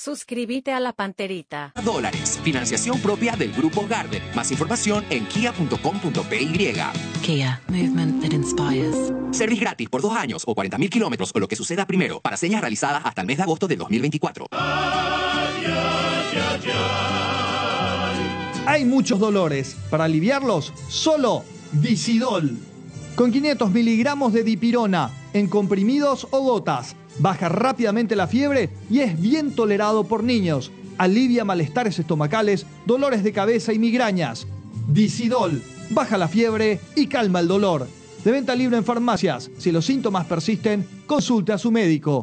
Suscríbete a La Panterita. $. Financiación propia del Grupo Garden. Más información en kia.com.py. Kia, movement that inspires. Service gratis por 2 años o 40.000 kilómetros o lo que suceda primero. Para señas realizadas hasta el mes de agosto del 2024. Hay muchos dolores. Para aliviarlos, solo Dicidol. Con 500 miligramos de dipirona en comprimidos o gotas. Baja rápidamente la fiebre y es bien tolerado por niños. Alivia malestares estomacales, dolores de cabeza y migrañas. Dicidol. Baja la fiebre y calma el dolor. De venta libre en farmacias. Si los síntomas persisten, consulte a su médico.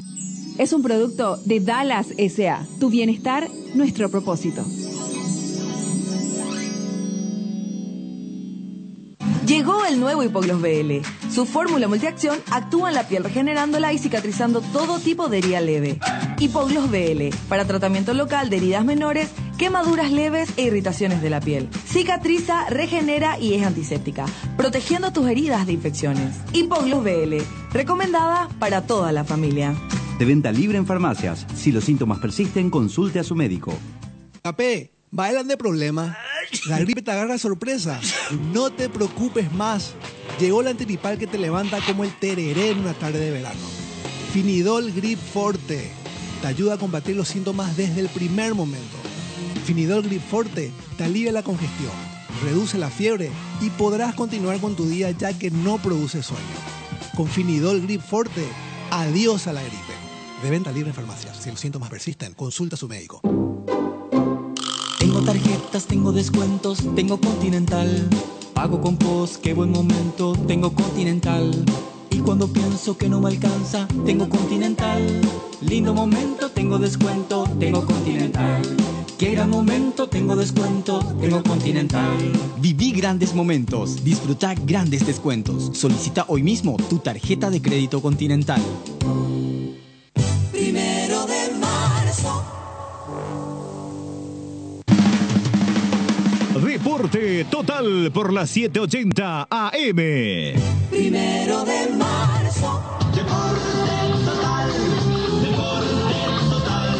Es un producto de Dallas S.A. Tu bienestar, nuestro propósito. Llegó el nuevo Hipogloss BL. Su fórmula multiacción actúa en la piel regenerándola y cicatrizando todo tipo de herida leve. Hipogloss BL, para tratamiento local de heridas menores, quemaduras leves e irritaciones de la piel. Cicatriza, regenera y es antiséptica, protegiendo tus heridas de infecciones. Hipogloss BL, recomendada para toda la familia. De venta libre en farmacias. Si los síntomas persisten, consulte a su médico. Capé, bailan de problema. La gripe te agarra sorpresa. No te preocupes más. Llegó la antigripal que te levanta como el tereré en una tarde de verano. Finidol Grip Forte te ayuda a combatir los síntomas desde el primer momento. Finidol Grip Forte te alivia la congestión, reduce la fiebre y podrás continuar con tu día ya que no produce sueño. Con Finidol Grip Forte, adiós a la gripe. De venta libre en farmacias. Si los síntomas persisten, consulta a su médico. Tengo tarjetas, tengo descuentos, tengo Continental. Pago con POS, qué buen momento, tengo Continental. Y cuando pienso que no me alcanza, tengo Continental. Lindo momento, tengo descuento, tengo Continental. Qué gran momento, tengo descuento, tengo Continental. Viví grandes momentos, disfruta grandes descuentos. Solicita hoy mismo tu tarjeta de crédito Continental. 1 de marzo. Deporte Total por las 7:80 AM. 1 de marzo. Deporte Total. Deporte Total.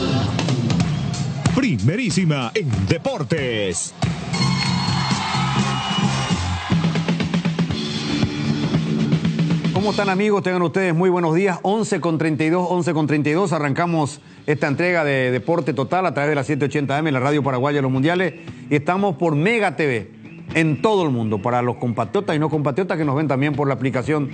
Primerísima en deportes. ¿Cómo están, amigos? Tengan ustedes muy buenos días. 11:32. Arrancamos esta entrega de Deporte Total a través de la 780 AM, la radio paraguaya de los mundiales. Y estamos por Mega TV en todo el mundo, para los compatriotas y no compatriotas que nos ven también por la aplicación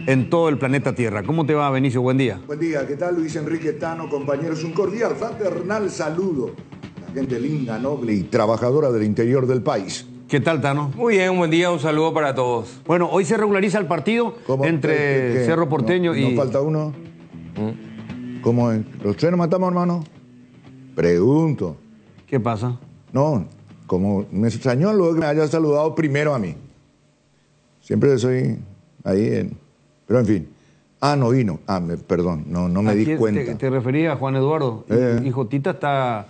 en todo el planeta Tierra. ¿Cómo te va, Benicio? Buen día. Buen día. ¿Qué tal, Luis Enrique Tano, compañeros? Un cordial, fraternal saludo a la gente linda, noble y trabajadora del interior del país. ¿Qué tal, Tano? Muy bien, un buen día, un saludo para todos. Bueno, hoy se regulariza el partido entre Cerro Porteño y... ¿No falta uno? ¿Cómo es? ¿Los tres nos matamos, hermano? Pregunto. ¿Qué pasa? No, como me extrañó luego que me haya saludado primero a mí. Siempre soy ahí en... Pero en fin. No vino. Perdón, no me di cuenta. ¿Te refería a Juan Eduardo? Hijo Tita está...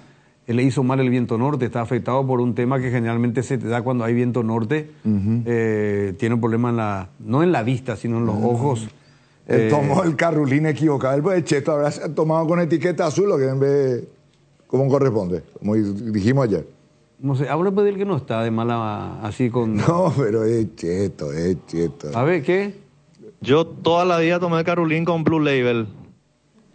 le hizo mal el viento norte, está afectado por un tema que generalmente se te da cuando hay viento norte. Tiene un problema no en la vista, sino en los ojos. Tomó el carrulín equivocado. El pues cheto habrá tomado con etiqueta azul, lo que en vez como corresponde, como dijimos ayer. No sé, habla pues del que no está de mala así con... No, pero es cheto. A ver, ¿qué? Yo toda la vida tomé el carrulín con Blue Label.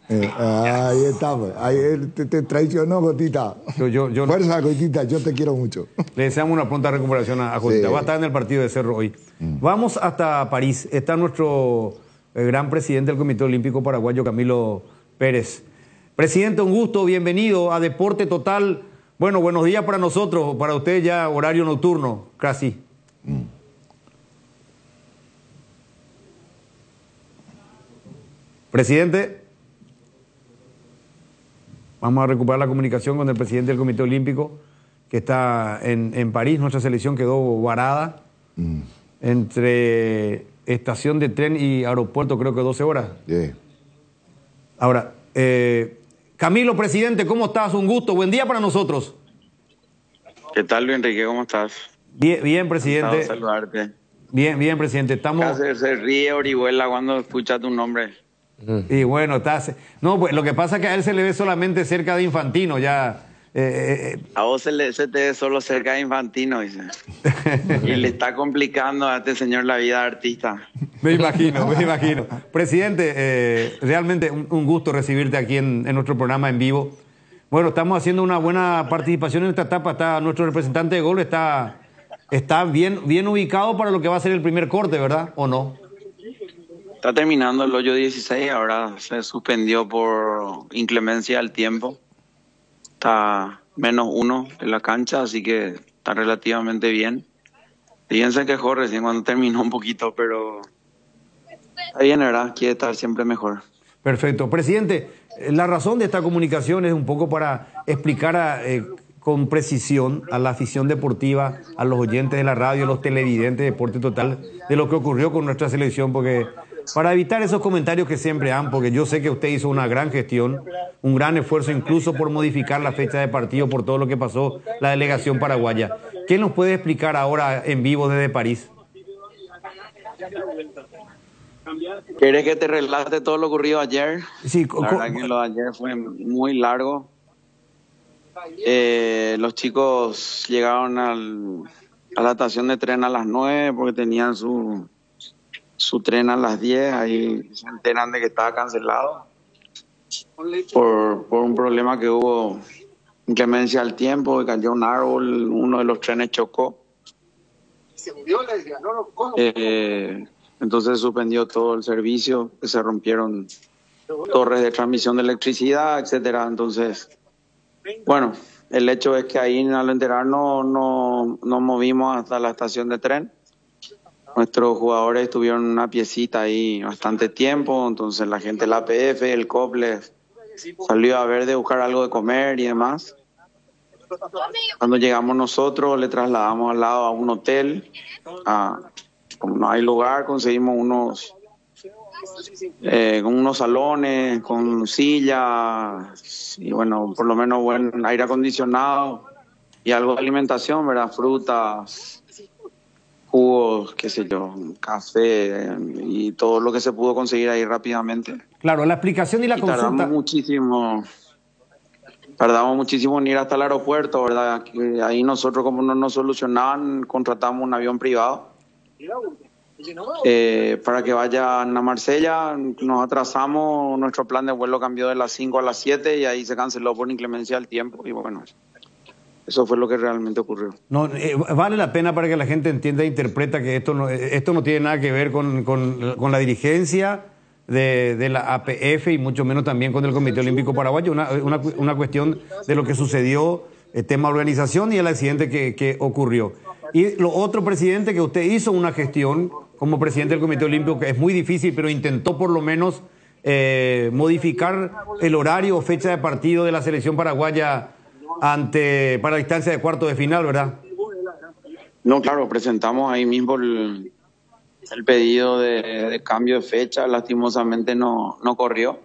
Ahí está, pues. Ahí te traicionó, Gotita. Fuerza, Gotita, yo te quiero mucho. Le deseamos una pronta recuperación a Gotita. Va a estar en el partido de Cerro hoy. Vamos hasta París. Está nuestro gran presidente del Comité Olímpico Paraguayo, Camilo Pérez. Presidente, un gusto, bienvenido a Deporte Total. Bueno, buenos días para nosotros, para usted ya horario nocturno, casi. Presidente. Vamos a recuperar la comunicación con el presidente del Comité Olímpico, que está en París. Nuestra selección quedó varada entre estación de tren y aeropuerto, creo que 12 horas. Ahora, Camilo, presidente, ¿cómo estás? Un gusto, buen día para nosotros. ¿Qué tal, Luis Enrique? ¿Cómo estás? Bien, presidente. Encantado de saludarte. Bien, presidente. Estamos... Se ríe Orihuela cuando escucha tu nombre. Y bueno, no, pues lo que pasa es que a él se le ve solamente cerca de Infantino, ya. A vos se te ve solo cerca de Infantino, dice. Y le está complicando a este señor la vida de artista. Me imagino, me imagino. Presidente, realmente un gusto recibirte aquí en nuestro programa en vivo. Bueno, estamos haciendo una buena participación en esta etapa. Está nuestro representante de gol, está bien ubicado para lo que va a ser el primer corte, ¿verdad? ¿O no? Está terminando el hoyo 16, ahora se suspendió por inclemencia del tiempo. Está -1 en la cancha, así que está relativamente bien. Fíjense que Jorge recién cuando terminó un poquito, pero está bien, ¿verdad? Quiere estar siempre mejor. Perfecto. Presidente, la razón de esta comunicación es un poco para explicar con precisión a la afición deportiva, a los oyentes de la radio, a los televidentes de Deporte Total, de lo que ocurrió con nuestra selección, porque para evitar esos comentarios que siempre han, porque yo sé que usted hizo una gran gestión, un gran esfuerzo incluso por modificar la fecha de partido por todo lo que pasó la delegación paraguaya. ¿Qué nos puede explicar ahora en vivo desde París? ¿Quieres que te relate todo lo ocurrido ayer? Sí, la verdad que lo de ayer fue muy largo. Los chicos llegaron a la estación de tren a las 9 porque tenían su tren a las 10. Ahí se enteran de que estaba cancelado por un problema que hubo, inclemencia del tiempo, que cayó un árbol, uno de los trenes chocó. Entonces suspendió todo el servicio, se rompieron torres de transmisión de electricidad, etcétera. Entonces, bueno, el hecho es que ahí al enterarnos nos movimos hasta la estación de tren. Nuestros jugadores estuvieron en una piecita ahí bastante tiempo, entonces la gente de la APF, el COP les salió a ver de buscar algo de comer y demás. Cuando llegamos nosotros le trasladamos al lado a un hotel, como no hay lugar, conseguimos unos salones con sillas y bueno, por lo menos buen aire acondicionado y algo de alimentación, ¿verdad? Frutas, jugos, qué sé yo, café y todo lo que se pudo conseguir ahí rápidamente. Claro, la explicación y la consulta. Tardamos muchísimo en ir hasta el aeropuerto, ¿verdad? Ahí nosotros, como no nos solucionaban, contratamos un avión privado para que vayan a Marsella. Nos atrasamos, nuestro plan de vuelo cambió de las 5 a las 7 y ahí se canceló por inclemencia del tiempo y bueno, eso fue lo que realmente ocurrió. No, vale la pena para que la gente entienda e interpreta que esto no tiene nada que ver con la dirigencia de la APF y mucho menos también con el Comité Olímpico Paraguayo, una cuestión de lo que sucedió, el tema organización y el accidente que ocurrió. Y lo otro, presidente, que usted hizo una gestión como presidente del Comité Olímpico que es muy difícil, pero intentó por lo menos modificar el horario o fecha de partido de la selección paraguaya para la instancia de cuarto de final, ¿verdad? No, claro, presentamos ahí mismo el pedido de cambio de fecha. Lastimosamente no corrió,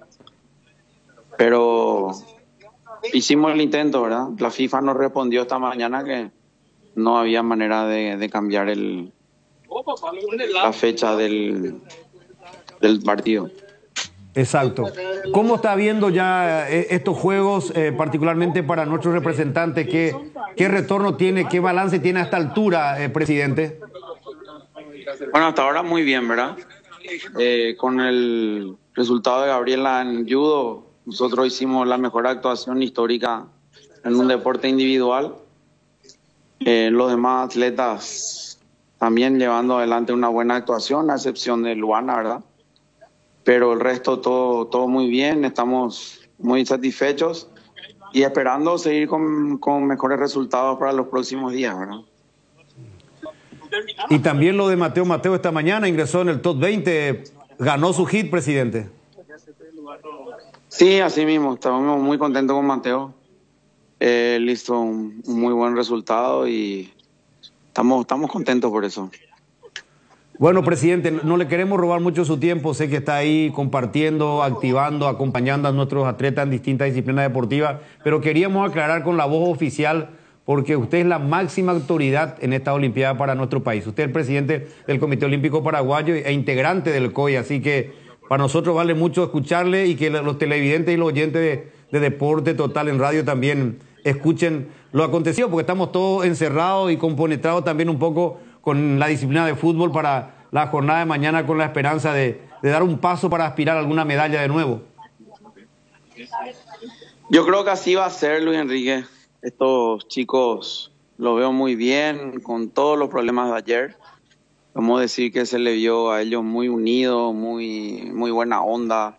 pero hicimos el intento, ¿verdad? La FIFA nos respondió esta mañana que no había manera de cambiar la fecha del partido. Exacto. ¿Cómo está viendo ya estos juegos, particularmente para nuestros representantes? ¿Qué retorno tiene, qué balance tiene a esta altura, presidente? Bueno, hasta ahora muy bien, ¿verdad? Con el resultado de Gabriela en judo, nosotros hicimos la mejor actuación histórica en un deporte individual. Los demás atletas también llevando adelante una buena actuación, a excepción de Luana, ¿verdad? Pero el resto todo muy bien, estamos muy satisfechos y esperando seguir con mejores resultados para los próximos días, ¿verdad? Y también lo de Mateo esta mañana, ingresó en el top 20, ganó su hit, presidente. Sí, así mismo, estamos muy contentos con Mateo. Él hizo un muy buen resultado y estamos contentos por eso. Bueno, presidente, no le queremos robar mucho su tiempo. Sé que está ahí compartiendo, activando, acompañando a nuestros atletas en distintas disciplinas deportivas, pero queríamos aclarar con la voz oficial, porque usted es la máxima autoridad en esta Olimpiada para nuestro país. Usted es el presidente del Comité Olímpico Paraguayo e integrante del COI, así que para nosotros vale mucho escucharle y que los televidentes y los oyentes de Deporte Total en radio también escuchen lo acontecido, porque estamos todos encerrados y compenetrados también un poco con la disciplina de fútbol para la jornada de mañana, con la esperanza de dar un paso para aspirar a alguna medalla de nuevo. Yo creo que así va a ser, Luis Enrique. Estos chicos lo veo muy bien, con todos los problemas de ayer. Vamos a decir que se le vio a ellos muy unidos, muy buena onda.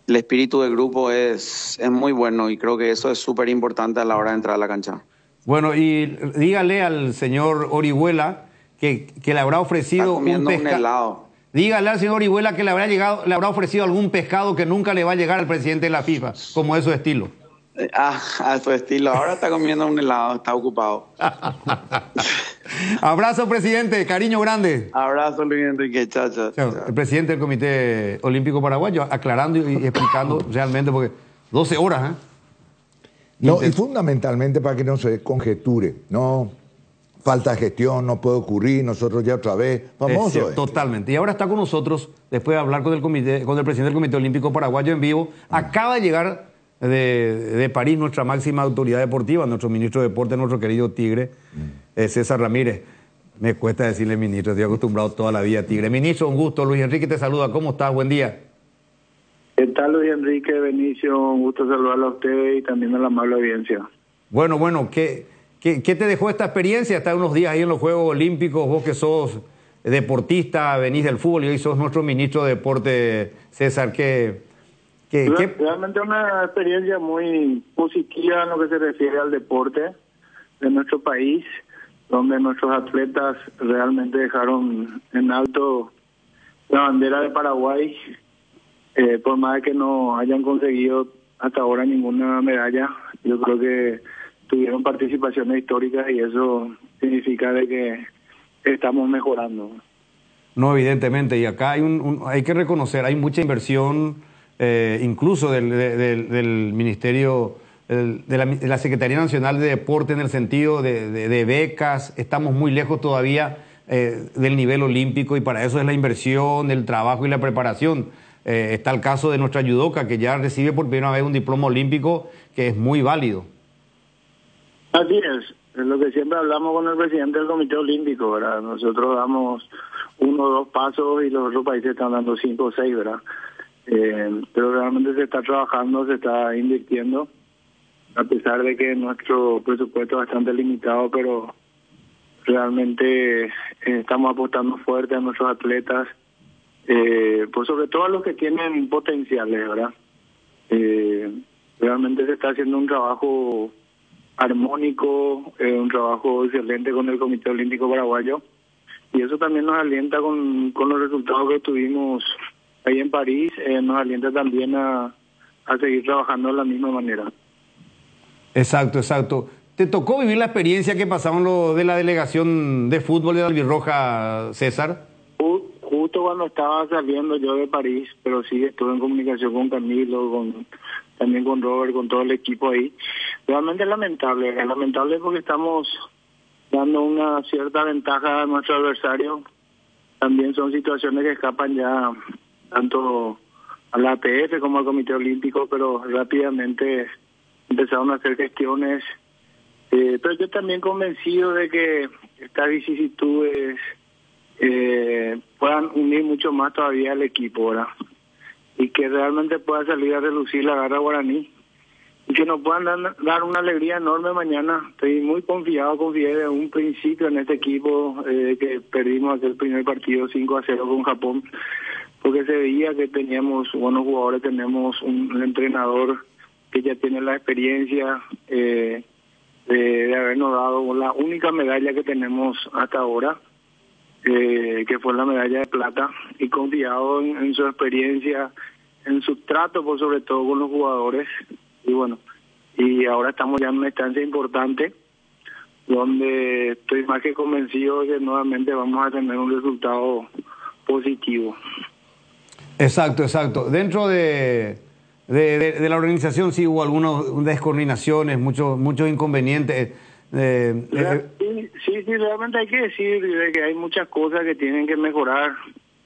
El espíritu del grupo es muy bueno y creo que eso es súper importante a la hora de entrar a la cancha. Bueno, y dígale al señor Orihuela que le habrá ofrecido un helado. Dígale al señor Orihuela que le habrá ofrecido algún pescado que nunca le va a llegar al presidente de la FIFA, como es su estilo. A su estilo. Ahora está comiendo un helado, está ocupado. Abrazo, presidente. Cariño grande. Abrazo, Luis Enrique. Chao. El presidente del Comité Olímpico Paraguayo, aclarando y explicando realmente, porque 12 horas, ¿eh? No, y fundamentalmente para que no se conjeture, no falta de gestión, no puede ocurrir, nosotros ya otra vez, famoso. Totalmente. Y ahora está con nosotros, después de hablar con el presidente del Comité Olímpico Paraguayo en vivo, acaba de llegar de París nuestra máxima autoridad deportiva, nuestro ministro de Deporte, nuestro querido Tigre, César Ramírez. Me cuesta decirle ministro, estoy acostumbrado toda la vida a Tigre. Ministro, un gusto. Luis Enrique te saluda. ¿Cómo estás? Buen día. ¿Qué tal, Luis Enrique, Benicio? Un gusto saludarlo a usted y también a la amable audiencia. Bueno, ¿qué te dejó esta experiencia? Estar unos días ahí en los Juegos Olímpicos, vos que sos deportista, venís del fútbol y hoy sos nuestro ministro de Deporte, César. Realmente una experiencia muy positiva en lo que se refiere al deporte de nuestro país, donde nuestros atletas realmente dejaron en alto la bandera de Paraguay, por más de que no hayan conseguido hasta ahora ninguna medalla. Yo creo que tuvieron participaciones históricas y eso significa de que estamos mejorando. No, evidentemente, y acá hay que reconocer, hay mucha inversión, incluso del Ministerio, de la Secretaría Nacional de Deporte, en el sentido de becas. Estamos muy lejos todavía del nivel olímpico y para eso es la inversión, el trabajo y la preparación. Está el caso de nuestra judoka, que ya recibe por primera vez un diploma olímpico que es muy válido. Así es lo que siempre hablamos con el presidente del Comité Olímpico, ¿verdad? Nosotros damos 1 o 2 pasos y los otros países están dando 5 o 6, ¿verdad? Pero realmente se está trabajando, se está invirtiendo, a pesar de que nuestro presupuesto es bastante limitado, pero realmente estamos apostando fuerte a nuestros atletas, pues sobre todo a los que tienen potenciales, ¿verdad? Realmente se está haciendo un trabajo armónico, un trabajo excelente con el Comité Olímpico Paraguayo, y eso también nos alienta con los resultados que tuvimos ahí en París, nos alienta también a seguir trabajando de la misma manera. Exacto. ¿Te tocó vivir la experiencia que pasaron los de la delegación de fútbol de la Albirroja, César? Justo cuando estaba saliendo yo de París, pero sí estuve en comunicación con Camilo, también con Robert, con todo el equipo ahí. Realmente es lamentable porque estamos dando una cierta ventaja a nuestro adversario. También son situaciones que escapan ya tanto a la APF como al Comité Olímpico, pero rápidamente empezaron a hacer gestiones. Pero yo también convencido de que estas vicisitudes puedan unir mucho más todavía al equipo, ¿verdad? Y que realmente pueda salir a relucir la garra guaraní y que nos puedan dar una alegría enorme mañana. Estoy muy confié de un principio en este equipo, que perdimos aquel primer partido 5-0 con Japón, porque se veía que teníamos buenos jugadores, tenemos un entrenador que ya tiene la experiencia de habernos dado la única medalla que tenemos hasta ahora, que fue la medalla de plata, y confiado en su experiencia, en su trato por sobre todo con los jugadores. Y bueno, y ahora estamos ya en una instancia importante donde estoy más que convencido de que nuevamente vamos a tener un resultado positivo. Exacto. Dentro de la organización sí hubo algunas descoordinaciones, muchos inconvenientes. Sí, realmente hay que decir de que hay muchas cosas que tienen que mejorar.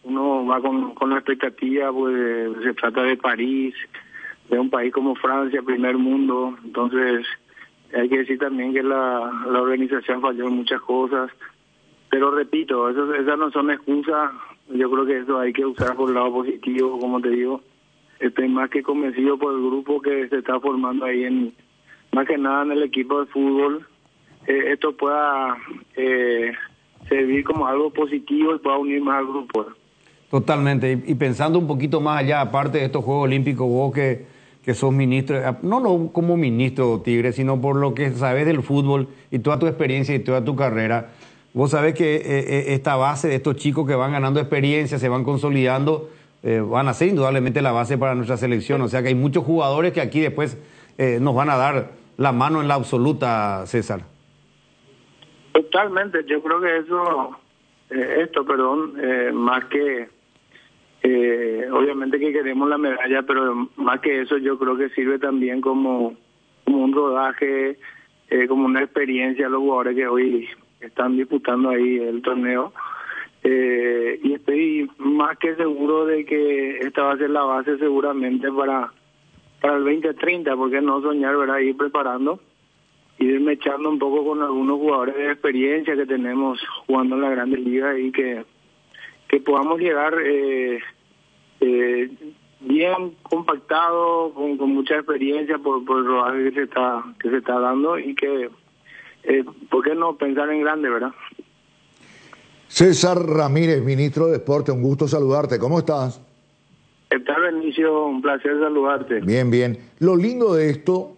uno va con la expectativa, pues se trata de París, de un país como Francia, primer mundo. Entonces hay que decir también que la organización falló en muchas cosas, pero repito, esas no son excusas. Yo creo que eso hay que usar por el lado positivo, como te digo. Estoy más que convencido por el grupo que se está formando ahí, más que nada en el equipo de fútbol. Esto pueda servir como algo positivo y pueda unir más al grupo. Totalmente. Y pensando un poquito más allá, aparte de estos Juegos Olímpicos, vos que sos ministro, no como ministro, Tigre, sino por lo que sabés del fútbol y toda tu experiencia y toda tu carrera, vos sabés que esta base de estos chicos que van ganando experiencia, se van consolidando, van a ser indudablemente la base para nuestra selección. O sea que hay muchos jugadores que aquí después nos van a dar la mano en la absoluta, César. Totalmente, yo creo que más que obviamente que queremos la medalla, pero más que eso yo creo que sirve también como un rodaje, como una experiencia a los jugadores que hoy están disputando ahí el torneo. Y estoy más que seguro de que esta va a ser la base seguramente para el 2030, porque no soñar, ¿verdad? Ir preparando, irme echando un poco con algunos jugadores de experiencia que tenemos jugando en la Grandes Ligas y que podamos llegar bien compactado, con mucha experiencia por el rodaje que se está dando y que, ¿por qué no pensar en grande, verdad? César Ramírez, ministro de Deporte, un gusto saludarte. ¿Cómo estás? ¿Qué tal, Benicio? Un placer saludarte. Bien, bien. Lo lindo de esto,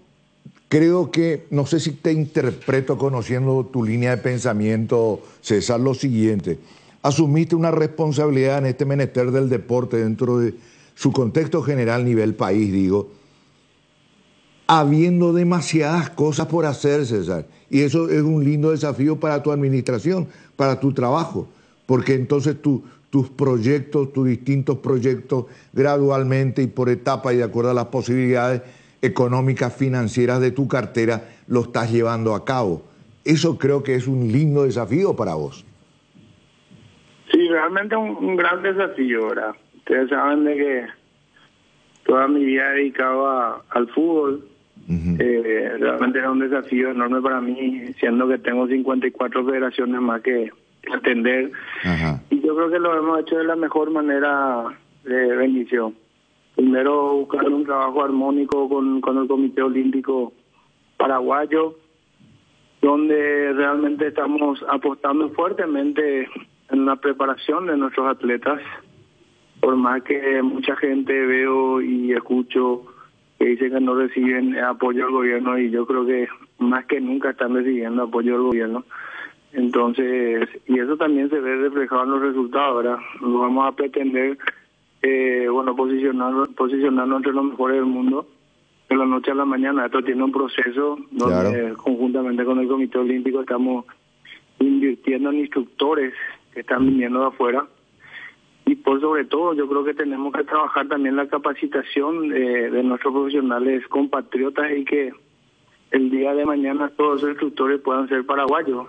creo que, no sé si te interpreto conociendo tu línea de pensamiento, César, lo siguiente. Asumiste una responsabilidad en este menester del deporte dentro de su contexto general, nivel país, digo, habiendo demasiadas cosas por hacer, César. Y eso es un lindo desafío para tu administración, para tu trabajo, porque entonces tus proyectos, tus distintos proyectos, gradualmente y por etapas y de acuerdo a las posibilidades económicas, financieras de tu cartera, lo estás llevando a cabo. Eso creo que es un lindo desafío para vos. Sí, realmente un gran desafío, ¿verdad? Ustedes saben de que toda mi vida he dedicado al fútbol. Realmente era un desafío enorme para mí, siendo que tengo 54 federaciones más que atender. Y yo creo que lo hemos hecho de la mejor manera, Benicio. Primero buscar un trabajo armónico con el Comité Olímpico Paraguayo, donde realmente estamos apostando fuertemente en la preparación de nuestros atletas, por más que mucha gente veo y escucho que dicen que no reciben apoyo del gobierno, y yo creo que más que nunca están recibiendo apoyo del gobierno. Entonces, y eso también se ve reflejado en los resultados, ¿verdad? No vamos a pretender posicionarnos entre los mejores del mundo de la noche a la mañana. Esto tiene un proceso donde conjuntamente con el Comité Olímpico estamos invirtiendo en instructores que están viniendo de afuera. Y por sobre todo, yo creo que tenemos que trabajar también la capacitación de nuestros profesionales compatriotas y que el día de mañana todos los instructores puedan ser paraguayos,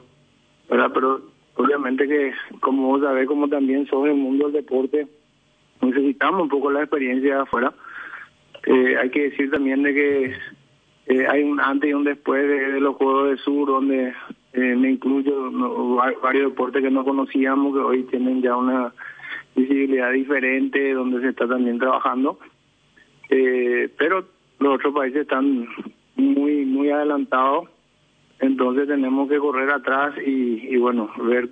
¿verdad? Pero obviamente que, como vos sabés, como también sos el mundo del deporte, necesitamos un poco la experiencia de afuera. Hay que decir también de que hay un antes y un después de los Juegos del Sur, donde me incluyo varios deportes que no conocíamos, que hoy tienen ya una visibilidad diferente, donde se está también trabajando, pero los otros países están muy adelantados, entonces tenemos que correr atrás y bueno, ver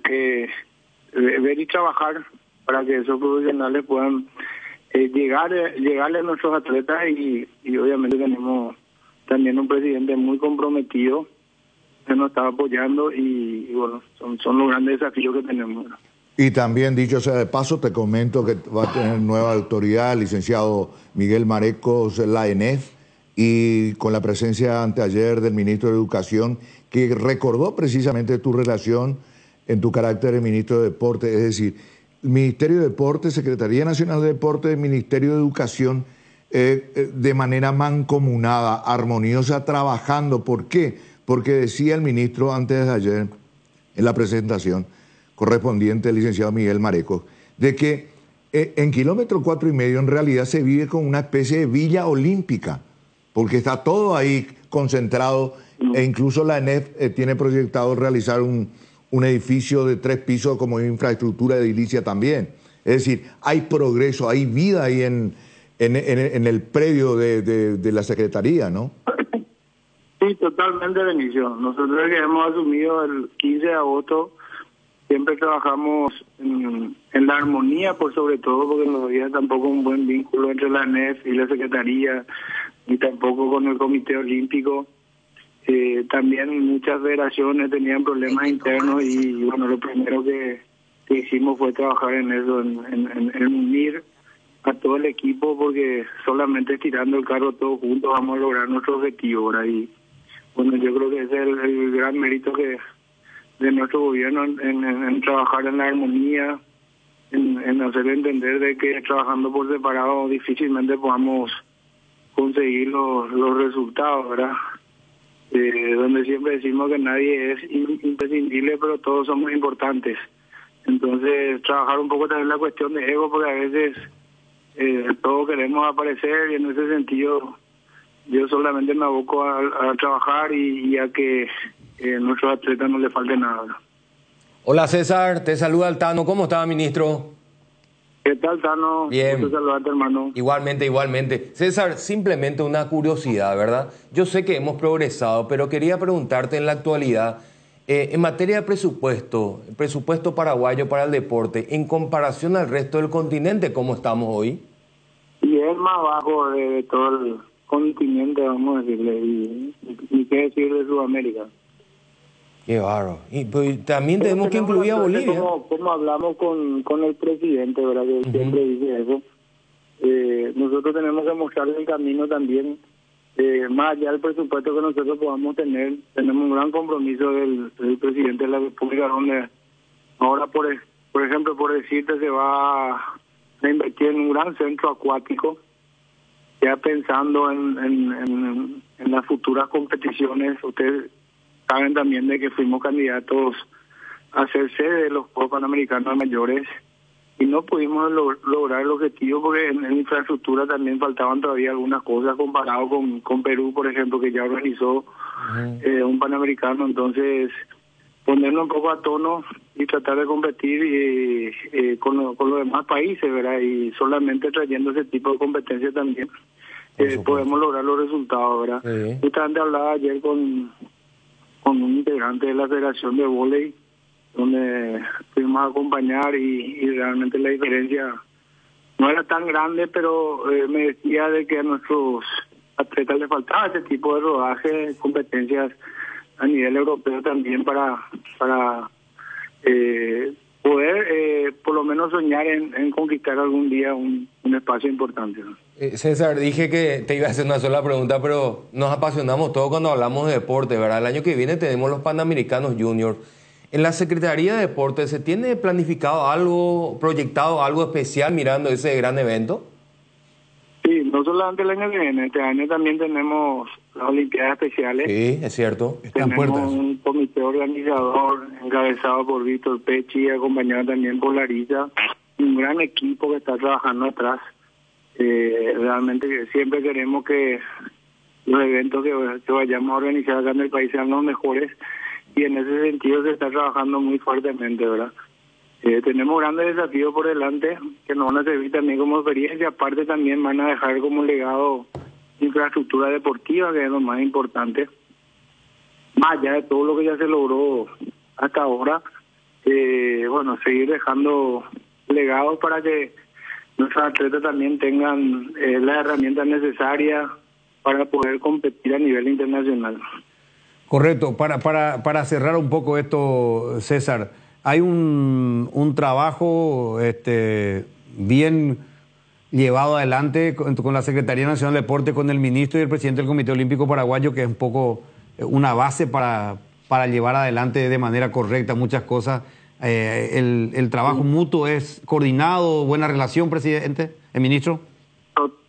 y trabajar para que esos profesionales puedan llegarle a nuestros atletas y obviamente tenemos también un presidente muy comprometido que nos está apoyando y bueno, son los grandes desafíos que tenemos. Y también, dicho sea de paso, te comento que va a tener nueva autoridad el licenciado Miguel Marecos, la ENEF, y con la presencia anteayer del ministro de Educación, que recordó precisamente tu relación en tu carácter de ministro de Deporte, es decir, el Ministerio de Deporte, Secretaría Nacional de Deporte, Ministerio de Educación, de manera mancomunada, armoniosa, trabajando. ¿Por qué? Porque decía el ministro antes de ayer, en la presentación correspondiente del licenciado Miguel Marecos, de que en kilómetro 4,5 en realidad se vive como una especie de villa olímpica, porque está todo ahí concentrado, e incluso la ENEF tiene proyectado realizar un edificio de 3 pisos como infraestructura edilicia también. Es decir, hay progreso, hay vida ahí en el predio de la Secretaría, ¿no? Sí, totalmente, Benicio. Nosotros que hemos asumido el 15 de agosto, siempre trabajamos en la armonía, por sobre todo, porque no había tampoco un buen vínculo entre la ANEF y la Secretaría, ni tampoco con el Comité Olímpico. También muchas federaciones tenían problemas internos y bueno, lo primero que hicimos fue trabajar en eso, en unir a todo el equipo, porque solamente estirando el carro todos juntos vamos a lograr nuestro objetivo, ¿verdad? Y bueno, yo creo que ese es el gran mérito de nuestro gobierno en trabajar en la armonía, en hacer entender de que trabajando por separado difícilmente podamos conseguir los resultados, ¿verdad? Donde siempre decimos que nadie es imprescindible, pero todos somos importantes. Entonces, trabajar un poco también la cuestión de ego, porque a veces todos queremos aparecer, y en ese sentido yo solamente me aboco a trabajar y a que a nuestros atletas no les falte nada. Hola César, te saluda Altano. ¿Cómo está, ministro? ¿Qué tal, Tano? Bien. Gusto saludarte, hermano. Igualmente. César, simplemente una curiosidad, ¿verdad? Yo sé que hemos progresado, pero quería preguntarte en la actualidad, en materia de presupuesto, el presupuesto paraguayo para el deporte, en comparación al resto del continente, ¿cómo estamos hoy? Y es más bajo de todo el continente, vamos a decirle, y qué decir de Sudamérica. Qué bárbaro. Y pues, también tenemos que incluir a Bolivia. Como hablamos con el presidente, ¿verdad? Que siempre dice eso. Nosotros tenemos que mostrarle el camino también, más allá del presupuesto que nosotros podamos tener. Tenemos un gran compromiso del presidente de la República, donde ahora, por ejemplo, por decirte, se va a invertir en un gran centro acuático, ya pensando en las futuras competiciones. Ustedes saben también de que fuimos candidatos a ser sede de los Juegos Panamericanos mayores y no pudimos lograr el objetivo, porque en infraestructura también faltaban todavía algunas cosas comparado con Perú, por ejemplo, que ya organizó un Panamericano. Entonces, ponernos un poco a tono y tratar de competir con los demás países, ¿verdad? Y solamente trayendo ese tipo de competencia también podemos lograr los resultados, ¿verdad? Sí. Justamente hablaba ayer con un integrante de la Federación de Vóley, donde fuimos a acompañar y realmente la diferencia no era tan grande, pero me decía de que a nuestros atletas les faltaba ese tipo de rodaje, competencias a nivel europeo también para poder por lo menos soñar en conquistar algún día un espacio importante, ¿no? César, dije que te iba a hacer una sola pregunta, pero nos apasionamos todos cuando hablamos de deporte, ¿verdad? El año que viene tenemos los Panamericanos Junior. ¿En la Secretaría de Deportes se tiene planificado algo, proyectado algo especial mirando ese gran evento? Sí, no solamente el año que viene, este año también tenemos las Olimpiadas Especiales. Sí, es cierto. Están tenemos un comité organizador encabezado por Víctor Pechi, acompañado también por Larissa, un gran equipo que está trabajando atrás. Realmente siempre queremos que los eventos que vayamos a organizar acá en el país sean los mejores, y en ese sentido se está trabajando muy fuertemente, ¿verdad? Tenemos grandes desafíos por delante que nos van a servir también como experiencia. Aparte también van a dejar como legado infraestructura deportiva, que es lo más importante. Más allá de todo lo que ya se logró hasta ahora, bueno, seguir dejando legados para que nuestros atletas también tengan las herramientas necesarias para poder competir a nivel internacional. Correcto. Para cerrar un poco esto, César, hay un trabajo bien llevado adelante con la Secretaría Nacional de Deporte, con el ministro y el presidente del Comité Olímpico Paraguayo, que es un poco una base para llevar adelante de manera correcta muchas cosas. El trabajo mutuo es coordinado, buena relación, presidente, el ministro.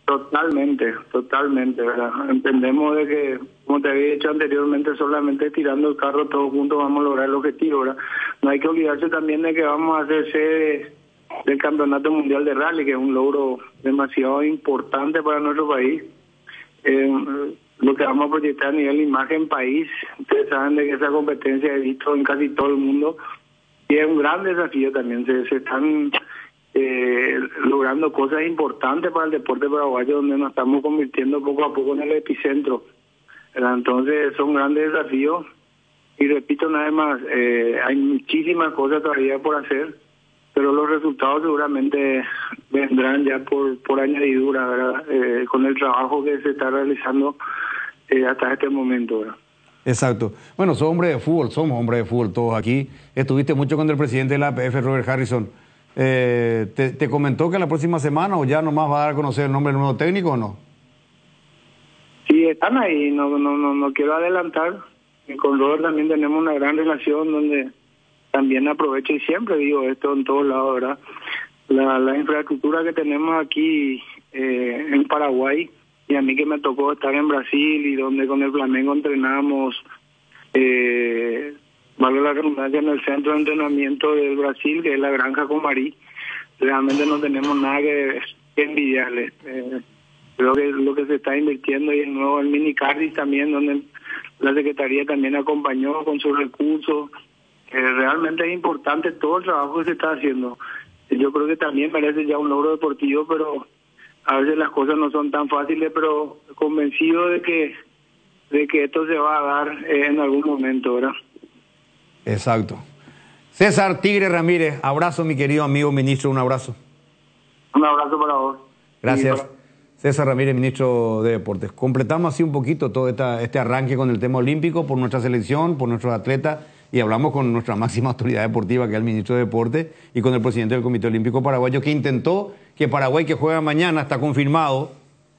Totalmente, ¿verdad? Entendemos de que, como te había dicho anteriormente, solamente tirando el carro todos juntos vamos a lograr el objetivo, ¿verdad? No hay que olvidarse también de que vamos a hacer sede del Campeonato Mundial de Rally, que es un logro demasiado importante para nuestro país. Lo que vamos a proyectar a nivel imagen país, ustedes saben de que esa competencia he visto en casi todo el mundo y es un gran desafío también. Se están logrando cosas importantes para el deporte paraguayo, donde nos estamos convirtiendo poco a poco en el epicentro, ¿verdad? Entonces son grandes desafíos y repito una vez más, hay muchísimas cosas todavía por hacer, pero los resultados seguramente vendrán ya por añadidura, ¿verdad? Con el trabajo que se está realizando hasta este momento, ¿verdad? Exacto. Bueno, somos hombres de fútbol todos aquí. Estuviste mucho con el presidente de la APF, Robert Harrison. ¿Te comentó que la próxima semana o ya nomás va a dar a conocer el nombre del nuevo técnico o no? Sí, están ahí, no quiero adelantar. Con Robert también tenemos una gran relación donde también aprovecho, y siempre digo esto en todos lados, ¿verdad? La infraestructura que tenemos aquí en Paraguay, y a mí que me tocó estar en Brasil y donde con el Flamengo entrenamos, valga la redundancia, en el centro de entrenamiento del Brasil, que es la Granja Comarí, realmente no tenemos nada que envidiarle. Creo que lo que se está invirtiendo, y el nuevo el mini Cardis también, donde la Secretaría también acompañó con sus recursos. Realmente es importante todo el trabajo que se está haciendo. Yo creo que también merece ya un logro deportivo, pero a veces las cosas no son tan fáciles, pero convencido de que esto se va a dar en algún momento, ¿verdad? Exacto. César Tigre Ramírez, abrazo mi querido amigo ministro, un abrazo. Un abrazo para vos. Gracias. César Ramírez, ministro de Deportes. Completamos así un poquito todo este arranque con el tema olímpico por nuestra selección, por nuestros atletas, y hablamos con nuestra máxima autoridad deportiva, que es el ministro de Deportes, y con el presidente del Comité Olímpico Paraguayo, que intentó que Paraguay, que juega mañana, está confirmado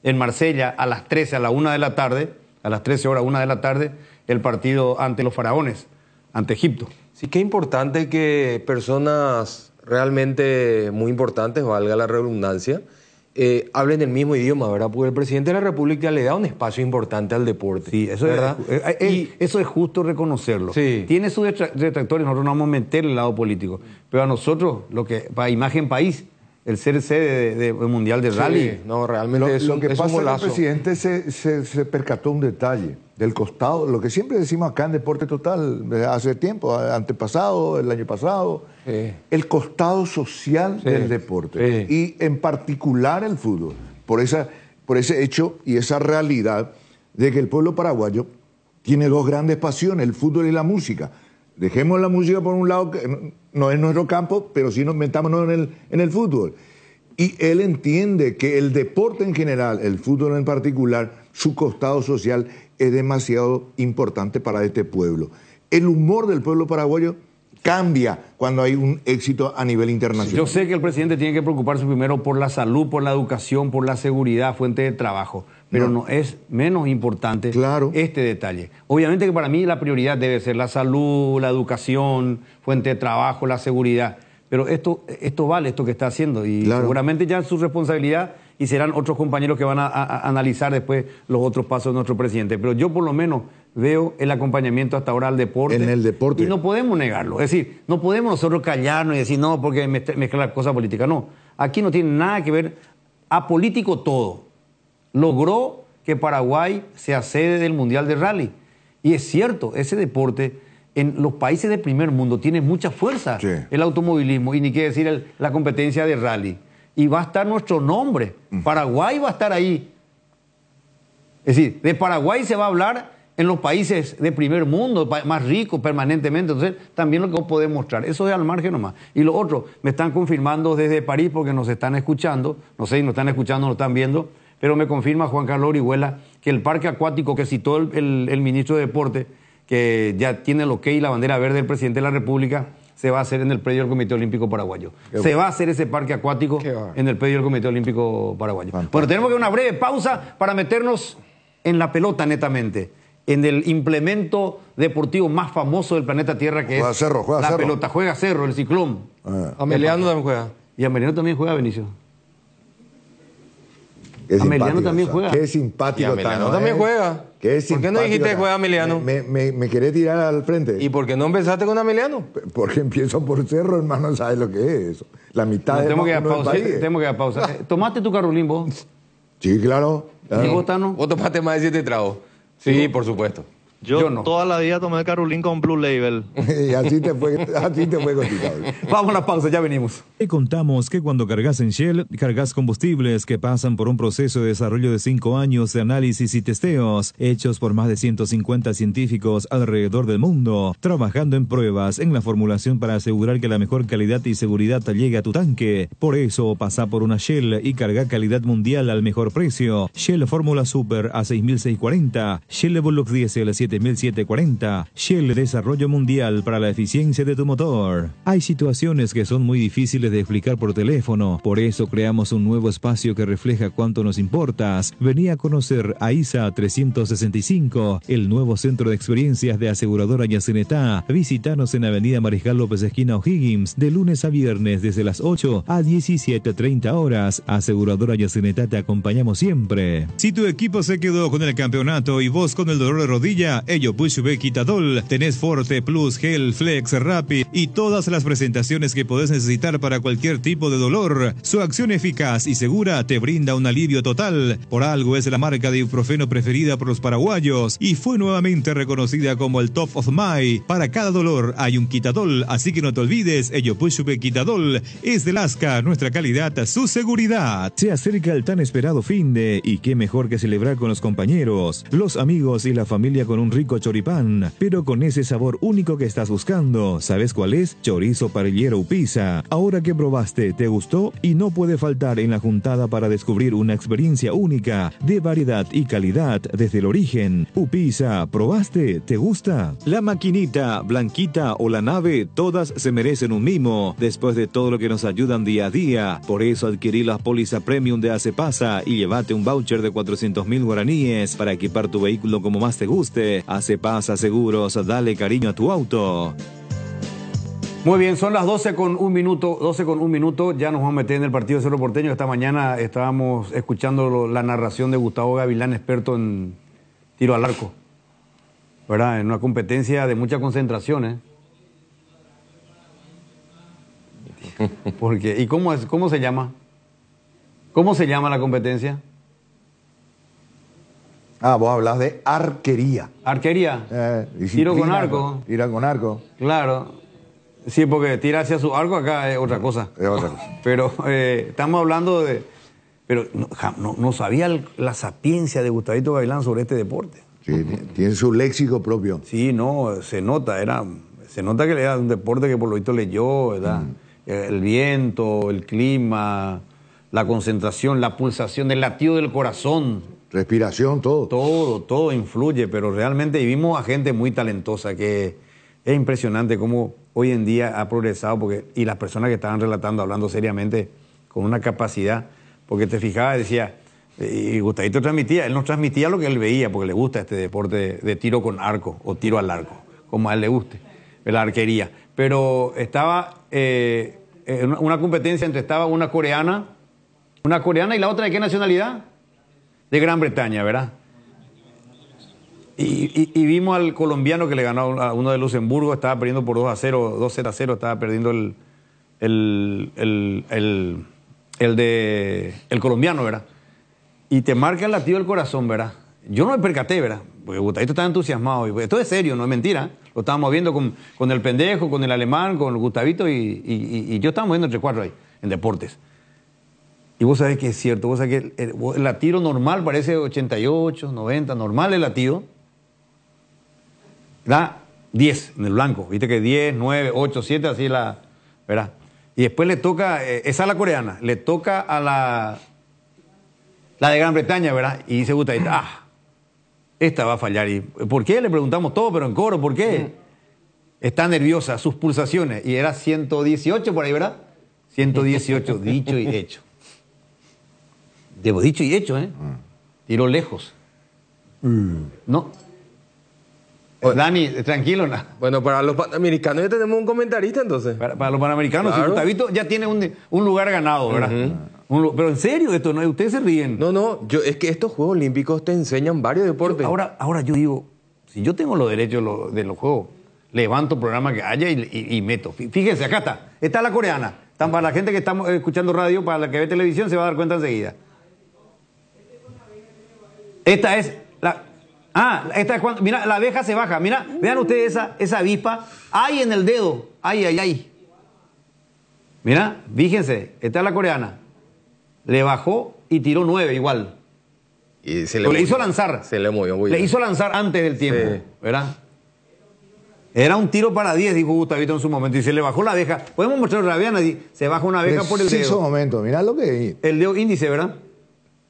en Marsella a las 13, a la 1 de la tarde, a las 13 horas, 1 de la tarde, el partido ante los faraones, ante Egipto. Sí, que importante que personas realmente muy importantes, valga la redundancia, hablen el mismo idioma, ¿verdad? Porque el presidente de la República le da un espacio importante al deporte. Sí, eso ¿verdad? Eso es justo reconocerlo. Sí. Tiene sus detractores, nosotros no vamos a meter el lado político, pero a nosotros, lo que para imagen país, el ser sede del Mundial de Rally. Sí, no, realmente lo que pasa es que el presidente se percató un detalle del costado, lo que siempre decimos acá en Deporte Total, hace tiempo, antepasado, el año pasado, el costado social del deporte, y en particular el fútbol, por ese hecho y esa realidad de que el pueblo paraguayo tiene dos grandes pasiones, el fútbol y la música. Dejemos la música por un lado, que no es nuestro campo, pero sí nos metámonos en el fútbol. Y él entiende que el deporte en general, el fútbol en particular, su costado social es demasiado importante para este pueblo. El humor del pueblo paraguayo cambia cuando hay un éxito a nivel internacional. Yo sé que el presidente tiene que preocuparse primero por la salud, por la educación, por la seguridad, fuente de trabajo, pero no es menos importante este detalle. Obviamente que para mí la prioridad debe ser la salud, la educación, fuente de trabajo, la seguridad, pero esto vale, esto que está haciendo, y seguramente ya es su responsabilidad, y serán otros compañeros que van a analizar después los otros pasos de nuestro presidente. Pero yo por lo menos veo el acompañamiento hasta ahora al deporte. En el deporte. Y no podemos negarlo. Es decir, no podemos nosotros callarnos y decir, no, porque mezclar cosas políticas. No, aquí no tiene nada que ver, apolítico todo. Logró que Paraguay sea sede del Mundial de Rally. Y es cierto, ese deporte en los países del primer mundo tiene mucha fuerza. Sí. El automovilismo, y ni qué decir la competencia de rally. Y va a estar nuestro nombre. Paraguay va a estar ahí. Es decir, de Paraguay se va a hablar en los países de primer mundo, más ricos permanentemente. Entonces, también lo que podemos mostrar. Eso es al margen nomás. Y lo otro, me están confirmando desde París porque nos están escuchando. No sé si nos están escuchando o nos están viendo, pero me confirma Juan Carlos Orihuela que el parque acuático que citó el ministro de Deporte, que ya tiene el ok y la bandera verde del presidente de la República, se va a hacer en el predio del Comité Olímpico Paraguayo. Se va a hacer ese parque acuático en el predio del Comité Olímpico Paraguayo. Bueno, tenemos que una breve pausa para meternos en la pelota netamente, en el implemento deportivo más famoso del planeta Tierra, que es la pelota. Juega Cerro, el Ciclón. Ameliano también juega. Y Ameliano también juega, Benicio. Qué Ameliano simpático también está. juega. Qué simpático Y Ameliano está, ¿no? también juega. Qué ¿Por qué no simpático dijiste que está. juega Ameliano? Me querés tirar al frente. ¿Y por qué no empezaste con Ameliano? Porque empiezo por Cerro, hermano, ¿sabes lo que es eso? La mitad de Tenemos que dar uno del pausa. país. Tenemos que dar pausa. ¿Tomaste tu Carolín vos? Sí, claro. ¿Y vos, Tano? ¿Vos tomaste más de 7 tragos? Sí, por supuesto. Yo no. toda la vida tomé Carolín con Blue Label. Y así te fue contigo. Vamos a la pausa, ya venimos. Te contamos que cuando cargas en Shell, cargas combustibles que pasan por un proceso de desarrollo de 5 años de análisis y testeos, hechos por más de 150 científicos alrededor del mundo, trabajando en pruebas en la formulación para asegurar que la mejor calidad y seguridad llegue a tu tanque. Por eso, pasa por una Shell y carga calidad mundial al mejor precio. Shell Fórmula Super a 6.640, Shell Evolux Diesel 7.740, Shell Desarrollo Mundial para la eficiencia de tu motor. Hay situaciones que son muy difíciles de explicar por teléfono, por eso creamos un nuevo espacio que refleja cuánto nos importas. Vení a conocer a ISA 365, el nuevo centro de experiencias de aseguradora Yacenetá. Visítanos en Avenida Mariscal López esquina O'Higgins, de lunes a viernes desde las 8 a 17:30 horas. Aseguradora Yacenetá, te acompañamos siempre. Si tu equipo se quedó con el campeonato y vos con el dolor de rodilla, Ello Push B Quitadol, tenés Forte Plus, Gel, Flex, Rapid y todas las presentaciones que podés necesitar para cualquier tipo de dolor. Su acción eficaz y segura te brinda un alivio total. Por algo es la marca de ibuprofeno preferida por los paraguayos y fue nuevamente reconocida como el Top of Mind. Para cada dolor hay un Quitadol, así que no te olvides, Ello Push B Quitadol es de Lasca, nuestra calidad, su seguridad. Se acerca el tan esperado finde y qué mejor que celebrar con los compañeros, los amigos y la familia con un rico choripán, pero con ese sabor único que estás buscando. ¿Sabes cuál es? Chorizo parrillero Upisa. Ahora que probaste, ¿te gustó? Y no puede faltar en la juntada para descubrir una experiencia única de variedad y calidad desde el origen. Upisa, ¿probaste? ¿Te gusta? La maquinita, Blanquita o la nave, todas se merecen un mimo después de todo lo que nos ayudan día a día. Por eso adquirí la póliza premium de Acepasa y llévate un voucher de 400.000 guaraníes para equipar tu vehículo como más te guste. Acepasa Seguros, dale cariño a tu auto. Muy bien, son las 12 con un minuto, ya nos vamos a meter en el partido de Cerro Porteño. Esta mañana estábamos escuchando la narración de Gustavo Gavilán, experto en tiro al arco, ¿verdad? En una competencia de mucha concentración, ¿eh? Porque, ¿y cómo se llama? ¿Cómo se llama la competencia? Vos hablas de arquería. ¿Arquería? Tiro con arco. Tira con arco. Claro. Sí, porque tira hacia su arco acá es otra cosa. Es otra cosa. Pero estamos hablando de... Pero no sabía la sapiencia de Gustavito Gavilán sobre este deporte. Sí, tiene su léxico propio. Sí, no, se nota que era un deporte que por lo visto leyó, ¿verdad? El viento, el clima, la concentración, la pulsación, el latido del corazón. Respiración, todo. Todo influye, pero realmente vivimos a gente muy talentosa que es impresionante cómo hoy en día ha progresado, y las personas que estaban relatando, hablando seriamente, con una capacidad, porque te fijabas, decía, y Gustavito él nos transmitía lo que él veía, porque le gusta este deporte de tiro con arco, o tiro al arco, como a él le guste, la arquería. Pero estaba una competencia estaba una coreana y la otra, ¿de qué nacionalidad? De Gran Bretaña, ¿verdad? Y vimos al colombiano que le ganó a uno de Luxemburgo, estaba perdiendo por 2-0, 2-0, estaba perdiendo el colombiano, ¿verdad? Y te marca el latido del corazón, ¿verdad? Yo no me percaté, ¿verdad? Porque Gustavito estaba entusiasmado. Y esto es serio, no es mentira. Lo estábamos viendo con el pendejo, con el alemán, con Gustavito y yo estábamos viendo entre cuatro ahí, en deportes. Y vos sabés que es cierto, vos sabés que el latido normal parece 88, 90, normal el latido. Da 10 en el blanco, viste que 10, 9, 8, 7, así ¿verdad? Y después le toca, esa es la coreana, le toca a la de Gran Bretaña, ¿verdad? Y dice Gustavito, esta va a fallar. ¿Y por qué? Le preguntamos todo, pero en coro, ¿por qué? Está nerviosa, sus pulsaciones. Y era 118 por ahí, ¿verdad? 118, dicho y hecho. Debo dicho y hecho, ¿eh? Tiro lejos. No. Dani, tranquilo. Bueno, para los panamericanos ya tenemos un comentarista, entonces. Para los panamericanos, claro. Gustavito ya tiene un lugar ganado, ¿verdad? Pero en serio, esto no, ustedes se ríen. No, es que estos Juegos Olímpicos te enseñan varios deportes. Ahora yo digo, si yo tengo los derechos de los Juegos, levanto programa que haya y meto. Fíjense, acá está. Está la coreana. Para la gente que está escuchando radio, para la que ve televisión, se va a dar cuenta enseguida. Esta es la... esta es cuando... Mira, la abeja se baja. Mira, vean ustedes esa avispa. Ahí en el dedo. Ahí. Mira, fíjense. Esta es la coreana. Le bajó y tiró 9 igual. Y le hizo lanzar. Se le movió muy Le bien. hizo lanzar antes del tiempo, sí. ¿Verdad? Era un tiro para 10, dijo Gustavito en su momento, y se le bajó la abeja. Podemos mostrar la abeja, se baja una abeja por el dedo. Preciso momento, mirá lo que... El dedo índice, ¿verdad?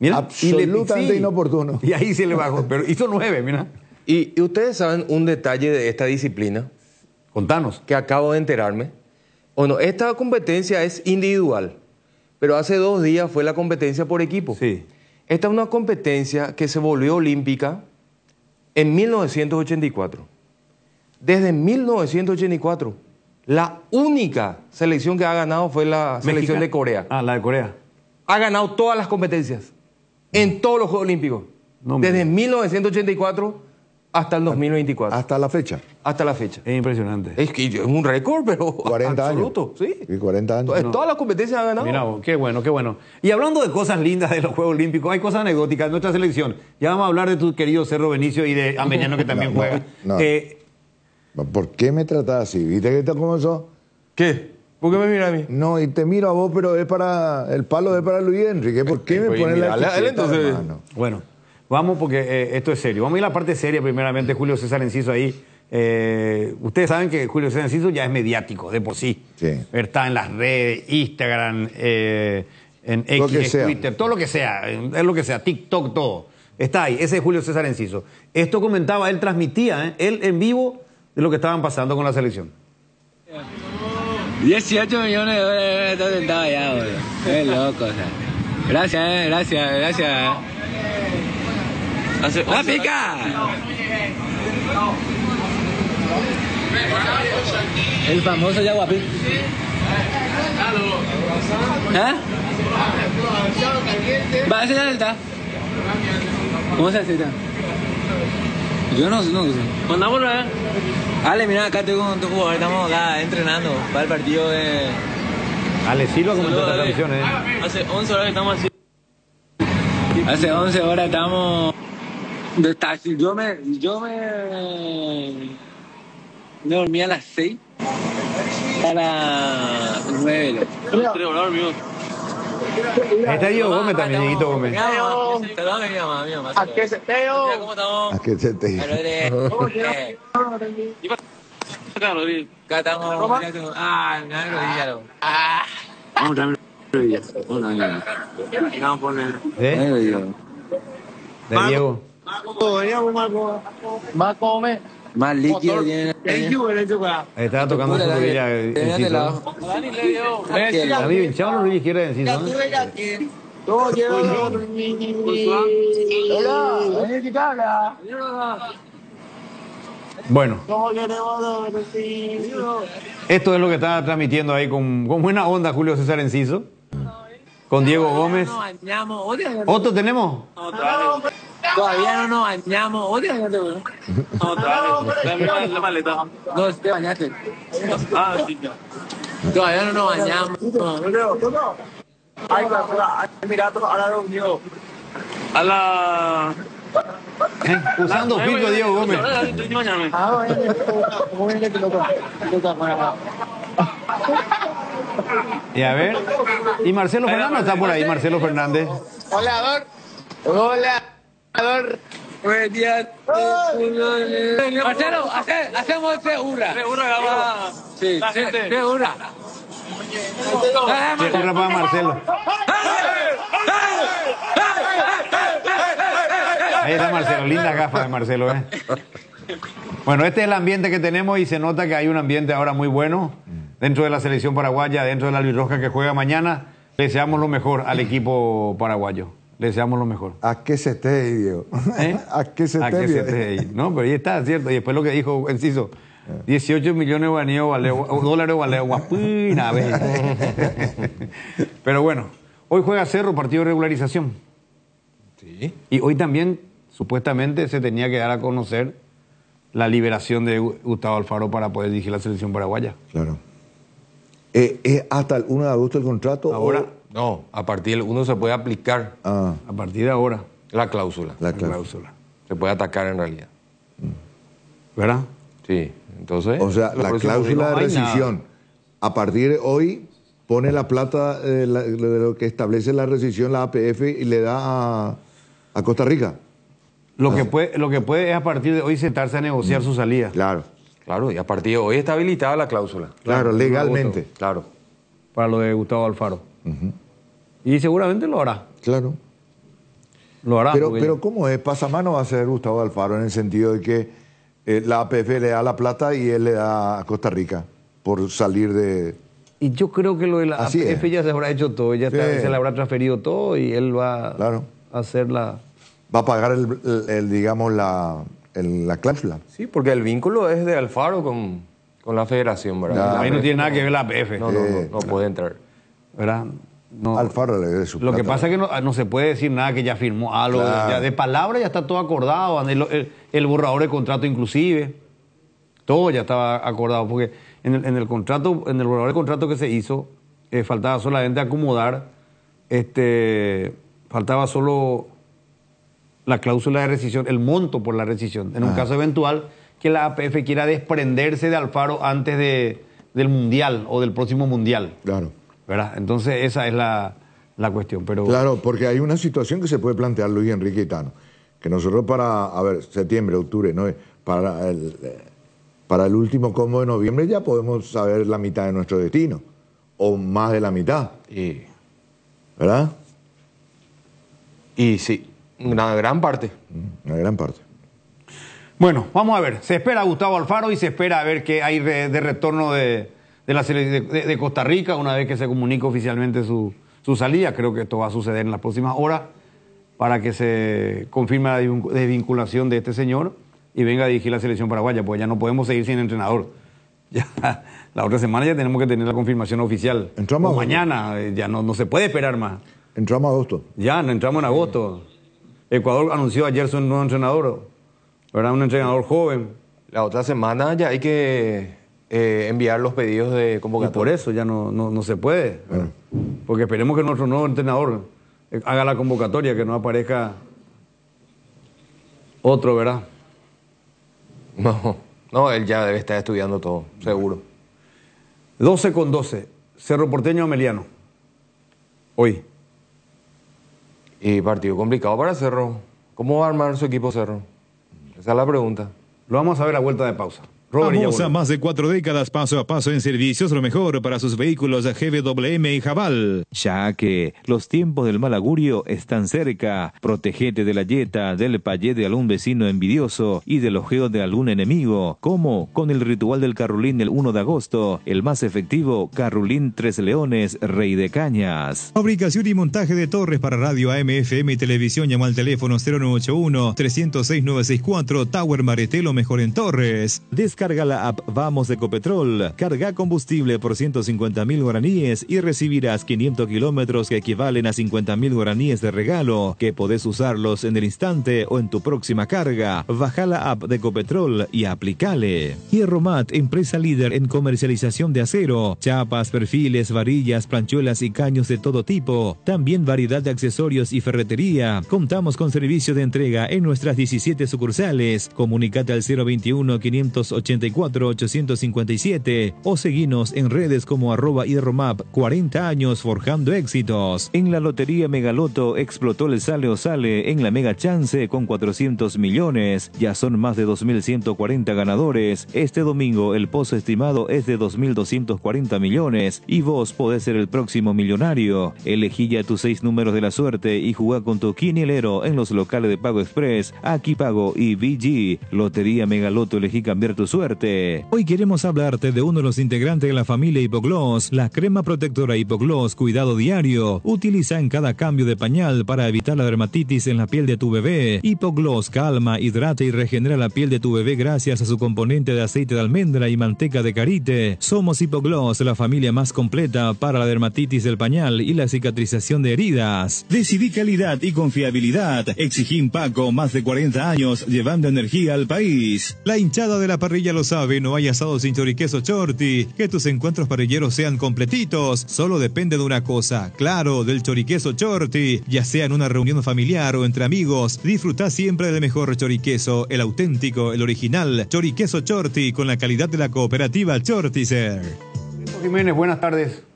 Mira, absolutamente inoportuno. Y ahí se le bajó, pero hizo 9, mira. Y ustedes saben un detalle de esta disciplina. Contanos. Que acabo de enterarme. Bueno, esta competencia es individual, pero hace 2 días fue la competencia por equipo. Sí. Esta es una competencia que se volvió olímpica en 1984. Desde 1984, la única selección que ha ganado fue la selección de Corea. La de Corea. Ha ganado todas las competencias, en todos los Juegos Olímpicos. Desde 1984 hasta el 2024. ¿Hasta la fecha? Hasta la fecha. Es impresionante. Es un récord, pero 40 absoluto. Años. Sí. Y 40 años. Todas las competencias han ganado. Mira, qué bueno, qué bueno. Y hablando de cosas lindas de los Juegos Olímpicos, hay cosas anecdóticas de nuestra selección. Ya vamos a hablar de tu querido Cerro Benicio y de Ambeñano, que también juega. ¿Por qué me tratás así? ¿Viste que cómo sos? ¿Qué? ¿Por qué me mira a mí? No, y te miro a vos, pero es para... El palo es para Luis Enrique. ¿Por qué me pones la etiqueta, entonces... hermano? Bueno, vamos porque esto es serio. Vamos a ir a la parte seria primeramente. Julio César Enciso ahí. Ustedes saben que Julio César Enciso ya es mediático de por sí. Está en las redes, Instagram, en X, Twitter, todo lo que sea. Es lo que sea, TikTok, todo. Está ahí, ese es Julio César Enciso. Esto comentaba, él transmitía, él en vivo, de lo que estaban pasando con la selección. 18 millones de dólares está sentado ya, boludo. Es loco, o sea. Gracias, gracias. ¡La pica! El famoso Yaguapí. ¿Ah? ¿Va a enseñar el ta? ¿Cómo se hace? Yo no sé. Mandámoslo, Ale, mira, acá estoy con tu jugador, estamos acá entrenando para el partido de... Ale Silva comentó esta transmisión, Hace 11 horas que estamos así. Hace 11 horas estamos... Yo me dormí a las 6 a las 9. 3 horas dormido. Está Diego Gómez también, Dieguito Gómez. Saludos a mi mamá. ¿A qué se teo? ¿Cómo estamos? ¿A qué se te... Acá estamos. Me da rodilla. Vamos a traer rodillas. Vamos a poner. De Diego. Más come. Más líquido tiene. Estaba tocando su rodilla. David, hinchado la rodilla izquierda de Enciso. Bueno, esto es lo que está transmitiendo ahí con buena onda Julio César Enciso, con Diego Gómez. ¿Otro tenemos? Todavía no nos bañamos. ¿Otra bañaste, bro? La maleta. No, te bañaste. Sí, ya. Todavía no nos bañamos. Mira, a la reunión. A la... Usando filtro Diego Gómez. Y a ver. Y Marcelo Fernández está por ahí, Marcelo Fernández. Hola. Buenos días. Marcelo, hacemos ese hurra. Sí, ese hurra. Hurra para Marcelo. Ahí está Marcelo, linda gafa de Marcelo, Bueno, este es el ambiente que tenemos y se nota que hay un ambiente ahora muy bueno dentro de la selección paraguaya, dentro de la albirroja que juega mañana. Le deseamos lo mejor al equipo paraguayo. Le deseamos lo mejor. ¿A qué se esté, Diego? ¿A qué se esté? No, pero ahí está, cierto. Y después lo que dijo Enciso, 18 millones de dólares vale guapina. Pero bueno, Hoy juega Cerro, partido de regularización. Sí. Y hoy también, supuestamente, se tenía que dar a conocer la liberación de Gustavo Alfaro para poder dirigir la selección paraguaya. Claro. ¿Es hasta el 1 de agosto el contrato? Ahora. No, a partir del 1 se puede aplicar. A partir de ahora. La cláusula. La cláusula. Se puede atacar en realidad. ¿Verdad? Sí. Entonces. O sea, la cláusula de rescisión, a partir de hoy, pone la plata de lo que establece la rescisión, la APF, y le da a Costa Rica. Lo que puede es a partir de hoy sentarse a negociar su salida. Claro. Claro, y a partir de hoy está habilitada la cláusula. Claro, legalmente. Claro. Para lo de Gustavo Alfaro. Y seguramente lo hará. Claro. Lo hará. Pero ¿cómo es? Pasamano va a ser Gustavo Alfaro en el sentido de que la APF le da la plata y él le da a Costa Rica por salir de... Y yo creo que lo de la Así APF ya se habrá hecho todo, ya se le habrá transferido todo y él va a hacer la... Va a pagar digamos, la cláusula. Sí, porque el vínculo es de Alfaro con la federación, ¿verdad? Ahí no tiene nada que ver la APF. No puede entrar. ¿Verdad? No. Alfaro le dé su Lo que plata. pasa es que no se puede decir nada que ya firmó algo. Claro. Ya de palabra ya está todo acordado. El borrador de contrato inclusive. Todo ya estaba acordado. Porque en el contrato, en el borrador de contrato que se hizo, faltaba solamente acomodar, faltaba solo la cláusula de rescisión, el monto por la rescisión. En un caso eventual que la APF quiera desprenderse de Alfaro antes del Mundial o del próximo Mundial. Claro. ¿Verdad? Entonces esa es la cuestión. Pero... Claro, porque hay una situación que se puede plantear, Luis Enrique Itano, que nosotros septiembre, octubre, ¿no? Para el último combo de noviembre ya podemos saber la mitad de nuestro destino, o más de la mitad. ¿Verdad? Y sí, una gran parte. Una gran parte. Bueno, vamos a ver. Se espera a Gustavo Alfaro y se espera a ver qué hay de retorno de Costa Rica una vez que se comunique oficialmente su salida. Creo que esto va a suceder en las próximas horas para que se confirme la desvinculación de este señor y venga a dirigir la selección paraguaya, pues ya no podemos seguir sin entrenador. Ya, la otra semana ya tenemos que tener la confirmación oficial. Entramos mañana, ya no se puede esperar más. Entramos a agosto. Ya, entramos en agosto. Ecuador anunció ayer su nuevo entrenador, ¿verdad? Un entrenador joven. La otra semana ya hay que enviar los pedidos de convocatoria. Y por eso ya no se puede. Porque esperemos que nuestro nuevo entrenador haga la convocatoria, que no aparezca otro, ¿verdad? No, él ya debe estar estudiando todo, seguro. 12:12. Cerro Porteño Ameliano. Hoy. Y partido complicado para Cerro. ¿Cómo va a armar su equipo Cerro? Esa es la pregunta. Lo vamos a ver a vuelta de pausa. Vamos a más de 4 décadas paso a paso en servicios, lo mejor para sus vehículos GWM y Jabal. Ya que los tiempos del mal augurio están cerca, protegete de la yeta, del payé de algún vecino envidioso y del ojeo de algún enemigo. ¿Cómo? Con el ritual del Carrulín el 1 de agosto, el más efectivo, Carrulín Tres Leones, Rey de Cañas. Fabricación y montaje de torres para radio AM, FM y televisión. Llama al teléfono 0981-306-964, Tower Maretelo, mejor en Torres. Descarga la app Vamos de Ecopetrol, carga combustible por 150.000 guaraníes y recibirás 500 kilómetros que equivalen a 50.000 guaraníes de regalo, que podés usarlos en el instante o en tu próxima carga. Baja la app de Ecopetrol y aplicale. Hierromat, empresa líder en comercialización de acero, chapas, perfiles, varillas, planchuelas y caños de todo tipo. También variedad de accesorios y ferretería. Contamos con servicio de entrega en nuestras 17 sucursales. Comunicate al 021-584-857 o seguinos en redes como @hierromap. 40 años forjando éxitos. En la Lotería Megaloto explotó el sale o sale en la Mega Chance con 400 millones. Ya son más de 2.140 ganadores. Este domingo el pozo estimado es de 2.240 millones y vos podés ser el próximo millonario. Elegí ya tus 6 números de la suerte y jugá con tu quinielero en los locales de Pago Express, Aquí Pago y VG. Lotería Megaloto, elegí cambiar tu suerte. suerte. Hoy queremos hablarte de uno de los integrantes de la familia Hipogloss, la crema protectora Hipogloss Cuidado Diario. Utiliza en cada cambio de pañal para evitar la dermatitis en la piel de tu bebé. Hipogloss calma, hidrata y regenera la piel de tu bebé gracias a su componente de aceite de almendra y manteca de karité. Somos Hipogloss, la familia más completa para la dermatitis del pañal y la cicatrización de heridas. Decidí calidad y confiabilidad. Exigí Paco, más de 40 años, llevando energía al país. La hinchada de la parrilla lo sabe, no hay asado sin choriqueso Chorti. Que tus encuentros parrilleros sean completitos, solo depende de una cosa, claro, del choriqueso Chorti. Ya sea en una reunión familiar o entre amigos, disfruta siempre del mejor choriqueso, el auténtico, el original, choriqueso Chorti, con la calidad de la cooperativa Chortizer. Jiménez, buenas tardes.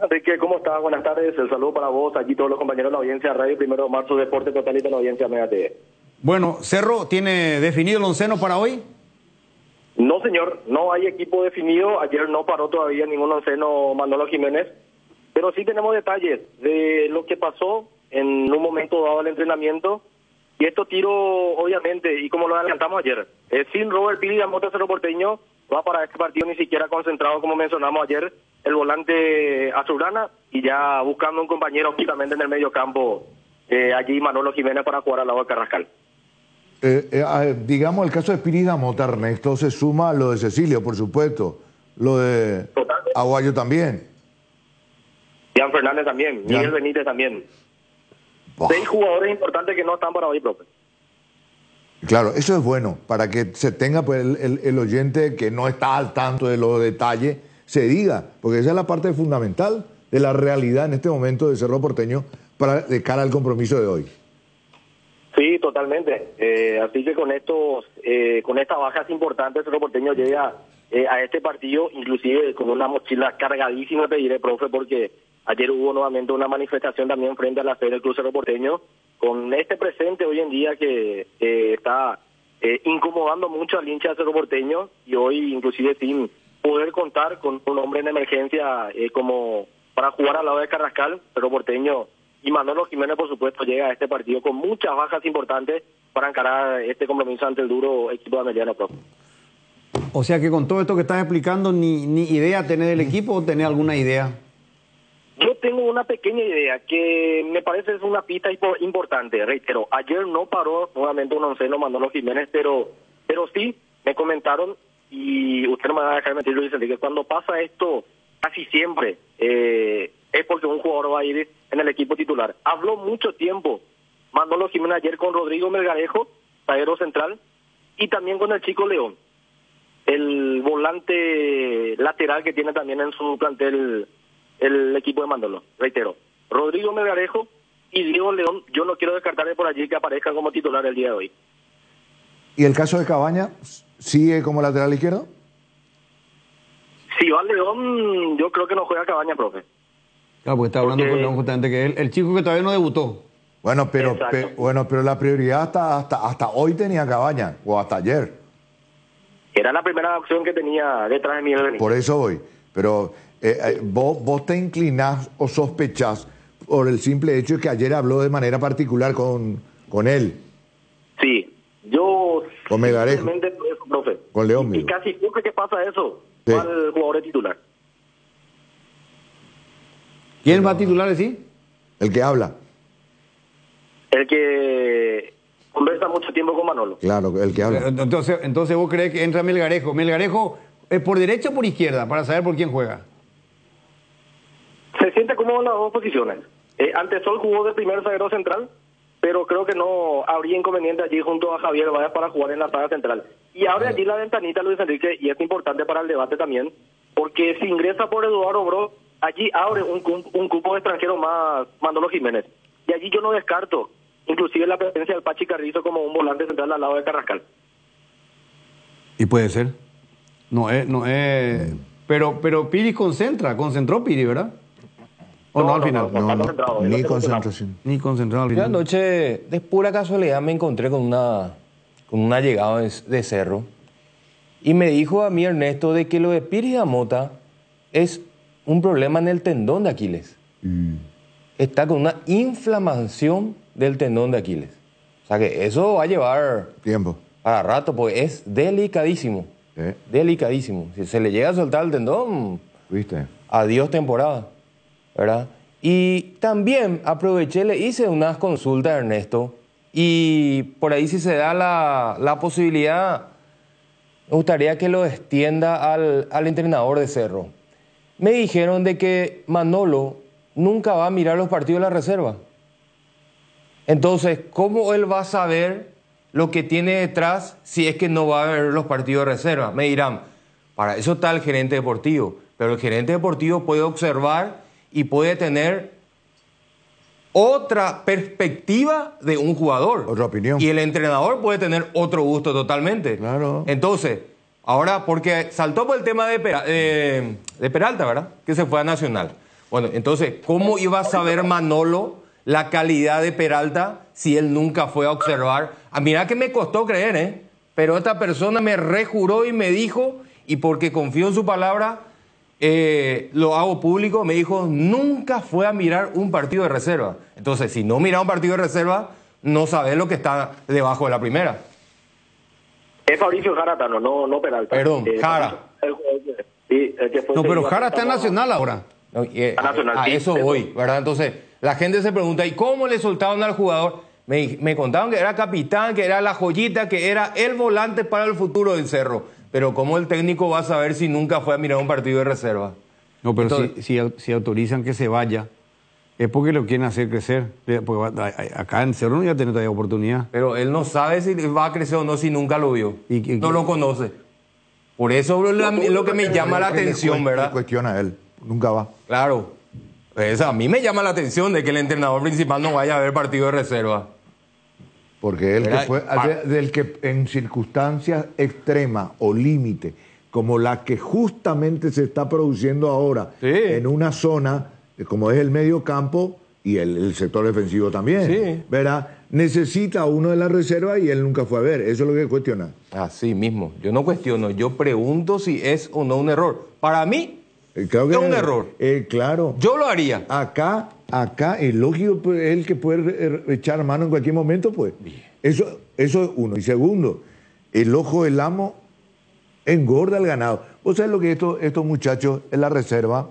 Enrique, ¿cómo estás? Buenas tardes, el saludo para vos, aquí todos los compañeros de la audiencia Radio 1 de Marzo, Deporte Total y de la audiencia Mega TV. Bueno, Cerro, ¿tiene definido el onceno para hoy? No, señor, no hay equipo definido. Ayer no paró todavía ningún onceno Manolo Jiménez, pero sí tenemos detalles de lo que pasó en un momento dado del entrenamiento. Y esto tiro, obviamente, y como lo adelantamos ayer, sin Robert Piri Damota, Cerro Porteño va para este partido ni siquiera concentrado, como mencionamos ayer, el volante azulgrana, y ya buscando un compañero justamente en el medio campo, allí Manolo Jiménez para jugar al lado de Carrascal. Digamos, el caso de Piri Damota, Ernesto, se suma a lo de Cecilio, por supuesto, lo de Aguayo también. Ian Fernández también, Miguel Benítez también. 6 jugadores importantes que no están para hoy, profe. Claro, eso es bueno, para que se tenga pues, el oyente que no está al tanto de los detalles, se diga, porque esa es la parte fundamental de la realidad en este momento de Cerro Porteño de cara al compromiso de hoy. Sí, totalmente. Así que con estas bajas importantes, Cerro Porteño llega a este partido, inclusive con una mochila cargadísima, te diré, profe, porque ayer hubo nuevamente una manifestación también frente a la sede del Club Cerro Porteño, con este presente hoy en día que está incomodando mucho al hincha de Cerro Porteño, y hoy inclusive sin poder contar con un hombre en emergencia como para jugar al lado de Carrascal. Cerro Porteño y Manolo Jiménez, por supuesto, llega a este partido con muchas bajas importantes para encarar este compromiso ante el duro equipo de Ameliano Pro. O sea que con todo esto que estás explicando, ni idea tenés del equipo o tenés alguna idea. Yo tengo una pequeña idea que me parece es una pista importante. Reitero, ayer no paró nuevamente un onceno Manolo Jiménez, pero sí me comentaron, y usted no me va a dejar mentir, Luis Enrique, cuando pasa esto casi siempre es porque un jugador va a ir en el equipo titular. Habló mucho tiempo Manolo Jiménez ayer con Rodrigo Melgarejo, zaguero central, y también con el Chico León, el volante lateral que tiene también en su plantel el equipo de Manolo. Reitero, Rodrigo Melgarejo y Diego León, yo no quiero descartarle por allí que aparezcan como titular el día de hoy. ¿Y el caso de Cabaña sigue como lateral izquierdo? Si va León, yo creo que no juega Cabaña, profe. Claro, porque está hablando con León justamente, que el chico que todavía no debutó. Bueno, pero la prioridad hasta hoy tenía Cabaña, o hasta ayer. Era la primera opción que tenía detrás de Miguel Benítez. Por eso voy. Pero vos te inclinás o sospechás por el simple hecho de que ayer habló de manera particular con él. Sí, yo... Con Melgarejo. Profe. Con León. Y casi siempre que pasa eso, sí, va el jugador titular. ¿Quién va a titular, sí? El que habla. El que conversa mucho tiempo con Manolo. Claro, el que habla. Entonces vos crees que entra Melgarejo. ¿Melgarejo es por derecha o por izquierda? Para saber por quién juega. Se siente cómodo en las dos posiciones. Antesol jugó de primer zaguero central, pero creo que no habría inconveniente allí junto a Javier Báez para jugar en la saga central. Y abre allí la ventanita, Luis Enrique, y es importante para el debate también, porque si ingresa por Eduardo Bro, allí abre un cupo de extranjero más Manolo Jiménez. Y allí yo no descarto inclusive la presencia del Pachi Carrizo como un volante central al lado de Carrascal. Y puede ser. No es. Pero Piri concentró Piri, ¿verdad? ¿O no al final? No, ni concentración. Ni concentrado al Yo final. anoche, de pura casualidad, me encontré con una llegada de Cerro. Y me dijo a mí Ernesto de que lo de Piri Damota es un problema en el tendón de Aquiles. Está con una inflamación del tendón de Aquiles. O sea que eso va a llevar tiempo para rato, porque es delicadísimo. Delicadísimo. Si se le llega a soltar el tendón, ¿viste? Adiós temporada, ¿verdad? Y también aproveché, le hice unas consultas a Ernesto, y por ahí si se da la posibilidad, me gustaría que lo extienda al entrenador de Cerro. Me dijeron de que Manolo nunca va a mirar los partidos de la reserva. Entonces, ¿cómo él va a saber lo que tiene detrás si es que no va a ver los partidos de reserva? Me dirán, para eso está el gerente deportivo, pero el gerente deportivo puede observar y puede tener otra perspectiva de un jugador. Otra opinión. Y el entrenador puede tener otro gusto totalmente. Claro. Entonces, ahora, porque saltó por el tema de Peralta, ¿verdad? Que se fue a Nacional. Bueno, entonces, ¿cómo iba a saber Manolo la calidad de Peralta si él nunca fue a observar? Mira que me costó creer, ¿eh? Pero esta persona me rejuró y me dijo, y porque confío en su palabra, lo hago público, me dijo, nunca fue a mirar un partido de reserva. Entonces, si no mira un partido de reserva, no sabe lo que está debajo de la primera. Es Fabricio Jara, no Peralta. Perdón, Jara. No, pero Jara está en Nacional ahora. No, a eso voy, ¿verdad? Entonces, la gente se pregunta, ¿y cómo le soltaron al jugador? Me contaron que era capitán, que era la joyita, que era el volante para el futuro del Cerro. Pero ¿cómo el técnico va a saber si nunca fue a mirar un partido de reserva? No, pero entonces, si autorizan que se vaya, es porque lo quieren hacer crecer. Porque acá en Cerro no ya tiene todavía oportunidad. Pero él no sabe si va a crecer o no si nunca lo vio. No lo conoce. Por eso es lo que me llama la atención, ¿verdad? Le cuestiona a él. Nunca va. Claro. Pues a mí me llama la atención de que el entrenador principal no vaya a ver partido de reserva. Porque él que fue, del que en circunstancias extremas o límite, como la que justamente se está produciendo ahora, en una zona, como es el medio campo y el sector defensivo también, ¿verdad? Necesita uno de la reserva y él nunca fue a ver. Eso es lo que cuestiona. Así mismo. Yo no cuestiono, yo pregunto si es o no un error. Para mí, creo que es un error. Claro. Yo lo haría. Acá es lógico, pues, es el que puede echar mano en cualquier momento, pues. Eso es uno. Y segundo, el ojo del amo engorda al ganado. ¿Vos sabés lo que estos muchachos en la reserva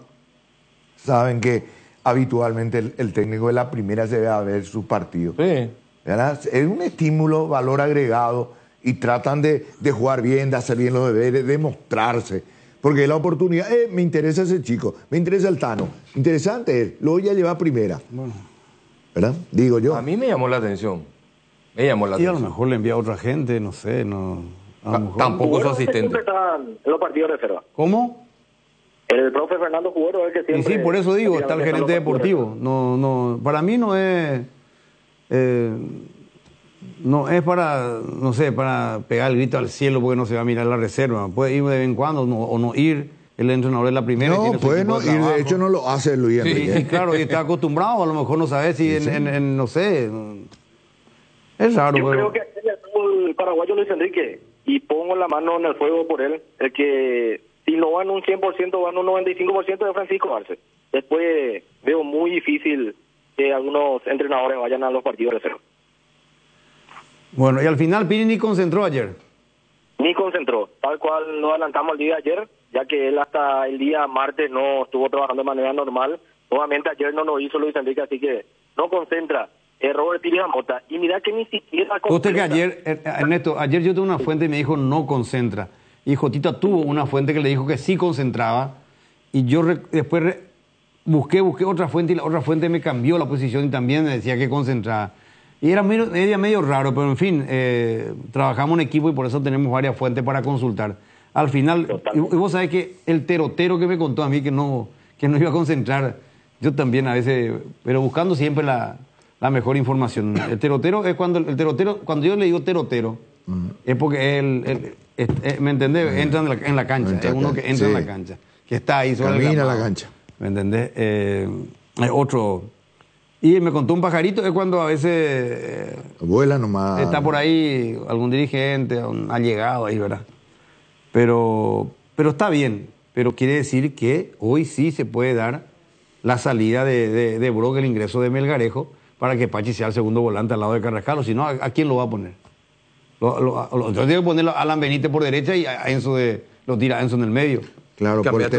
saben que habitualmente el técnico de la primera se ve a ver sus partidos? Sí. ¿Verdad? Es un estímulo, valor agregado, y tratan de jugar bien, de hacer bien los deberes, de mostrarse. Porque la oportunidad, me interesa ese chico, me interesa el Tano, interesante él, lo voy a llevar a primera. Bueno. ¿Verdad? Digo yo. A mí me llamó la atención. Y a lo mejor le envía a otra gente, no sé, tampoco su asistente. Siempre están en los partidos de reserva. ¿Cómo? El profe Fernando Jugoro es el que siempre... Y sí, por eso digo, está el gerente deportivo. No, para mí no es... no es para, no sé, para pegar el grito al cielo porque no se va a mirar la reserva. Puede ir de vez en cuando o no ir el entrenador de la primera. No, puede no ir, de hecho no lo hace Luis Enrique. Sí, claro, y está acostumbrado, a lo mejor no sabe si no sé... Es raro, yo creo que el paraguayo Luis Enrique, y pongo la mano en el fuego por él, el que si no van un 100%, van un 95% de Francisco Arce. Después veo muy difícil que algunos entrenadores vayan a los partidos de reserva. Bueno, y al final Pini ni concentró ayer. Ni concentró, tal cual nos adelantamos el día de ayer, ya que él hasta el día martes no estuvo trabajando de manera normal. Nuevamente ayer no lo hizo Luis Enrique, así que no concentra. Robert Pires Mota. Y mira que ni siquiera concentra. Usted que ayer, Ernesto, ayer yo tuve una fuente y me dijo no concentra. Y Jotita tuvo una fuente que le dijo que sí concentraba. Y yo después busqué otra fuente y la otra fuente me cambió la posición y también me decía que concentraba. Y era medio raro, pero en fin, trabajamos en equipo y por eso tenemos varias fuentes para consultar. Al final, y vos sabés que el terotero que me contó a mí que no iba a concentrar, yo también a veces, pero buscando siempre la mejor información. El terotero es cuando yo le digo terotero, es porque ¿me entendés? Entra en la cancha, es uno que entra en la cancha, que está ahí sobre camina a la cancha. ¿Me entendés? Otro. Y me contó un pajarito, es cuando a veces... vuela nomás. Está por ahí algún dirigente, ha llegado ahí, ¿verdad? Pero está bien, pero quiere decir que hoy sí se puede dar la salida de Brock, el ingreso de Melgarejo, para que Pachi sea el segundo volante al lado de Carrascal, o si no, ¿a quién lo va a poner? Lo tiene que poner a Alan Benítez por derecha y a Enzo lo tira a Enzo en el medio. Claro, por el,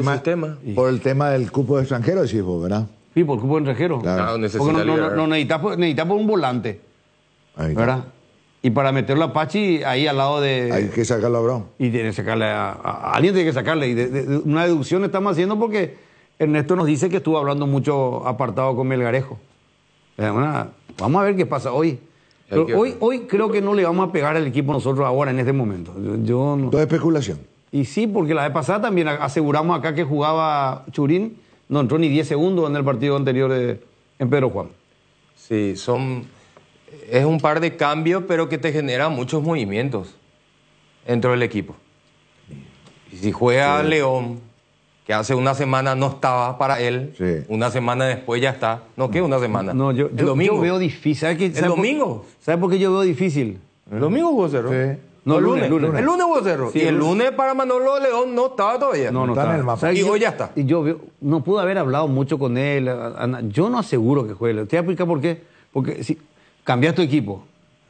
por el tema del cupo de extranjero, decís vos, ¿verdad? Sí, por el cupo de extranjero. Claro. Porque no necesitas por un volante. ¿Verdad? Y para meterlo a Pachi ahí al lado de... Hay que sacarlo a Brown. Y tiene que sacarle a alguien tiene que sacarle. Y una deducción estamos haciendo porque Ernesto nos dice que estuvo hablando mucho apartado con Melgarejo. Vamos a ver qué pasa hoy. Hoy creo que no le vamos a pegar al equipo nosotros ahora en este momento. Todo especulación. Y sí, porque la vez pasada también aseguramos acá que jugaba Churín. No entró ni 10 segundos en el partido anterior en Pedro Juan. Sí, es un par de cambios, pero que te generan muchos movimientos dentro del equipo. Y si juega León, que hace una semana no estaba para él, una semana después ya está. ¿No qué? Una semana. No, yo veo difícil. ¿El domingo? ¿Sabes por qué yo veo difícil? ¿El domingo jugó Cerro? Sí. No, el lunes. El lunes jugó Cerro. Sí, y el lunes para Manolo León no estaba todavía. No está en el mapa. Y hoy ya está. Y yo no pude haber hablado mucho con él. Yo no aseguro que juegue. Te voy a explicar por qué. Porque si cambias tu equipo,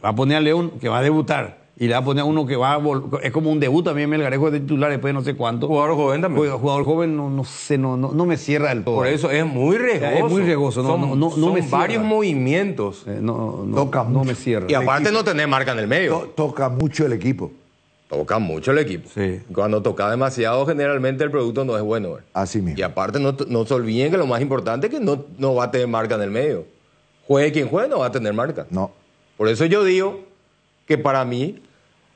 va a poner a León que va a debutar. Y le va a poner a uno que va a es como un debut también, Melgarejo de titular después de no sé cuánto. Jugador joven también. Jugador joven no sé, no me cierra del todo. Por eso es muy riesgoso. Es muy riesgoso. Son me varios movimientos. No me cierra. Y aparte no tener marca en el medio. Toca mucho el equipo. Toca mucho el equipo. Sí. Cuando toca demasiado, generalmente el producto no es bueno. Así mismo. Y aparte no se olviden que lo más importante es que no va a tener marca en el medio. Juegue quien juegue, no va a tener marca. No. Por eso yo digo que para mí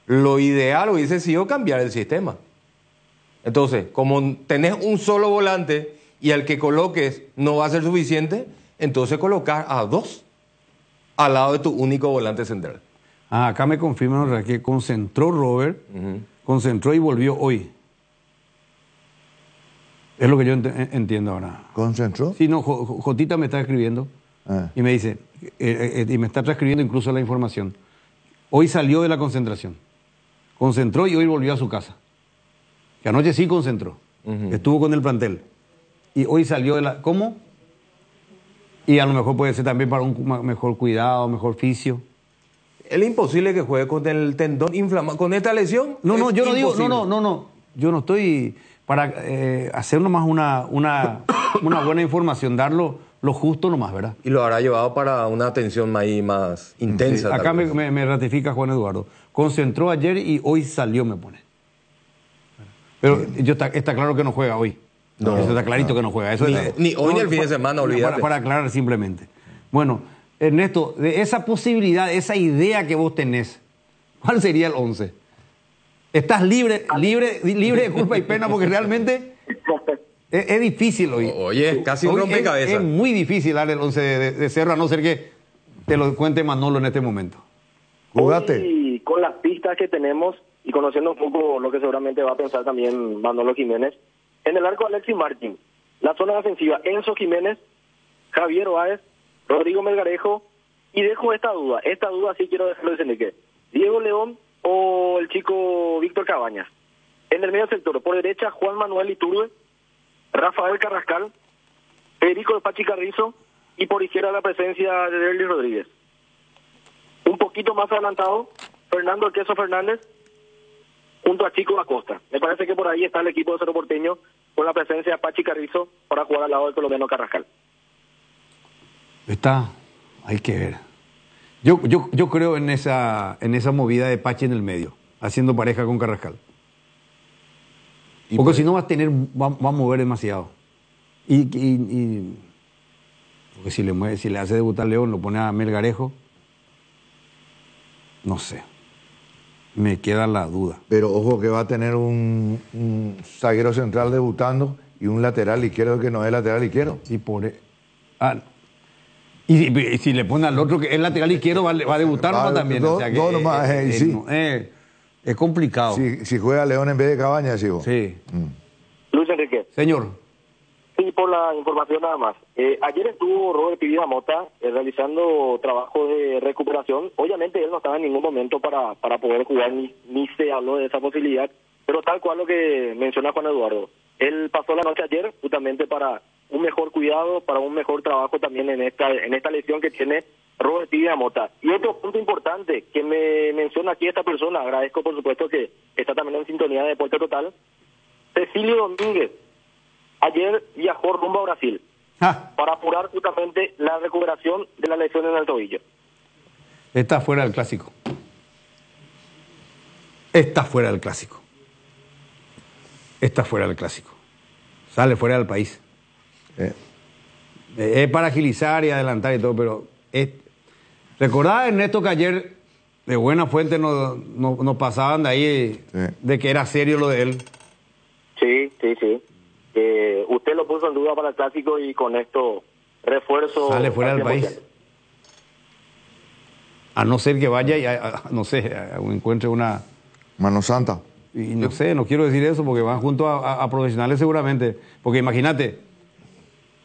lo ideal hubiese sido cambiar el sistema. Entonces, como tenés un solo volante y al que coloques no va a ser suficiente, entonces colocar a dos al lado de tu único volante central. Acá me confirman que concentró Robert, concentró y volvió hoy. Es lo que yo entiendo ahora. ¿Concentró? Sí, no, Jotita me está escribiendo y me dice, y me está transcribiendo incluso la información. Hoy salió de la concentración. Concentró y hoy volvió a su casa. Que anoche sí concentró. Estuvo con el plantel. Y hoy salió de la... ¿Cómo? Y a lo mejor puede ser también para un mejor cuidado, mejor fisio. Es imposible que juegue con el tendón inflamado. Con esta lesión. No, yo no digo. No. Yo no estoy para hacer nomás una buena información, darlo lo justo nomás, ¿verdad? Y lo habrá llevado para una atención más intensa. Sí. Acá me ratifica Juan Eduardo. Concentró ayer y hoy salió, me pone. Pero está claro que no juega hoy. No. Eso está clarito que no juega. Eso ni hoy ni el fin de semana, olvídate. Para aclarar simplemente. Bueno, Ernesto, de esa posibilidad, esa idea que vos tenés, ¿cuál sería el 11? ¿Estás libre de culpa y pena? Porque realmente es difícil hoy. Oye, es casi un rompecabezas. Es muy difícil dar el 11 de Cerro, a no ser que te lo cuente Manolo en este momento. Jugate. Y con las pistas que tenemos y conociendo un poco lo que seguramente va a pensar también Manolo Jiménez, en el arco Alexis Martín, la zona defensiva Enzo Jiménez, Javier Báez, Rodrigo Melgarejo, y dejo esta duda sí quiero dejarlo de Seneque, Diego León o el chico Víctor Cabañas. En el medio sector, por derecha, Juan Manuel Iturbe, Rafael Carrascal, Federico de Pachi Carrizo, y por izquierda la presencia de Derlis Rodríguez. Un poquito más adelantado, Fernando El Queso Fernández, junto a Chico Acosta. Me parece que por ahí está el equipo de Cerro Porteño, con la presencia de Pachi Carrizo, para jugar al lado del colombiano Carrascal. Hay que ver. Yo creo en esa movida de Pachi en el medio, haciendo pareja con Carrascal. Porque si no va a mover demasiado. Y porque si le hace debutar León, lo pone a Melgarejo, no sé. Me queda la duda. Pero ojo que va a tener un zaguero central debutando y un lateral izquierdo que no es lateral izquierdo. Y si le pone al otro que es lateral izquierdo, va a debutar también. Es complicado. Si juega León en vez de Cabañas, sí. Sí. Luis Enrique. Señor. Sí, por la información nada más. Ayer estuvo Robert Pivida Mota realizando trabajo de recuperación. Obviamente él no estaba en ningún momento para poder jugar, ni se habló de esa posibilidad, pero tal cual lo que menciona Juan Eduardo. Él pasó la noche ayer justamente para un mejor cuidado, para un mejor trabajo también en esta lesión que tiene Robert Mota. Y otro punto importante que me menciona aquí esta persona, agradezco por supuesto que está también en sintonía de Deporte Total, Cecilio Domínguez, ayer viajó rumbo a Brasil para apurar justamente la recuperación de la lesión en el tobillo. Está fuera del clásico. Está fuera del clásico. Está fuera del clásico. Sale fuera del país. Es para agilizar y adelantar y todo, pero... Recordaba, Ernesto, que ayer de buena fuente nos pasaban de ahí de que era serio lo de él. Sí. Usted lo puso en duda para el clásico y con esto refuerzo... Sale fuera del país. A no ser que vaya y, no sé, encuentre una... Mano Santa. Y no sé, no quiero decir eso porque van junto a profesionales seguramente. Porque imagínate,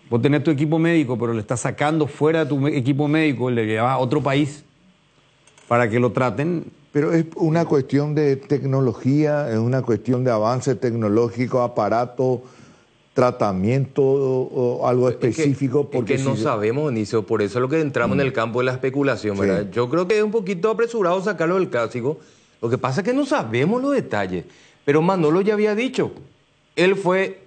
vos tenés tu equipo médico, pero le estás sacando fuera de tu equipo médico y le llevas a otro país para que lo traten. Pero es una cuestión de tecnología, es una cuestión de avance tecnológico, aparato, tratamiento o algo específico. Porque no sabemos, Onicio, por eso es lo que entramos en el campo de la especulación, ¿verdad? Sí. Yo creo que es un poquito apresurado sacarlo del clásico. Lo que pasa es que no sabemos los detalles. Pero Manolo ya había dicho, él fue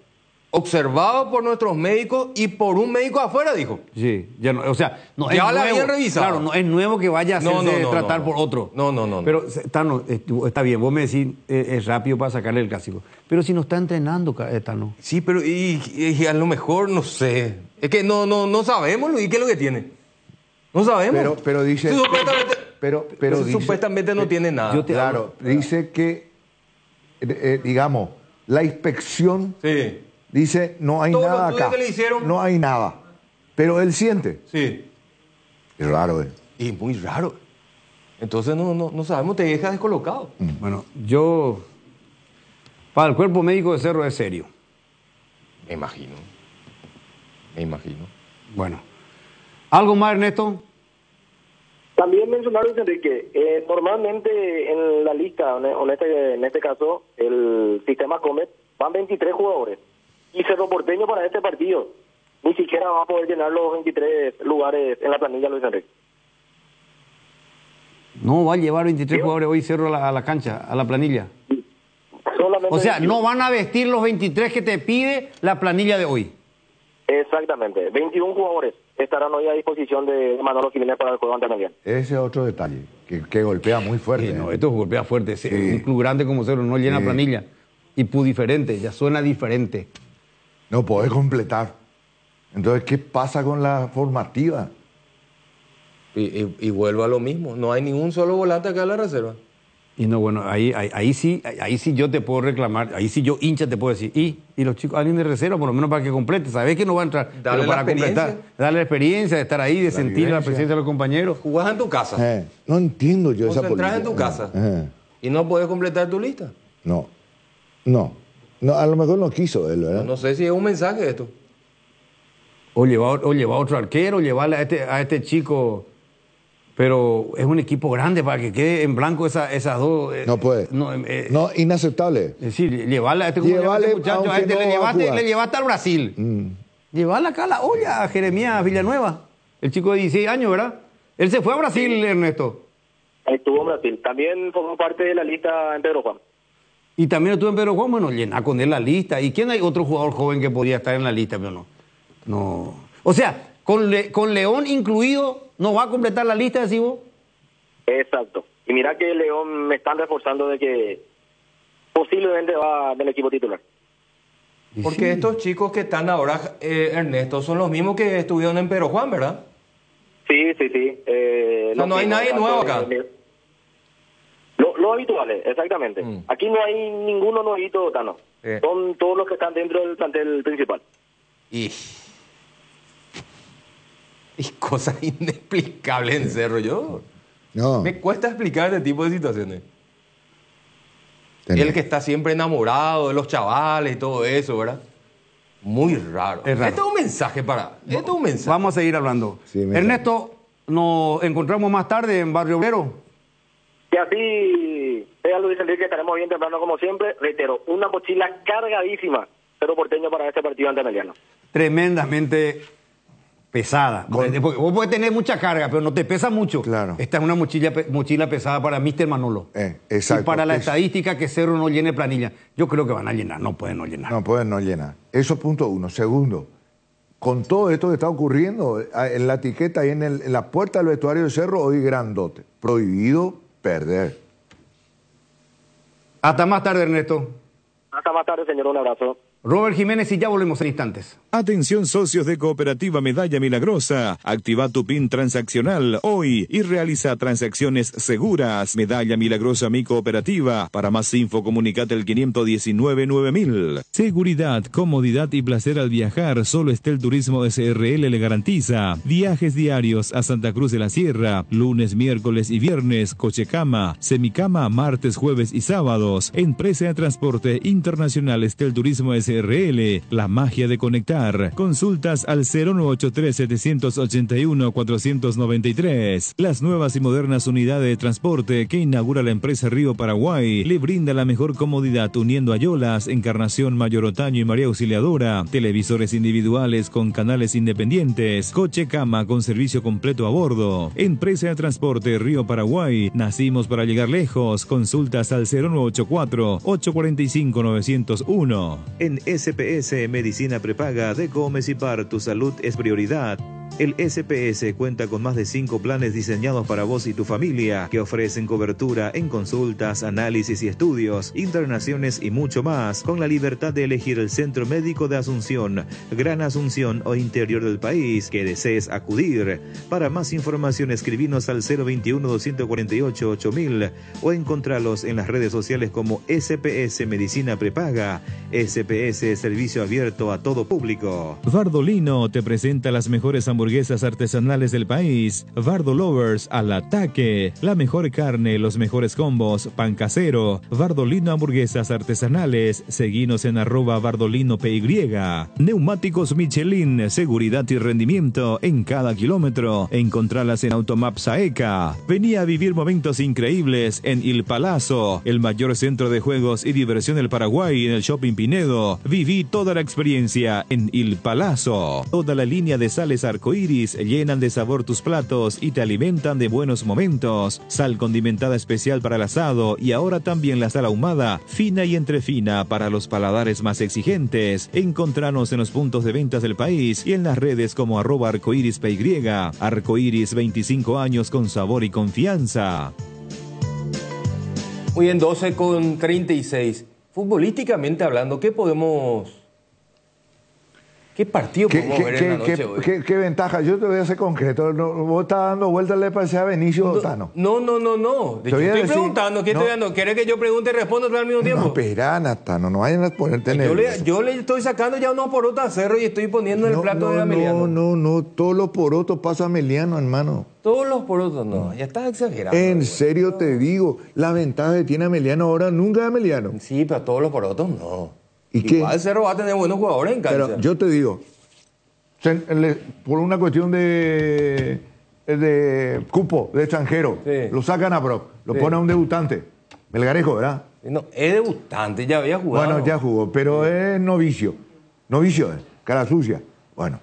observado por nuestros médicos y por un médico afuera, dijo. Sí, ya no, o sea, no es ya nuevo. La habían revisado. Claro, no es nuevo que vaya a hacerse tratar por otro. No. Pero Tano, está bien, vos me decís, es rápido para sacarle el clásico. Pero si no está entrenando, Tano. Sí, pero y a lo mejor, no sé. Es que no sabemos, Luis, qué es lo que tiene. No sabemos. Pero dice... Pero dice, supuestamente no tiene nada. Claro, dice que, digamos, la inspección... Sí. Dice, no hay nada acá. Que le hicieron... No hay nada. Pero él siente. Sí. Es raro, Y muy raro. Entonces no sabemos, te deja descolocado. Bueno, para el cuerpo médico de Cerro es serio. Me imagino. Bueno. ¿Algo más, Ernesto? También mencionar, Luis Enrique, normalmente en la lista, en este caso, el sistema Comet, van 23 jugadores. Y Cerro Porteño para este partido ni siquiera va a poder llenar los 23 lugares en la planilla, Luis Enrique. No va a llevar 23 jugadores hoy Cerro a la cancha, a la planilla. Solamente o sea, no van a vestir los 23 que te pide la planilla de hoy. Exactamente. 21 jugadores estarán hoy a disposición de Manolo Jiménez para el juego ante Melgar. Ese es otro detalle, que golpea muy fuerte. Sí, no, esto golpea fuerte. Sí. Un club grande como Cerro no llena planilla. Y diferente, ya suena diferente. No podés completar. Entonces, ¿qué pasa con la formativa? Y vuelvo a lo mismo. No hay ningún solo volante acá en la reserva. Y no, bueno, ahí sí yo te puedo reclamar. Ahí sí yo, hincha, te puedo decir. Y los chicos, alguien de reserva, por lo menos para que complete. Sabés que no va a entrar. Pero para completar, darle la experiencia de estar ahí, de sentir la presencia de los compañeros. Jugás en tu casa. No entiendo yo esa política. Entras en tu casa. Y no podés completar tu lista. No, a lo mejor no quiso él, ¿verdad? No sé si es un mensaje esto. O lleva otro arquero, llevarle a este chico, pero es un equipo grande para que quede en blanco esas dos. No puede. No, inaceptable. Es decir, llevarle a este muchacho, a este le llevaste al Brasil. Llevarle acá a la olla a Jeremías Villanueva, el chico de 16 años, ¿verdad? Él se fue a Brasil, Ernesto. Estuvo en Brasil. También formó parte de la lista en Pedro Juan. Y también estuvo en Pedro Juan, bueno, llena con él la lista. ¿Y quién hay otro jugador joven que podría estar en la lista? Pero no. O sea, con León incluido, ¿no va a completar la lista, decís vos? Exacto. Y mira que León me están reforzando de que posiblemente va del equipo titular. Porque estos chicos que están ahora, Ernesto, son los mismos que estuvieron en Pedro Juan, ¿verdad? Sí. No hay nadie nuevo acá. Los habituales, exactamente. Aquí no hay ninguno nuevito, Tano. Son todos los que están dentro del plantel principal. Y cosas inexplicables en Cerro. Me cuesta explicar este tipo de situaciones. El que está siempre enamorado de los chavales y todo eso, ¿verdad? Muy raro. Es raro. Esto es un mensaje Vamos a seguir hablando. Sí, Ernesto, nos encontramos más tarde en Barrio Obrero. Y así sea, Luis Enrique, que estaremos bien temprano como siempre. Reitero, una mochila cargadísima, Cerro Porteño para este partido ante Emiliano. Tremendamente pesada. Porque vos podés tener mucha carga, pero no te pesa mucho. Claro. Esta es una mochila pesada para Mr. Manolo. Exacto. Y para la estadística que Cerro no llene planilla. Yo creo que van a llenar, no pueden no llenar. No pueden no llenar. Eso es punto uno. Segundo, con todo esto que está ocurriendo, en la etiqueta y en la puerta del vestuario de Cerro, hoy grandote. Prohibido perder. Hasta más tarde, Ernesto. Hasta más tarde, señor. Un abrazo. Robert Jiménez y ya volvemos en instantes. Atención socios de Cooperativa Medalla Milagrosa. Activa tu PIN transaccional hoy y realiza transacciones seguras. Medalla Milagrosa Mi Cooperativa. Para más info comunicate el 519-9000. Seguridad, comodidad y placer al viajar. Solo Estel Turismo SRL le garantiza. Viajes diarios a Santa Cruz de la Sierra. Lunes, miércoles y viernes. Cochecama, semicama, martes, jueves y sábados. Empresa de Transporte Internacional Estel Turismo SRL. La magia de conectar. Consultas al 0983-781-493. Las nuevas y modernas unidades de transporte que inaugura la empresa Río Paraguay le brinda la mejor comodidad uniendo Ayolas, Encarnación, Mayor Otaño y María Auxiliadora. Televisores individuales con canales independientes. Coche cama con servicio completo a bordo. Empresa de transporte Río Paraguay. Nacimos para llegar lejos. Consultas al 0984-845-901. En SPS Medicina Prepaga de Comesipar, tu salud es prioridad. El SPS cuenta con más de 5 planes diseñados para vos y tu familia, que ofrecen cobertura en consultas, análisis y estudios, internaciones y mucho más, con la libertad de elegir el centro médico de Asunción, Gran Asunción o interior del país que desees acudir. Para más información escribinos al 021-248-8000 o encontralos en las redes sociales como SPS Medicina Prepaga. SPS, servicio abierto a todo público. Bardolino te presenta las mejores hamburguesas artesanales del país. Bardo Lovers al ataque. La mejor carne, los mejores combos, pan casero. Bardolino hamburguesas artesanales. Seguinos en @BardolinoPY. Neumáticos Michelin, seguridad y rendimiento en cada kilómetro. Encontralas en Automaps AECA. Vení a vivir momentos increíbles en Il Palazzo, el mayor centro de juegos y diversión del Paraguay en el Shopping Pinedo. Viví toda la experiencia en Il Palazzo. Toda la línea de sales arcoíris llenan de sabor tus platos y te alimentan de buenos momentos. Sal condimentada especial para el asado y ahora también la sal ahumada, fina y entrefina para los paladares más exigentes. Encontranos en los puntos de ventas del país y en las redes como @arcoirispy. Arcoiris, 25 años con sabor y confianza. Muy bien, 12:36. Futbolísticamente hablando, ¿qué partido podemos ver en la noche hoy? ¿Qué ventaja? Yo te voy a hacer concreto. Vos estás dando vueltas, le parece a Benicio Dotano. No. Estoy preguntando. ¿Qué estoy dando? ¿Quieres que yo pregunte y responda todo al mismo tiempo? No, espera, Natano, no vayan a ponerte nervioso. Yo le estoy sacando ya unos porotos a Cerro y estoy poniendo en el plato de Ameliano. No. Todos los porotos pasan a Ameliano, hermano. Todos los porotos, no. Ya estás exagerando. En serio te digo, la ventaja que tiene Ameliano ahora nunca es Ameliano. Sí, pero todos los porotos no. ¿Y igual qué? Cerro va a tener buenos jugadores en cancha. Pero yo te digo, por una cuestión de cupo de extranjero, lo sacan a Brock, lo ponen a un debutante, Melgarejo, ¿verdad? No, es debutante, ya había jugado. Bueno, ya jugó, pero es novicio, cara sucia. Bueno,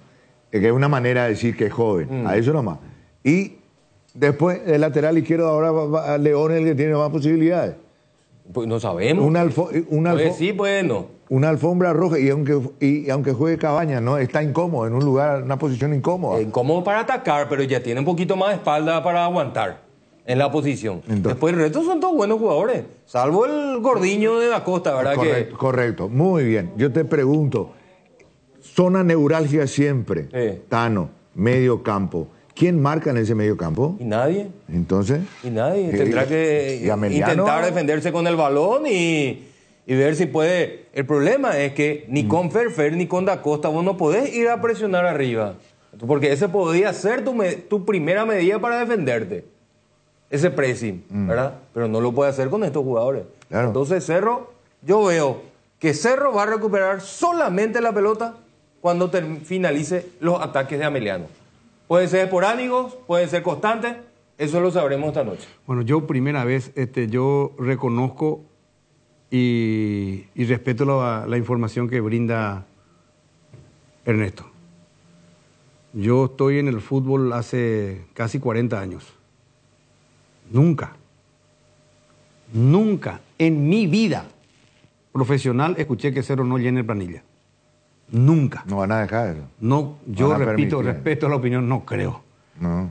es que es una manera de decir que es joven, a eso nomás. Y después, el lateral izquierdo ahora va a León, el que tiene más posibilidades. Pues no sabemos. Puede sí, puede no. Una alfombra roja y aunque juegue Cabañas, ¿no? Está incómodo, en un lugar, una posición incómoda. Incómodo para atacar, pero ya tiene un poquito más de espalda para aguantar en la posición. Entonces, después el resto son todos buenos jugadores, salvo el gordiño de la costa, ¿verdad? Correcto, muy bien. Yo te pregunto, zona neurálgica siempre, Tano, medio campo. ¿Quién marca en ese medio campo? Y nadie. ¿Entonces? Y nadie. Tendrá que intentar defenderse con el balón y ver si puede. El problema es que ni con Ferfer ni con Da Costa vos no podés ir a presionar arriba. Porque ese podría ser tu primera medida para defenderte. Ese pressing, ¿verdad? Pero no lo puede hacer con estos jugadores. Claro. Entonces Cerro, yo veo que Cerro va a recuperar solamente la pelota cuando finalice los ataques de Ameliano. Pueden ser esporádicos, pueden ser constantes, eso lo sabremos esta noche. Bueno, yo primera vez, yo reconozco y respeto la información que brinda Ernesto. Yo estoy en el fútbol hace casi 40 años. Nunca en mi vida profesional escuché que Cerro no llene planilla. Nunca. No van a dejar eso. No, yo repito, respeto la opinión, no creo.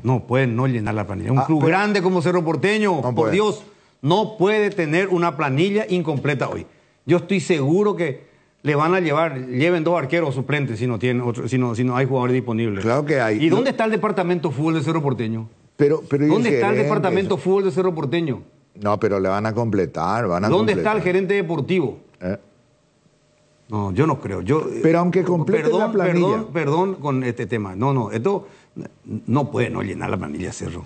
No pueden no llenar la planilla. Un club grande como Cerro Porteño, por Dios, no puede tener una planilla incompleta hoy. Yo estoy seguro que le van a lleven 2 arqueros suplentes si no tienen si no hay jugadores disponibles. Claro que hay. ¿Y dónde está el departamento de fútbol de Cerro Porteño? ¿Dónde está el departamento de fútbol de Cerro Porteño? No, pero le van a completar, ¿Dónde está el gerente deportivo? No, yo no creo. Pero aunque complete la planilla. Perdón con este tema. No, esto no puede no llenar la planilla Cerro.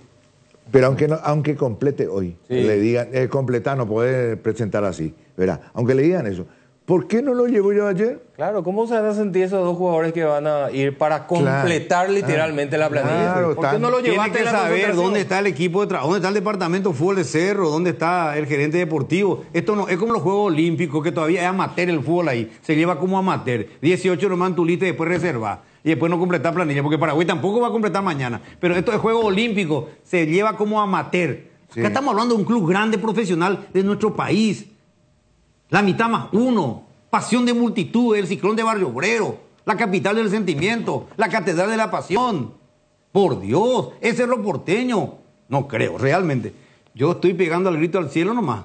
Pero aunque complete hoy, le digan, completar no puede presentar así, verá. Aunque le digan eso, ¿por qué no lo llevó yo ayer? Claro, ¿cómo se van a sentir esos 2 jugadores que van a ir para completar literalmente la planilla? Claro, ¿por qué no lo llevaste? Tiene que saber dónde está el equipo de trabajo, dónde está el departamento de fútbol de Cerro, dónde está el gerente deportivo. Esto no es como los Juegos Olímpicos, que todavía es amateur el fútbol ahí. Se lleva como amateur. 18 nomás en tu lista y después reserva. Y después no completar planilla, porque Paraguay tampoco va a completar mañana. Pero esto es Juegos Olímpicos, se lleva como amateur. Acá estamos hablando de un club grande profesional de nuestro país. La mitad más 1. Pasión de multitud, el Ciclón de Barrio Obrero, la capital del sentimiento, la catedral de la pasión. Por Dios, es Cerro Porteño. No creo, realmente. Yo estoy pegando al grito al cielo nomás,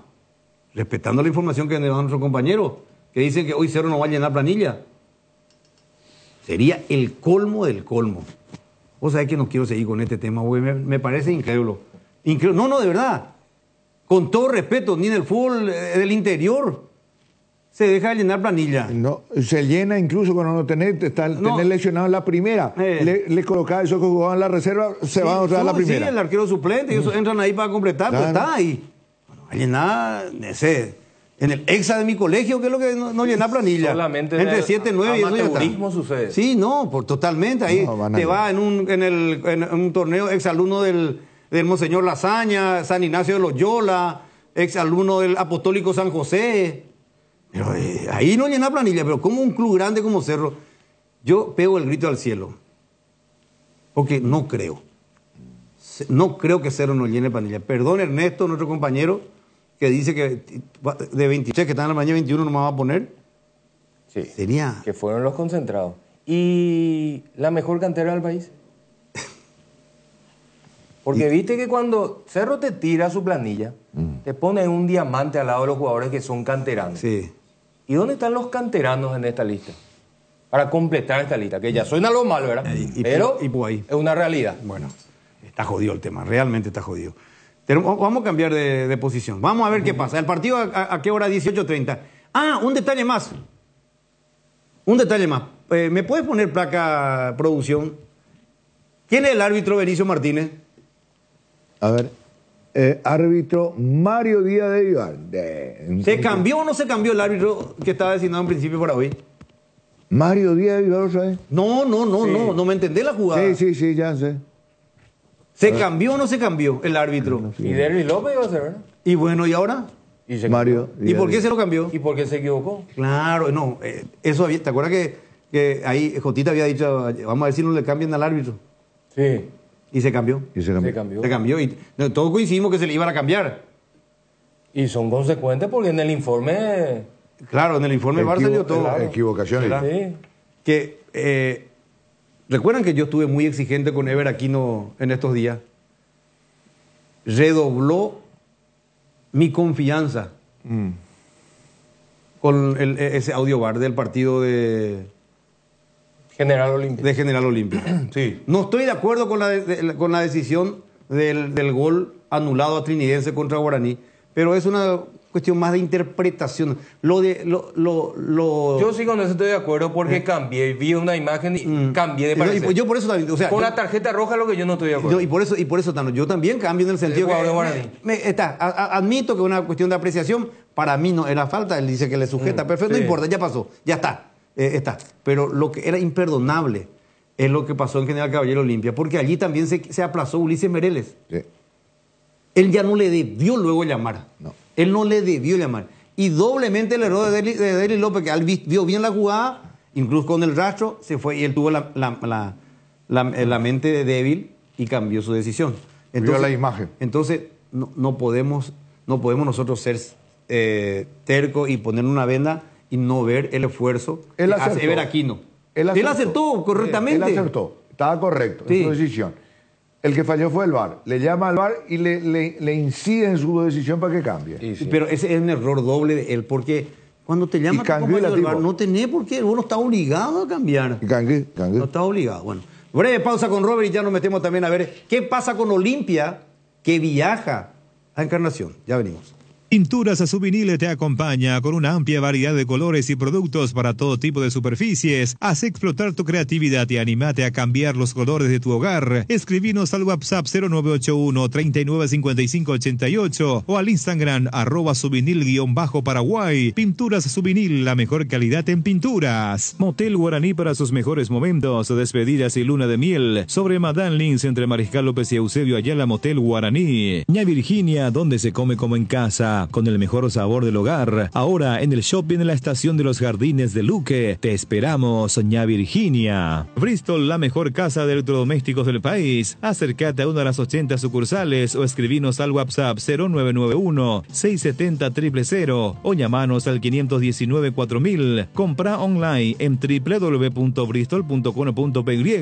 respetando la información que nos dan nuestros compañeros, que dicen que hoy Cerro no va a llenar planilla. Sería el colmo del colmo. Vos sabés que no quiero seguir con este tema, güey. Me parece increíble. No, de verdad. Con todo respeto, ni en el fútbol del interior se deja de llenar planilla. No, se llena incluso cuando no tenés lesionado en la primera. Le colocaba esos que jugaban en la reserva, se van a usar la primera. Sí, el arquero suplente, ellos entran ahí para completar, pues está ahí. Bueno, a llenar, en el exa de mi colegio, que es lo que no llena planilla. Solamente entre 7 y 9 y eso ya está. Amateurismo sucede. Sí, no, totalmente. Ahí te va en un torneo exalumno del Monseñor Lasaña, San Ignacio de Loyola, exalumno del Apostólico San José. Pero ahí no llena planilla, pero como un club grande como Cerro, yo pego el grito al cielo. Porque no creo. No creo que Cerro no llene planilla. Perdón, Ernesto, nuestro compañero, que dice que de 23 que están en la mañana 21 no me va a poner. Sí. Sería. Que fueron los concentrados. ¿Y la mejor cantera del país? Porque viste que cuando Cerro te tira su planilla, te pone un diamante al lado de los jugadores que son canteranos. Sí. ¿Y dónde están los canteranos en esta lista? Para completar esta lista, que ya suena algo malo, ¿verdad? Pero ahí. Es una realidad. Bueno, está jodido el tema, realmente está jodido. Vamos a cambiar de posición. Vamos a ver qué pasa. ¿El partido a qué hora? 18:30. Un detalle más. ¿Me puedes poner placa, producción? ¿Quién es el árbitro Benicio Martínez? A ver, árbitro Mario Díaz de Vivar. ¿Se cambió o no se cambió el árbitro que estaba designado en principio para hoy? Mario Díaz de Vivar, ¿sabes? No me entendés la jugada. Sí, ya sé. ¿Se cambió o no se cambió el árbitro? Y Derby López iba a ser, ¿verdad? Y bueno, ¿y ahora? Mario. ¿Y por qué se lo cambió? ¿Y por qué se equivocó? Claro, no. Eso había, ¿te acuerdas que ahí Jotita había dicho, vamos a ver si no le cambian al árbitro? Sí. Y se cambió. Se cambió. Y todos coincidimos que se le iban a cambiar. Y son consecuentes porque en el informe... Claro, en el informe VAR salió todo. Equivocaciones. Sí. Que, recuerdan que yo estuve muy exigente con Ever Aquino en estos días. Redobló mi confianza con ese audio VAR del partido de General Olimpia. De General Olimpia. Sí. No estoy de acuerdo con la decisión del gol anulado a Trinidense contra Guaraní, pero es una cuestión más de interpretación. Yo sí con eso estoy de acuerdo porque vi una imagen y cambié de parecer. Yo por eso también, con la tarjeta roja lo que yo no estoy de acuerdo. Y por eso yo también cambio en el sentido que admito que es una cuestión de apreciación. Para mí no era falta, él dice que le sujeta, perfecto, no importa, ya pasó, ya está. Pero lo que era imperdonable es lo que pasó en General Caballero Olimpia, porque allí también se aplazó Ulises Mereles. Sí. Él ya no le debió luego llamar. No. Él no le debió llamar. Y doblemente el error de Derly López, que vio bien la jugada, incluso con el rastro, se fue y él tuvo la la mente débil y cambió su decisión. Entonces, la imagen. Entonces, no podemos nosotros ser tercos y poner una venda y no ver el esfuerzo Él que hace acertó. Ever Aquino. Él acertó correctamente. Él acertó, estaba correcto Sí. en su decisión. El que falló fue el VAR. Le llama al VAR y le incide en su decisión para que cambie. Pero ese es un error doble de él, porque cuando te llama tu compañero del VAR, no tenés por qué, uno está obligado a cambiar. No está obligado. Bueno, breve pausa con Robert y ya nos metemos también a ver qué pasa con Olimpia, que viaja a Encarnación. Ya venimos. Pinturas Subinil te acompaña con una amplia variedad de colores y productos para todo tipo de superficies. Haz explotar tu creatividad y animate a cambiar los colores de tu hogar. Escribinos al WhatsApp 0981-395588 o al Instagram @subinil_Paraguay. Pinturas Subinil, la mejor calidad en pinturas. Motel Guaraní para sus mejores momentos, despedidas y luna de miel. Sobre Madame Lins entre Mariscal López y Eusebio Ayala, Motel Guaraní. Ña Virginia, donde se come como en casa, con el mejor sabor del hogar. Ahora en el shopping en la estación de los Jardines de Luque. Te esperamos, Ña Virginia. Bristol, la mejor casa de electrodomésticos del país. Acércate a una de las 80 sucursales o escribinos al WhatsApp 0991-670-000 o llamanos al 519-4000. Compra online en www.bristol.com.py.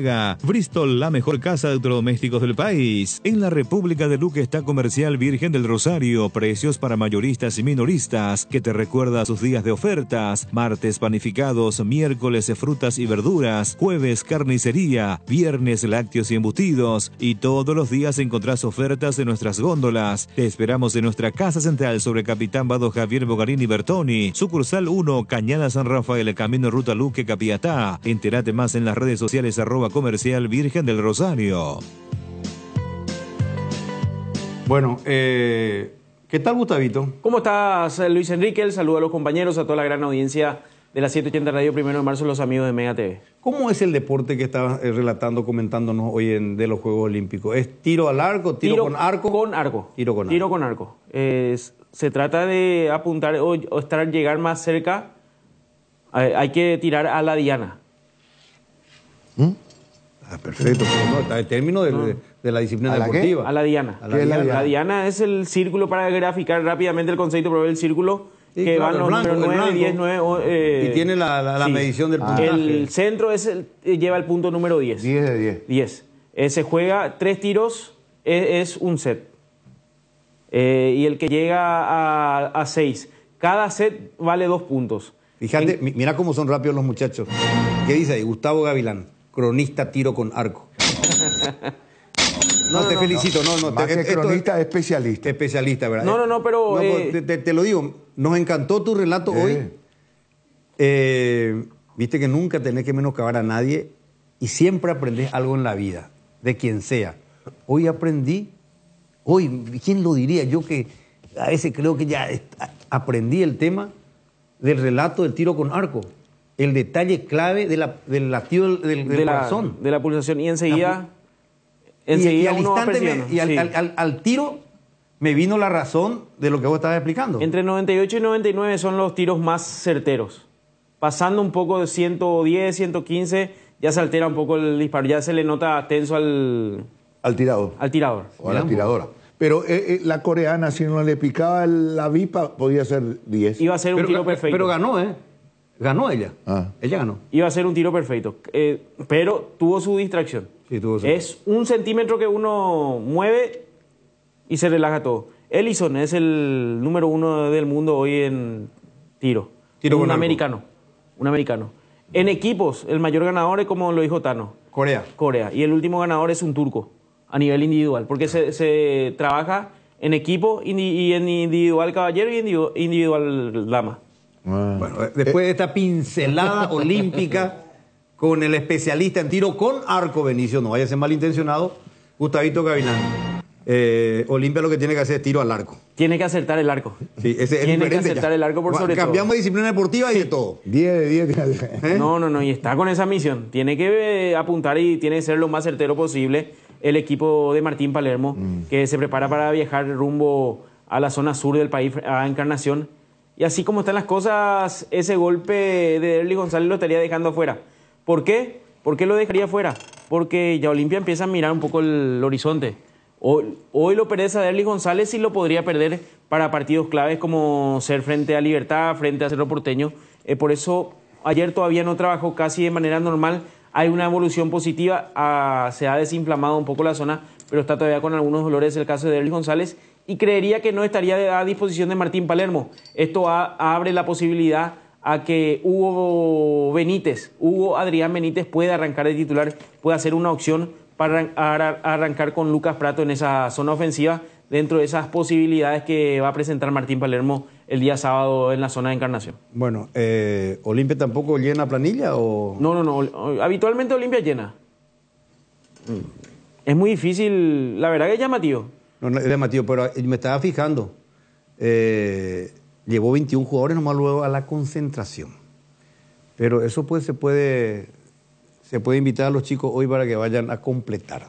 Bristol, la mejor casa de electrodomésticos del país. En la República de Luque está Comercial Virgen del Rosario. Precios para mayoristas y minoristas, que te recuerda sus días de ofertas: martes panificados, miércoles frutas y verduras, jueves carnicería, viernes lácteos y embutidos, y todos los días encontrás ofertas de nuestras góndolas. Te esperamos en nuestra casa central sobre Capitán Vado Javier Bogarini Bertoni, sucursal 1, Cañada San Rafael, Camino Ruta Luque, Capiatá. Entérate más en las redes sociales @Comercial Virgen del Rosario. Bueno, ¿qué tal, Gustavito? ¿Cómo estás, Luis Enrique? El saludo a los compañeros, a toda la gran audiencia de la 780 Radio 1 de marzo, los amigos de Mega TV. ¿Cómo es el deporte que estabas relatando, comentándonos hoy de los Juegos Olímpicos? ¿Es tiro al arco, tiro con arco? Con arco. Tiro con arco. Tiro con arco. Se trata de apuntar o llegar más cerca. Hay que tirar a la diana. Perfecto. No, está el término de la disciplina deportiva. A la diana. La diana es el círculo, para graficar rápidamente el concepto, pero el círculo que claro, van los números 9, 10, 9... y tiene la sí. medición del puntaje. El centro lleva el punto número 10. 10 de 10. 10. Se juega 3 tiros, es un set. Y el que llega a 6. Cada set vale 2 puntos. Fíjate, mira cómo son rápidos los muchachos. ¿Qué dice ahí? Gustavo Gavilán, cronista tiro con arco. Te felicito. Más que cronista, especialista. Especialista, ¿verdad? No, pero... te lo digo, nos encantó tu relato hoy. Viste que nunca tenés que menoscabar a nadie y siempre aprendés algo en la vida, de quien sea. Hoy aprendí, ¿quién lo diría? Yo que a veces creo que ya aprendí el tema del relato del tiro con arco. El detalle clave del latido del corazón. De la pulsación. Y enseguida... Y al uno va instante, persiguiendo. al tiro, me vino la razón de lo que vos estabas explicando. Entre 98 y 99 son los tiros más certeros. Pasando un poco de 110, 115, ya se altera un poco el disparo. Ya se le nota tenso al tirador. Al tirador. O a la tiradora. Pero la coreana, si no le picaba la vipa, podía ser 10. Iba a ser un tiro perfecto. Pero ganó, Ganó ella. Ella ganó. Iba a ser un tiro perfecto. Pero tuvo su distracción. Sí, tuvo su... Es 1 centímetro que uno mueve y se relaja todo. Ellison es el número 1 del mundo hoy en tiro. Un americano. En equipos, el mayor ganador es, como lo dijo Tano, Corea. Y el último ganador es un turco, a nivel individual. Porque se trabaja en equipo y en individual caballero y individual dama. Bueno, después de esta pincelada olímpica con el especialista en tiro con arco, Benicio, no vaya a ser malintencionado, Gustavito Gavilán. Olimpia lo que tiene que hacer es tiro al arco. Tiene que acertar el arco. Sí, ese tiene que acertar el arco por sobre todo. Cambiamos de disciplina deportiva y de todo. 10 de 10. No, y está con esa misión. Tiene que apuntar y tiene que ser lo más certero posible el equipo de Martín Palermo, que se prepara para viajar rumbo a la zona sur del país, a Encarnación. Y así como están las cosas, ese golpe de Derly González lo estaría dejando afuera. ¿Por qué? ¿Por qué lo dejaría afuera? porque ya Olimpia empieza a mirar un poco el horizonte. Hoy lo perece a Derlis González y lo podría perder para partidos claves como ser frente a Libertad, frente a Cerro Porteño. Por eso ayer todavía no trabajó casi de manera normal. Hay una evolución positiva, se ha desinflamado un poco la zona, pero está todavía con algunos dolores el caso de Derlis González y creería que no estaría a disposición de Martín Palermo. Esto abre la posibilidad a que Hugo Adrián Benítez pueda arrancar de titular, pueda hacer una opción para arrancar con Lucas Prato en esa zona ofensiva, dentro de esas posibilidades que va a presentar Martín Palermo el día sábado en la zona de Encarnación. Bueno, ¿Olimpia tampoco llena planilla o...? No. Habitualmente Olimpia llena. Es muy difícil, la verdad que es llamativo. No, es llamativo, pero me estaba fijando. Llevó 21 jugadores nomás luego a la concentración. Pero eso pues se puede invitar a los chicos hoy para que vayan a completar.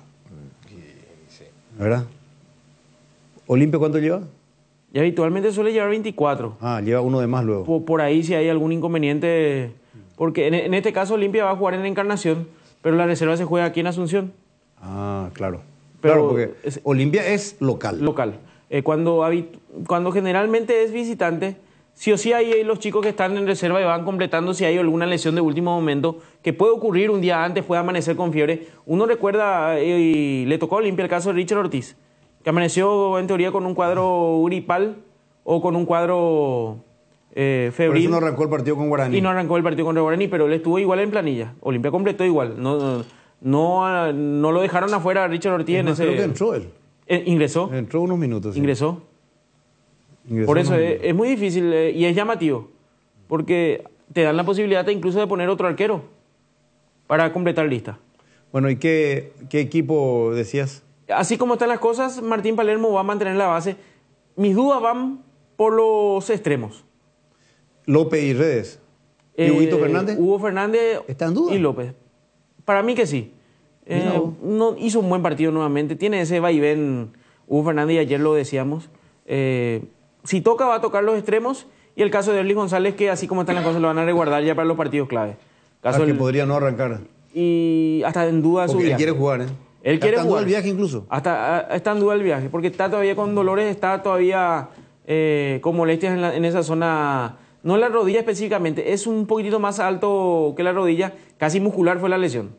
¿Verdad? ¿Olimpia cuánto lleva? Y habitualmente suele llevar 24. Lleva uno de más luego. Por ahí si hay algún inconveniente, porque en este caso Olimpia va a jugar en Encarnación, pero la reserva se juega aquí en Asunción. Claro. Pero claro, porque Olimpia es local. Cuando generalmente es visitante, sí o sí hay los chicos que están en reserva y van completando si hay alguna lesión de último momento, que puede ocurrir un día antes, puede amanecer con fiebre. Uno recuerda, y le tocó a Olimpia el caso de Richard Ortiz, que amaneció en teoría con un cuadro gripal o con un cuadro febril. Por eso no arrancó el partido con Guaraní. Y no arrancó el partido contra Guaraní, pero él estuvo igual en planilla. Olimpia completó igual. No lo dejaron afuera a Richard Ortiz en ese... Creo que entró él. Ingresó. Entró unos minutos. Sí. Ingresó. Por eso es muy difícil y es llamativo, porque te dan la posibilidad incluso de poner otro arquero para completar lista. Bueno, ¿y qué equipo decías? Así como están las cosas, Martín Palermo va a mantener la base. Mis dudas van por los extremos. López y Redes. ¿Y Huguito Fernández? Hugo Fernández ¿está en duda? Y López. Para mí que sí. No hizo un buen partido nuevamente. Tiene ese vaivén Hugo Fernández y ayer lo decíamos. Si toca, va a tocar los extremos. Y el caso de Derlis González, que así como están las cosas, lo van a resguardar ya para los partidos clave. Que podría no arrancar. Y hasta en duda su viaje. Él quiere jugar, Él quiere jugar. ¿Está en duda el viaje incluso? Está en duda el viaje, porque está todavía con dolores, está todavía con molestias en esa zona. No en la rodilla específicamente, es un poquitito más alto que la rodilla, casi muscular fue la lesión.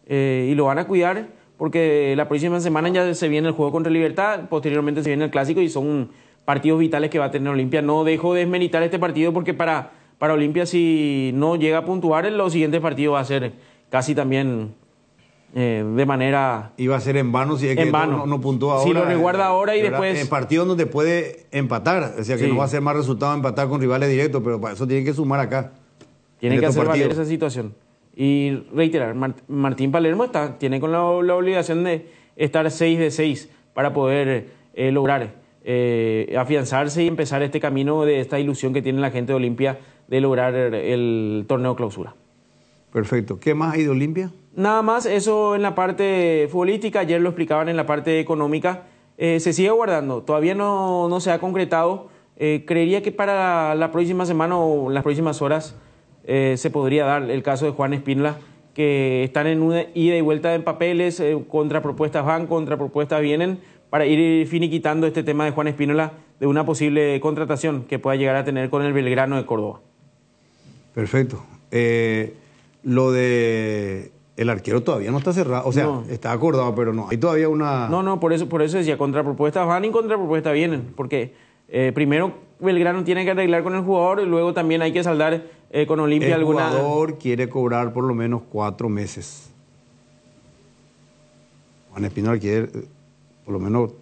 Y lo van a cuidar porque la próxima semana ya se viene el juego contra Libertad, posteriormente se viene el Clásico y son partidos vitales que va a tener Olimpia. No dejo de desmeritar este partido porque para Olimpia, si no llega a puntuar, en los siguientes partidos va a ser casi también de manera... Iba a ser en vano si es que no puntúa ahora. Si lo resguarda ahora y ¿verdad? después... En partidos donde puede empatar, o sea que no va a ser más resultado empatar con rivales directos, pero para eso tiene que sumar acá. Tiene que hacer valer esa situación. Y reiterar, Martín Palermo tiene con la obligación de estar 6 de 6 para poder lograr afianzarse y empezar este camino de esta ilusión que tiene la gente de Olimpia de lograr el torneo clausura. Perfecto. ¿Qué más hay de Olimpia? Nada más, eso en la parte futbolística, ayer lo explicaban en la parte económica, se sigue guardando, todavía no se ha concretado, creería que para la próxima semana o las próximas horas se podría dar el caso de Juan Espíndola, que están en una ida y vuelta en papeles, contrapropuestas van, contrapropuestas vienen, para ir finiquitando este tema de Juan Espíndola de una posible contratación que pueda llegar a tener con el Belgrano de Córdoba. Perfecto. Lo de el arquero todavía no está cerrado, o sea, está acordado, pero no hay todavía una... No, por eso decía, contrapropuestas van y contrapropuestas vienen, porque primero Belgrano tiene que arreglar con el jugador y luego también hay que saldar con Olimpia alguna... El jugador quiere cobrar por lo menos 4 meses. Juan Espíndola quiere por lo menos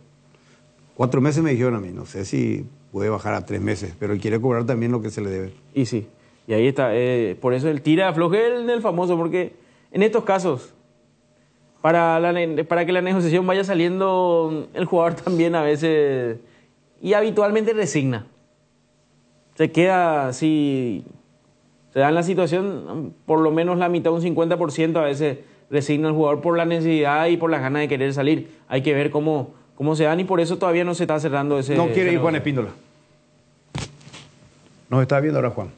4 meses, me dijeron a mí, no sé si puede bajar a 3 meses, pero él quiere cobrar también lo que se le debe. Y sí. Y ahí está, por eso el tira afloje del famoso, porque en estos casos, para que la negociación vaya saliendo, el jugador también a veces, y habitualmente resigna. Se queda, si se da en la situación, por lo menos la mitad, un 50% a veces resigna el jugador por la necesidad y por las ganas de querer salir. Hay que ver cómo se dan y por eso todavía no se está cerrando ese... No quiere ir Juan Espíndola. Nos está viendo ahora Juan.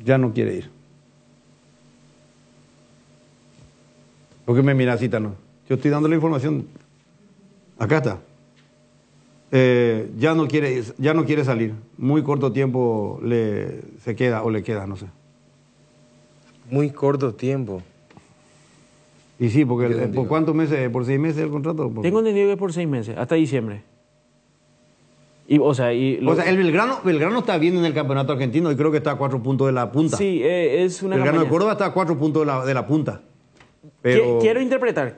Ya no quiere ir. ¿Por qué me miras así, Tano? Yo estoy dando la información. Acá está. Ya no quiere salir. Muy corto tiempo se queda o le queda, no sé. Muy corto tiempo. Y sí, porque ¿por cuántos meses? ¿Por 6 meses el contrato? Tengo entendido que es por 6 meses, hasta diciembre. El Belgrano está bien en el campeonato argentino y creo que está a 4 puntos de la punta. Sí, es una Belgrano campaña. de Córdoba está a 4 puntos de la punta. Pero... Quiero interpretar.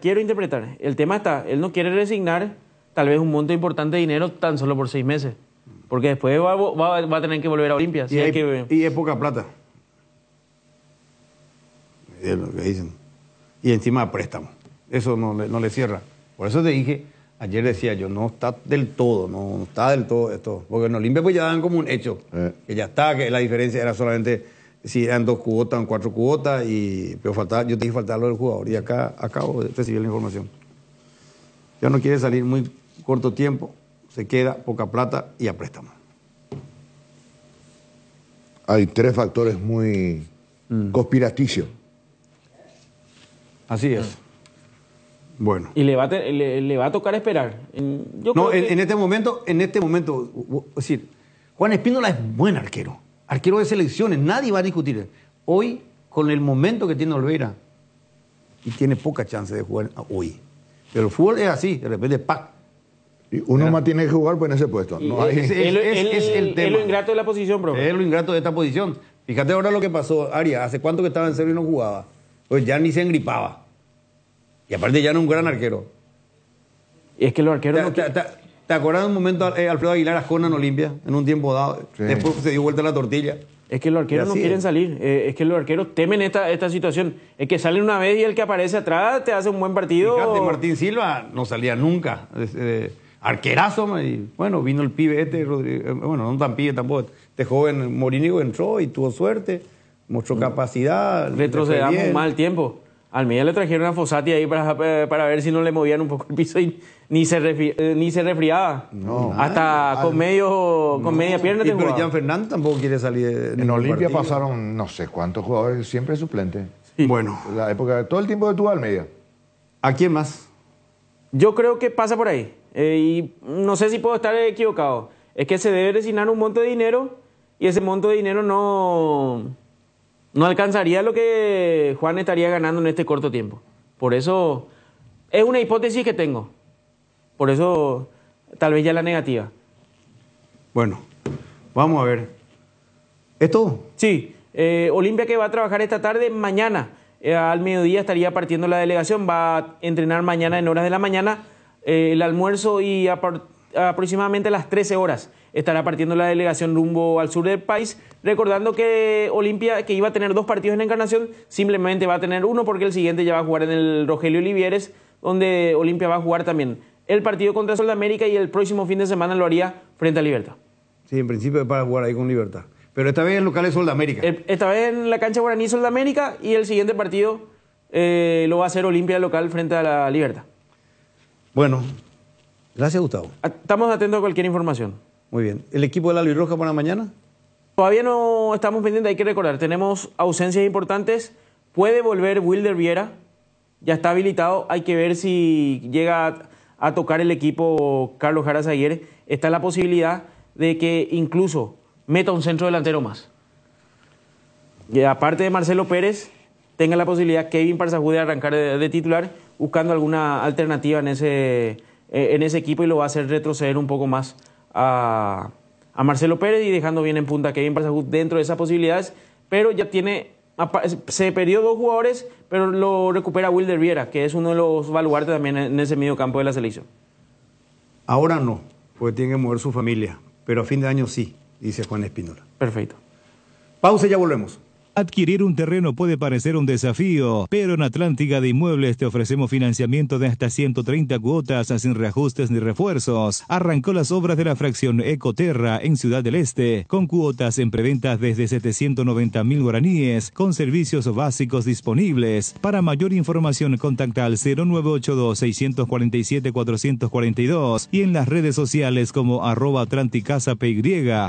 El tema está, él no quiere resignar tal vez un monto importante de dinero tan solo por 6 meses. Porque después va a tener que volver a Olimpia. Y es poca plata. Es lo que dicen. Y encima préstamo. Eso no le cierra. Por eso te dije, ayer decía yo, no está del todo esto. Porque en Olimpia pues ya dan como un hecho. Que ya está, que la diferencia era solamente si eran 2 cuotas o 4 cuotas. Pero yo te dije faltar lo del jugador. Y acá acabo de recibir la información. Ya no quiere salir muy corto tiempo. Se queda poca plata y a préstamo. Hay 3 factores muy conspiraticios. Así es. Bueno. Y le va a tocar esperar. En este momento, es decir, Juan Espínola es buen arquero. Arquero de selecciones, nadie va a discutir. Hoy, con el momento que tiene Olveira, y tiene poca chance de jugar hoy. Pero el fútbol es así, de repente, ¡pac! Y uno más tiene que jugar pues en ese puesto. No hay... es el tema. Es lo ingrato de la posición, bro. Es lo ingrato de esta posición. Fíjate ahora lo que pasó, Arias. ¿Hace cuánto que estaba en serio y no jugaba? Pues ya ni se engripaba. Y aparte ya no es un gran arquero. Y es que los arqueros ¿Te acuerdas de un momento Alfredo Aguilar Ascona en Olimpia? En un tiempo dado. Sí. Después se dio vuelta la tortilla. Es que los arqueros no quieren salir. Es que los arqueros temen esta situación. Es que salen una vez y el que aparece atrás te hace un buen partido. Fíjate, Martín Silva no salía nunca. Arquerazo. Y bueno, vino el pibe bueno, no tan pibe tampoco. Este joven Morínigo entró y tuvo suerte. Mostró capacidad. Retrocedamos mal tiempo. Al Almeida le trajeron a Fossati ahí para ver si no le movían un poco el piso y ni se resfriaba. No. Hasta con media pierna. Pero Jan Fernández tampoco quiere salir. En Olimpia pasaron no sé cuántos jugadores, siempre suplentes. Sí. Bueno. La época, todo el tiempo que tuvo Almeida. ¿A quién más? Yo creo que pasa por ahí. Y no sé si puedo estar equivocado. Es que se debe designar un monto de dinero y ese monto de dinero no alcanzaría lo que Juan estaría ganando en este corto tiempo. Por eso, es una hipótesis que tengo. Por eso, tal vez ya la negativa. Bueno, vamos a ver. ¿Es todo? Sí. Olimpia que va a trabajar esta tarde, mañana. Al mediodía estaría partiendo la delegación. Va a entrenar mañana en horas de la mañana. El almuerzo y aproximadamente a las 13 horas estará partiendo la delegación rumbo al sur del país, recordando que Olimpia, que iba a tener 2 partidos en Encarnación, simplemente va a tener uno porque el siguiente ya va a jugar en el Rogelio Olivieres, donde Olimpia va a jugar también el partido contra Sol de América y el próximo fin de semana lo haría frente a Libertad. Sí, en principio es para jugar ahí con Libertad. Pero esta vez en locales Sol de América. Esta vez en la cancha Guaraní Sol de América y el siguiente partido lo va a hacer Olimpia local frente a la Libertad. Bueno, gracias Gustavo. Estamos atentos a cualquier información. Muy bien. ¿El equipo de la Albirroja para mañana? Todavía no estamos pendientes, hay que recordar. Tenemos ausencias importantes. Puede volver Wilder Viera. Ya está habilitado. Hay que ver si llega a tocar el equipo Carlos Jara Zaguer. Está la posibilidad de que incluso meta un centro delantero más. Y aparte de Marcelo Pérez, tenga la posibilidad Kevin Parzahú de arrancar de titular, buscando alguna alternativa en ese equipo y lo va a hacer retroceder un poco más a Marcelo Pérez y dejando bien en punta a Kevin Parzahú dentro de esas posibilidades, pero ya se perdió 2 jugadores, pero lo recupera Wilder Viera, que es uno de los baluartes también en ese medio campo de la selección. Ahora no, porque tiene que mover su familia, pero a fin de año sí, dice Juan Espínola. Perfecto. Pausa y ya volvemos. Adquirir un terreno puede parecer un desafío, pero en Atlántica de Inmuebles te ofrecemos financiamiento de hasta 130 cuotas sin reajustes ni refuerzos. Arrancó las obras de la fracción Ecoterra en Ciudad del Este, con cuotas en preventas desde 790.000 guaraníes, con servicios básicos disponibles. Para mayor información contacta al 0982-647-442 y en las redes sociales como @atlanticasapy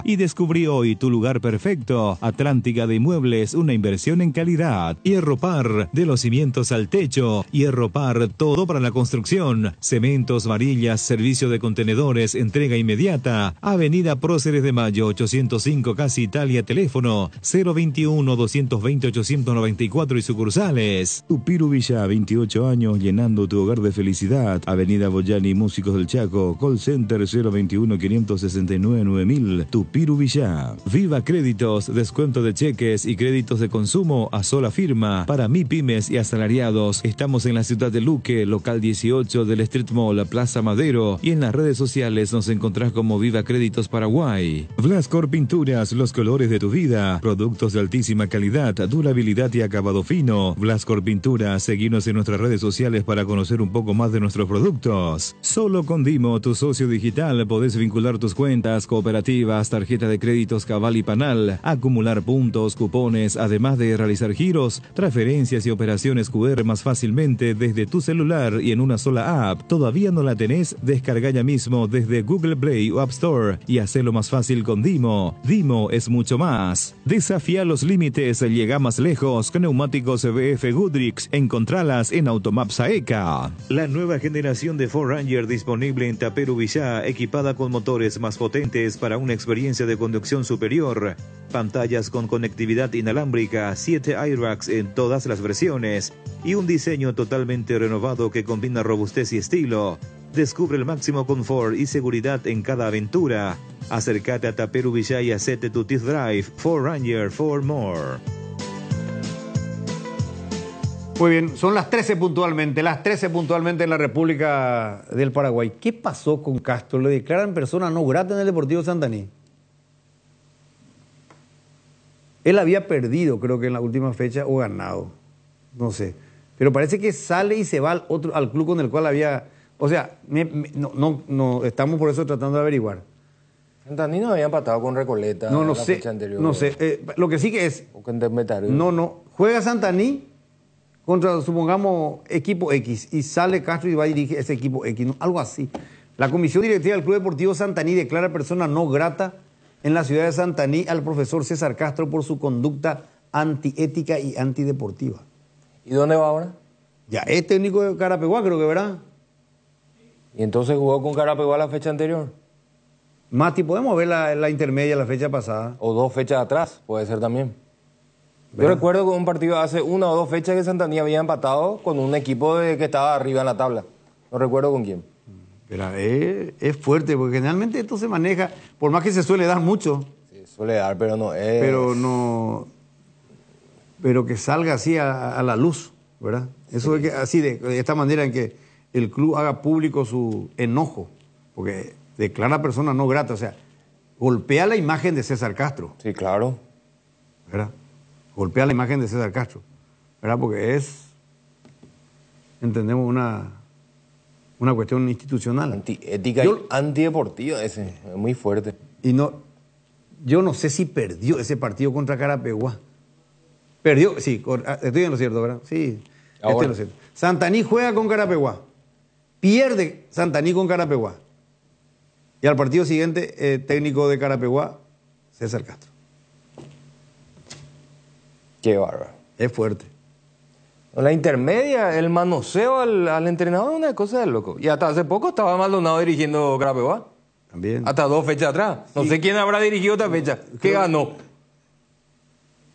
y descubrí hoy tu lugar perfecto. Atlántica de Inmuebles, es una inversión en calidad. Hierro Par, de los cimientos al techo. Hierro Par, todo para la construcción. Cementos, varillas, servicio de contenedores, entrega inmediata. Avenida Próceres de Mayo, 805, Casi Italia, teléfono 021-220-894 y sucursales. Tupiru Villa, 28 años, llenando tu hogar de felicidad. Avenida Boyani, Músicos del Chaco, call center 021-569-9000. Tupiru Villa. Viva Créditos, descuento de cheques y créditos de consumo a sola firma para MIPYMES y asalariados. Estamos en la ciudad de Luque, local 18 del Street Mall, Plaza Madero, y en las redes sociales nos encontrás como Viva Créditos Paraguay. Blascor Pinturas, los colores de tu vida. Productos de altísima calidad, durabilidad y acabado fino. Blascor Pinturas, seguinos en nuestras redes sociales para conocer un poco más de nuestros productos. Solo con Dimo, tu socio digital, podés vincular tus cuentas, cooperativas, tarjeta de créditos Cabal y Panal, acumular puntos, cupones, además de realizar giros, transferencias y operaciones QR más fácilmente desde tu celular y en una sola app. ¿Todavía no la tenés? Descarga ya mismo desde Google Play o App Store y hacelo más fácil con Dimo. Dimo es mucho más. Desafía los límites, llega más lejos con neumáticos BF Goodrich. Encontralas en Automaps AECA. La nueva generación de Ford Ranger disponible en Taperu Villá, equipada con motores más potentes para una experiencia de conducción superior. Pantallas con conectividad inalámbrica, 7 airbags en todas las versiones y un diseño totalmente renovado que combina robustez y estilo. Descubre el máximo confort y seguridad en cada aventura. Acércate a Taperu Villá y hacete tu test drive. Ford Ranger for More. Muy bien, son las 13 puntualmente en la República del Paraguay. ¿Qué pasó con Castro? Le declaran persona no grata en el Deportivo Santaní. Él había perdido, creo que en la última fecha, o ganado. No sé. Pero parece que sale y se va al club con el cual había... O sea, no estamos por eso tratando de averiguar. Santaní no había empatado con Recoleta la fecha anterior. No sé. Lo que sí que es... O con Metario. No. Juega Santaní contra, supongamos, equipo X, y sale Castro y va a dirigir ese equipo X, ¿no? Algo así. La Comisión Directiva del Club Deportivo Santaní declara persona no grata en la ciudad de Santaní al profesor César Castro por su conducta antiética y antideportiva. ¿Y dónde va ahora? Ya es técnico de Carapeguá, creo que, ¿verdad? ¿Y entonces jugó con Carapeguá la fecha anterior? Mati, podemos ver la intermedia, la fecha pasada. O 2 fechas atrás, puede ser también. Yo recuerdo que un partido hace 1 o 2 fechas que Santaní había empatado con un equipo que estaba arriba en la tabla. No recuerdo con quién. Pero es fuerte, porque generalmente esto se maneja, por más que se suele dar mucho. Sí, suele dar, pero no es... Pero que salga así a la luz, ¿verdad? Eso es que, así, de esta manera en que el club haga público su enojo, porque declara persona no grata, o sea, golpea la imagen de César Castro. Sí, claro. ¿Verdad? Golpea la imagen de César Castro, ¿verdad? Porque es, entendemos, una cuestión institucional. Antiética y antideportiva, ese, es muy fuerte. Y yo no sé si perdió ese partido contra Carapeguá. Perdió, sí, estoy en lo cierto, ¿verdad? Sí, estoy en lo cierto. Santaní juega con Carapeguá, pierde Santaní con Carapeguá. Y al partido siguiente, técnico de Carapeguá, César Castro. Qué bárbaro. Es fuerte. La intermedia, el manoseo al entrenador es una cosa de loco. Y hasta hace poco estaba Maldonado dirigiendo Carapeguá. También. Hasta 2 fechas atrás. No sé quién habrá dirigido otra fecha. ¿Qué ganó?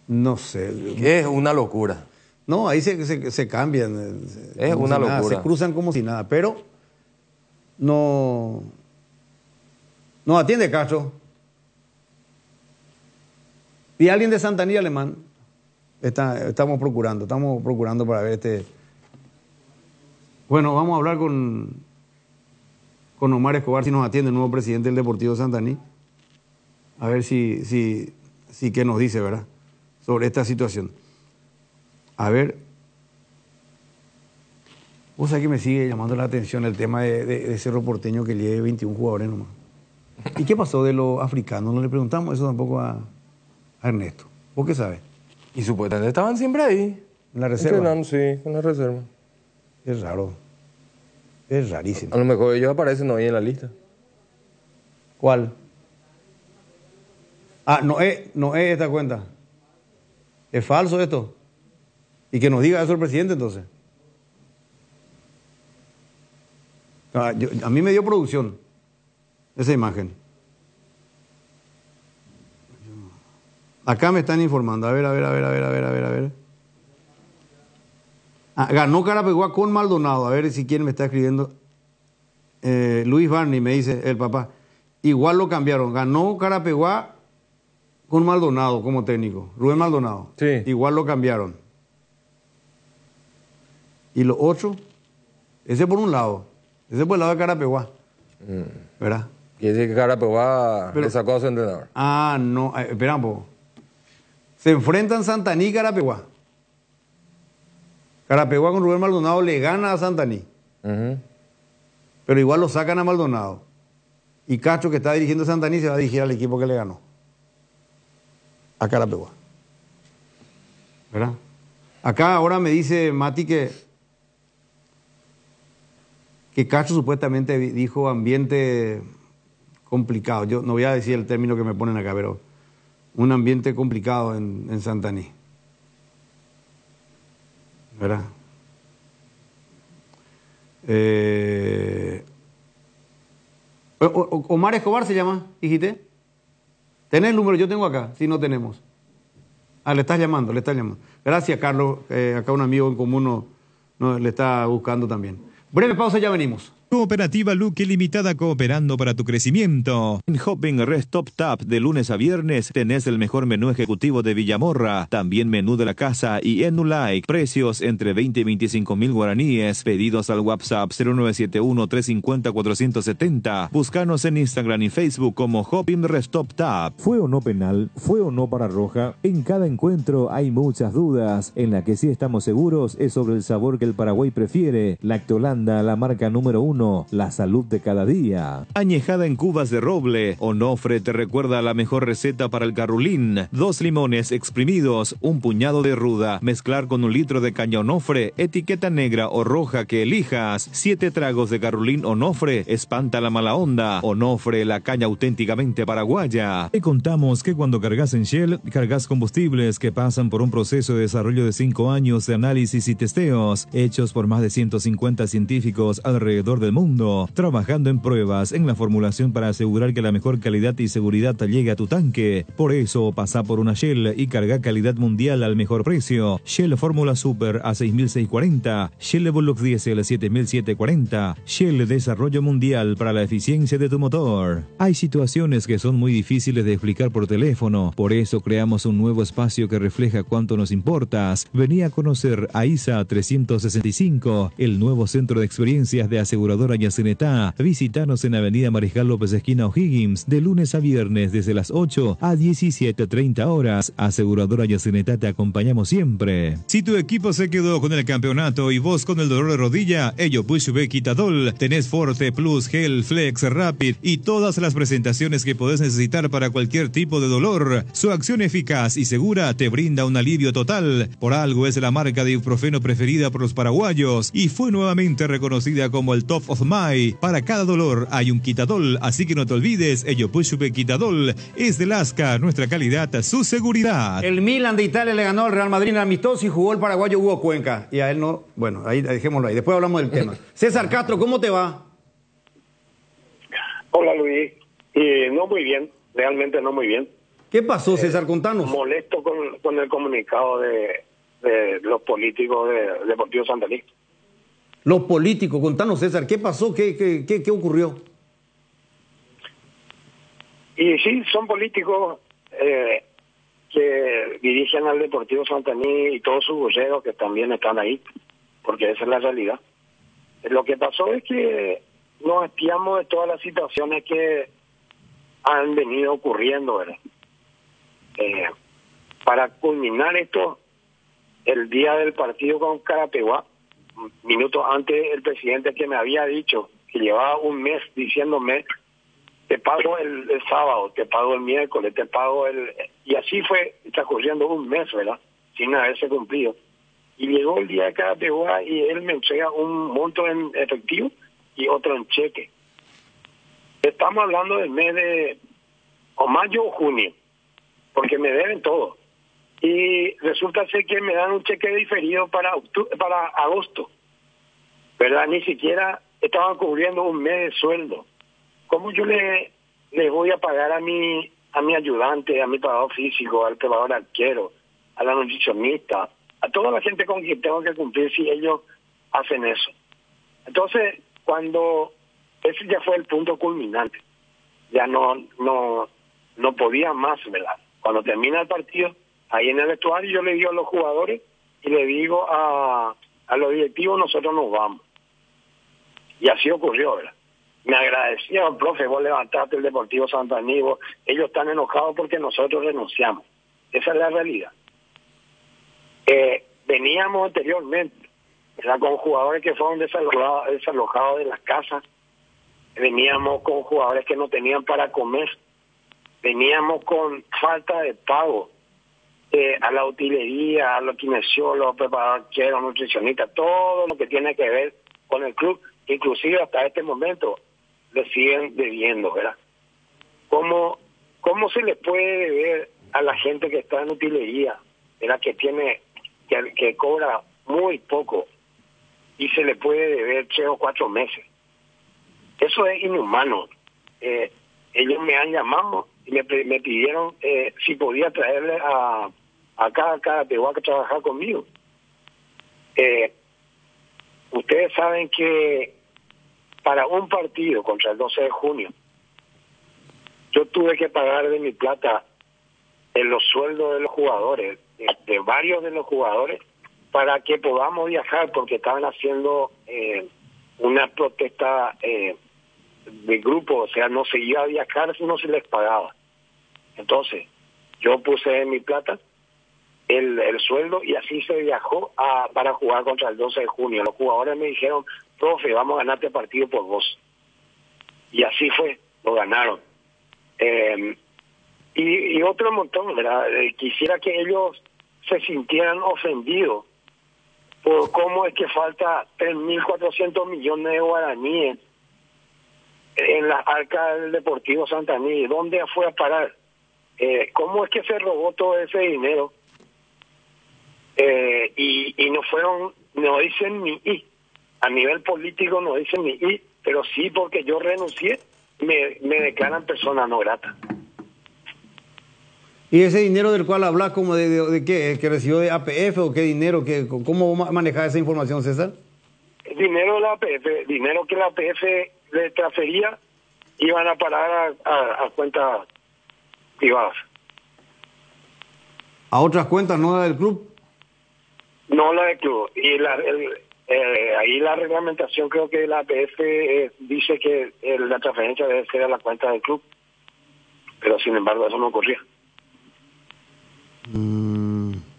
No sé. Es una locura. No, ahí se cambian. Es una locura. Se cruzan como si nada. Pero no atiende Castro. Y alguien de Santaní Alemán. Estamos procurando para ver Bueno, vamos a hablar con Omar Escobar, si nos atiende el nuevo presidente del Deportivo Santaní. A ver si qué nos dice, ¿verdad? Sobre esta situación. A ver. Vos sabés que me sigue llamando la atención el tema de Cerro Porteño, que lleve 21 jugadores nomás. ¿Y qué pasó de los africanos? No le preguntamos eso tampoco a Ernesto. ¿Vos qué sabes? Y supuestamente estaban siempre ahí. ¿En la reserva? Entrenando, sí, en la reserva. Es raro. Es rarísimo. A lo mejor ellos aparecen hoy en la lista. ¿Cuál? Ah, no es esta cuenta. ¿Es falso esto? Y que nos diga eso el presidente entonces. A mí me dio producción esa imagen. Acá me están informando. A ver. Ganó Carapeguá con Maldonado. A ver si quién me está escribiendo. Luis Barney me dice, el papá. Igual lo cambiaron. Ganó Carapeguá con Maldonado como técnico. Rubén Maldonado. Sí. Igual lo cambiaron. Y los otros, ese por un lado. Ese por el lado de Carapeguá. ¿Verdad? Quiere decir que Carapeguá le sacó a su entrenador. Ah, no. Espera un poco. Se enfrentan Santaní y Carapeguá. Carapeguá con Rubén Maldonado le gana a Santaní. Pero igual lo sacan a Maldonado. Y Castro, que está dirigiendo Santaní, se va a dirigir al equipo que le ganó. A Carapeguá. ¿Verdad? Acá ahora me dice Mati que Castro supuestamente dijo ambiente complicado. Yo no voy a decir el término que me ponen acá, pero un ambiente complicado en Santaní. ¿Verdad? Omar Escobar se llama, dijiste. ¿Tenés el número? Yo tengo acá, si no tenemos. Le estás llamando. Gracias, Carlos. Acá un amigo en común le está buscando también. Breve pausa, ya venimos. Cooperativa Luque Limitada, cooperando para tu crecimiento. En Hopping Rest Top Tap de lunes a viernes tenés el mejor menú ejecutivo de Villamorra, también menú de la casa y Enulike. Precios entre 20 y 25 mil guaraníes. Pedidos al WhatsApp 0971-350-470. Búscanos en Instagram y Facebook como Hopping Rest Top Tap. ¿Fue o no penal? ¿Fue o no para roja? En cada encuentro hay muchas dudas. En la que sí estamos seguros es sobre el sabor que el Paraguay prefiere. Lactolanda, la marca número 1. La salud de cada día. Añejada en cubas de roble. Onofre te recuerda la mejor receta para el carrulín. 2 limones exprimidos, un puñado de ruda, mezclar con 1 litro de caña Onofre, etiqueta negra o roja que elijas. 7 tragos de carrulín Onofre, espanta la mala onda. Onofre, la caña auténticamente paraguaya. Te contamos que cuando cargas en Shell, cargas combustibles que pasan por un proceso de desarrollo de 5 años de análisis y testeos, hechos por más de 150 científicos alrededor del mundo, trabajando en pruebas en la formulación para asegurar que la mejor calidad y seguridad llegue a tu tanque. Por eso, pasa por una Shell y carga calidad mundial al mejor precio. Shell Fórmula Super a 6.640, Shell Evolux Diesel 7.740, Shell Desarrollo Mundial para la eficiencia de tu motor. Hay situaciones que son muy difíciles de explicar por teléfono, por eso creamos un nuevo espacio que refleja cuánto nos importas. Vení a conocer a ISA 365, el nuevo centro de experiencias de aseguradora Yacinetá. Visítanos en Avenida Mariscal López esquina O'Higgins, de lunes a viernes desde las 8 a 17:30 horas. Aseguradora Yacinetá, te acompañamos siempre. Si tu equipo se quedó con el campeonato y vos con el dolor de rodilla, ello Push B Quitadol, tenés Forte Plus, Gel, Flex, Rapid y todas las presentaciones que podés necesitar para cualquier tipo de dolor. Su acción eficaz y segura te brinda un alivio total. Por algo es la marca de ibuprofeno preferida por los paraguayos y fue nuevamente reconocida como el Top of My. Para cada dolor hay un Quitadol, así que no te olvides, ello Push B Quitadol es de Lasca, nuestra calidad, su seguridad. El Milan de Italia le ganó al Real Madrid en amistoso y jugó el paraguayo Hugo Cuenca. Y a él no, bueno, ahí dejémoslo ahí, después hablamos del tema. César Castro, ¿cómo te va? Hola Luis, no muy bien, realmente no muy bien. ¿Qué pasó, César? Contanos. Molesto con el comunicado de los políticos de Deportivo Santaní. Los políticos, contanos, César, ¿qué pasó? ¿Qué ocurrió? Y sí, son políticos que dirigen al Deportivo Santaní y todos sus voceros que también están ahí, porque esa es la realidad. Lo que pasó es que nos espiamos de todas las situaciones que han venido ocurriendo, ¿verdad? Para culminar esto, el día del partido con Carapeguá, minutos antes, el presidente que me había dicho que llevaba un mes diciéndome: te pago el sábado, te pago el miércoles, te pago el... Y así fue transcurriendo un mes, ¿verdad? Sin haberse cumplido. Y llegó el día de Carapeguá y él me entrega un monto en efectivo y otro en cheque. Estamos hablando del mes de o mayo o junio, porque me deben todo. y resulta ser que me dan un cheque diferido para agosto, ¿verdad? Ni siquiera estaban cubriendo un mes de sueldo. ¿Cómo yo le voy a pagar a mi ayudante, a mi preparador físico, al preparador arquero, a la nutricionista, a toda la gente con quien tengo que cumplir si ellos hacen eso? Entonces, cuando ese ya fue el punto culminante, ya no podía más, ¿verdad? Cuando termina el partido, ahí en el vestuario yo le digo a los jugadores y le digo a los directivos, nosotros nos vamos. Y así ocurrió, ¿verdad? Me agradecieron, profe, vos levantaste el Deportivo Santa Aníbal, ellos están enojados porque nosotros renunciamos. Esa es la realidad. Veníamos anteriormente, ¿verdad?, con jugadores que fueron desalojados de las casas, veníamos con jugadores que no tenían para comer, veníamos con falta de pago a la utilería, a los kinesiólogos, preparadores, nutricionistas, todo lo que tiene que ver con el club, inclusive hasta este momento le siguen debiendo, ¿verdad? ¿Cómo se le puede deber a la gente que está en utilería, ¿verdad?, que cobra muy poco y se le puede deber 3 o 4 meses? Eso es inhumano. Ellos me han llamado y me pidieron si podía traerle a cada Tehuá que trabajar conmigo. Ustedes saben que para un partido contra el 12 de junio, yo tuve que pagar de mi plata los sueldos de los jugadores, de varios de los jugadores, para que podamos viajar, porque estaban haciendo una protesta de grupo, o sea, no se iba a viajar si no se les pagaba. Entonces, yo puse en mi plata el sueldo y así se viajó para jugar contra el 12 de junio. Los jugadores me dijeron, profe, vamos a ganar este partido por vos. Y así fue, lo ganaron. Y otro montón, ¿verdad? Quisiera que ellos se sintieran ofendidos por cómo es que falta 3.400 millones de guaraníes en las arcas del Deportivo Santa Aníbal. ¿Dónde fue a parar? ¿Cómo es que se robó todo ese dinero? Y no dicen ni I. A nivel político no dicen ni I, pero sí porque yo renuncié, me declaran persona no grata. ¿Y ese dinero del cual hablas, como de qué? ¿Que recibió de APF o qué dinero? ¿Cómo manejas esa información, César? Dinero de la APF, dinero que la APF le transfería, iban a parar a cuentas privadas. ¿A otras cuentas, no la del club? No la del club. Y ahí la reglamentación, creo que la APF dice que la transferencia debe ser a la cuenta del club, pero sin embargo eso no ocurría.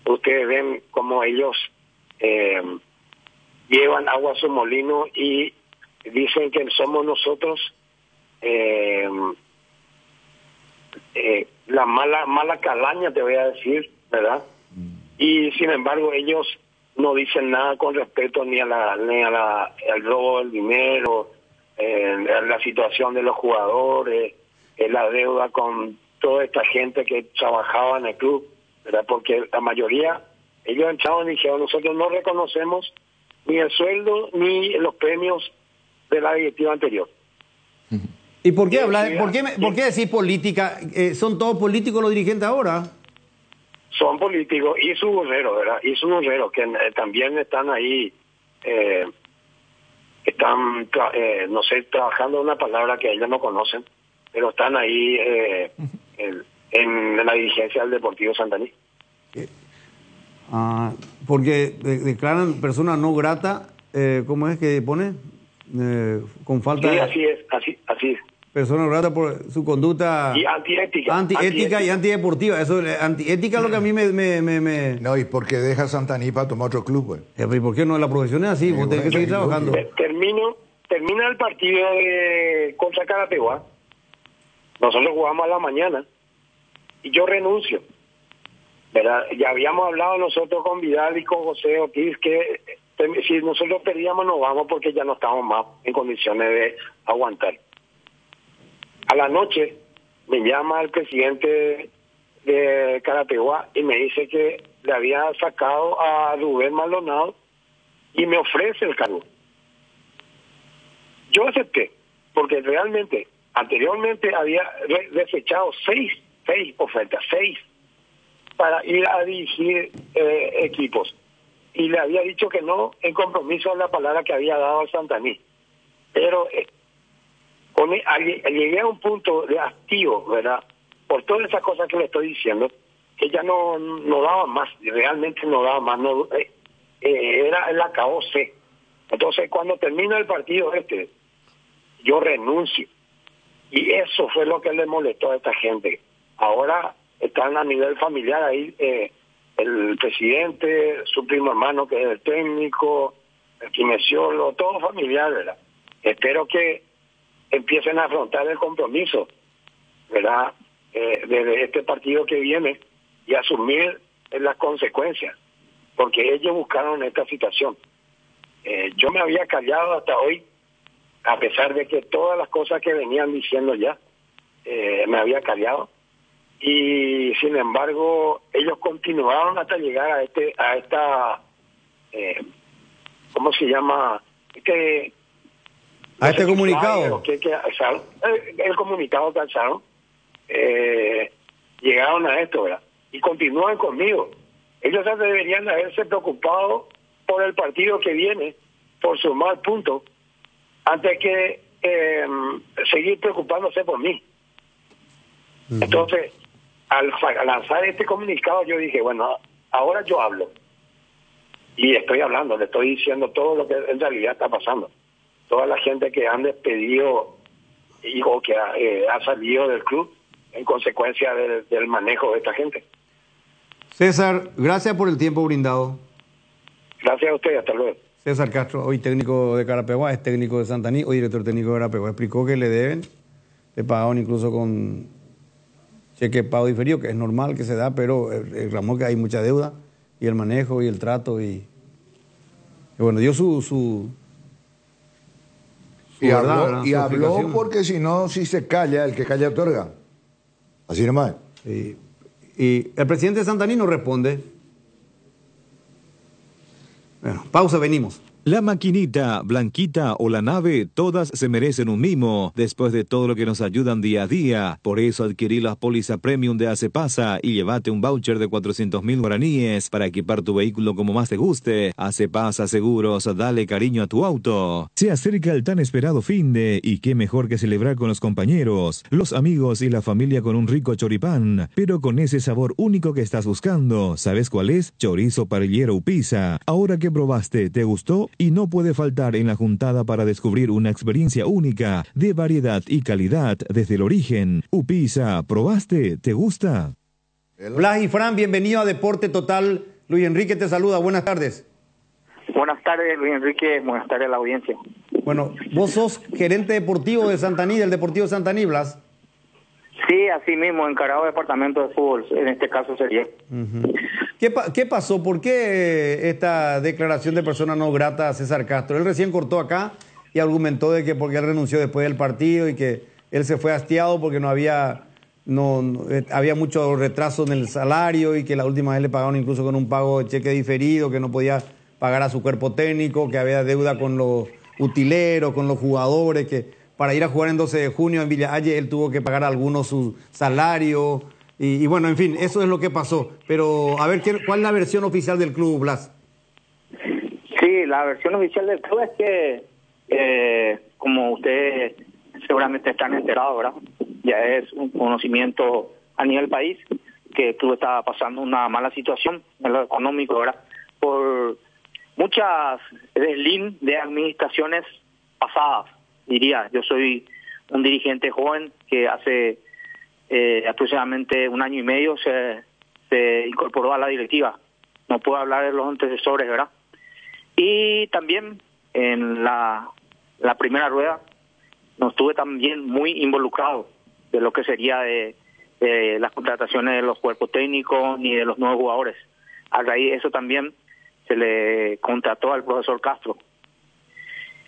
Ustedes ven cómo ellos llevan agua a su molino y dicen que somos nosotros la mala calaña, te voy a decir, ¿verdad? Y sin embargo ellos no dicen nada con respecto ni al robo del dinero, la situación de los jugadores, la deuda con toda esta gente que trabajaba en el club, ¿verdad? Porque la mayoría, ellos entraron y dijeron, nosotros no reconocemos ni el sueldo ni los premios de la directiva anterior. ¿Y por qué hablar? ¿Por qué decís política? ¿Son todos políticos los dirigentes ahora? Son políticos y su guerrero, ¿verdad? Y su guerrero, que también están ahí, no sé, trabajando una palabra que ellos no conocen, pero están ahí en la dirigencia del Deportivo Santa Aníbal. Porque declaran persona no grata, ¿cómo es que pone? Con falta sí, así es, así es. Persona no grata por su conducta y antiética y antideportiva. Eso, antiética es lo que a mí me... No, y porque deja Santa Aníbal para tomar otro club, güey. ¿Y por qué no? La profesión es así, vos tenés que seguir trabajando. Termina el partido contra Carategua. Nosotros jugamos a la mañana y yo renuncio, ¿verdad? Ya habíamos hablado nosotros con Vidal y con José Ortiz que si nosotros perdíamos nos vamos porque ya no estamos más en condiciones de aguantar. A la noche me llama el presidente de Carapeguá y me dice que le había sacado a Rubén Maldonado y me ofrece el cargo. Yo acepté, porque realmente anteriormente había desechado seis ofertas, para ir a dirigir equipos. Y le había dicho que no en compromiso a la palabra que había dado al Santaní. Pero llegué a un punto de hastío, ¿verdad? Por todas esas cosas que le estoy diciendo, que ya no daba más, realmente no daba más, era el acabose. Entonces, cuando termina el partido yo renuncio. Y eso fue lo que le molestó a esta gente. Ahora están a nivel familiar ahí, el presidente, su primo hermano que es el técnico, el kinesiólogo, todo familiar, ¿verdad? Espero que empiecen a afrontar el compromiso, ¿verdad? Desde este partido que viene y asumir las consecuencias, porque ellos buscaron esta situación. Yo me había callado hasta hoy, a pesar de que todas las cosas que venían diciendo ya, me había callado, y sin embargo ellos continuaron hasta llegar a esta ¿cómo se llama? A este comunicado. El comunicado que alzaron, llegaron a esto, ¿verdad? Y continúan conmigo. Ellos deberían haberse preocupado por el partido que viene, por sumar puntos, antes que seguir preocupándose por mí. Entonces, al lanzar este comunicado, yo dije, bueno, ahora yo hablo. Y estoy hablando, le estoy diciendo todo lo que en realidad está pasando. Toda la gente que han despedido o que ha salido del club en consecuencia del manejo de esta gente. César, gracias por el tiempo brindado. Gracias a usted, hasta luego. César Castro, hoy técnico de Carapeguá, es técnico de Santaní, hoy director técnico de Carapeguá. Explicó que le deben, le pagaron incluso con cheque pago diferido, que es normal que se da, pero reclamó que hay mucha deuda, y el manejo y el trato, y bueno, dio su y verdad, y habló porque si no, si se calla, el que calla otorga. Así nomás. Y el presidente de Santaní no responde. Bueno, pausa, venimos. La maquinita, Blanquita o la nave, todas se merecen un mimo, después de todo lo que nos ayudan día a día. Por eso adquirí la póliza premium de Acepasa y llévate un voucher de 400.000 guaraníes para equipar tu vehículo como más te guste. Acepasa Seguros, dale cariño a tu auto. Se acerca el tan esperado finde, y qué mejor que celebrar con los compañeros, los amigos y la familia con un rico choripán, pero con ese sabor único que estás buscando. ¿Sabes cuál es? Chorizo parrillero Upisa. Ahora que probaste, ¿te gustó? Y no puede faltar en la juntada para descubrir una experiencia única de variedad y calidad desde el origen. Upisa, ¿probaste? ¿Te gusta? Blas y Fran, bienvenido a Deporte Total. Luis Enrique te saluda, buenas tardes. Buenas tardes, Luis Enrique, buenas tardes a la audiencia. Bueno, vos sos gerente deportivo de Santaní, del Deportivo Santaní, Blas. Sí, así mismo, encargado de departamento de fútbol, en este caso sería. ¿Qué pasó? ¿Por qué esta declaración de persona no grata a César Castro? Él recién cortó acá y argumentó de que porque él renunció después del partido y que él se fue hastiado porque había mucho retraso en el salario y que la última vez le pagaron incluso con un pago de cheque diferido, que no podía pagar a su cuerpo técnico, que había deuda con los utileros, con los jugadores, que para ir a jugar en 12 de junio en Villa Halle él tuvo que pagar a algunos su salario. Y bueno, en fin, eso es lo que pasó. Pero, a ver, ¿cuál es la versión oficial del club, Blas? Sí, la versión oficial del club es que, como ustedes seguramente están enterados, ¿verdad? Ya es un conocimiento a nivel país que el club estaba pasando una mala situación en lo económico, ¿verdad? Por muchas deslin de administraciones pasadas, diría. Yo soy un dirigente joven que hace aproximadamente 1 año y medio se incorporó a la directiva. No puedo hablar de los antecesores, ¿verdad? Y también en la primera rueda no estuve también muy involucrado de lo que sería de las contrataciones de los cuerpos técnicos ni de los nuevos jugadores. A raíz de eso también se le contrató al profesor Castro.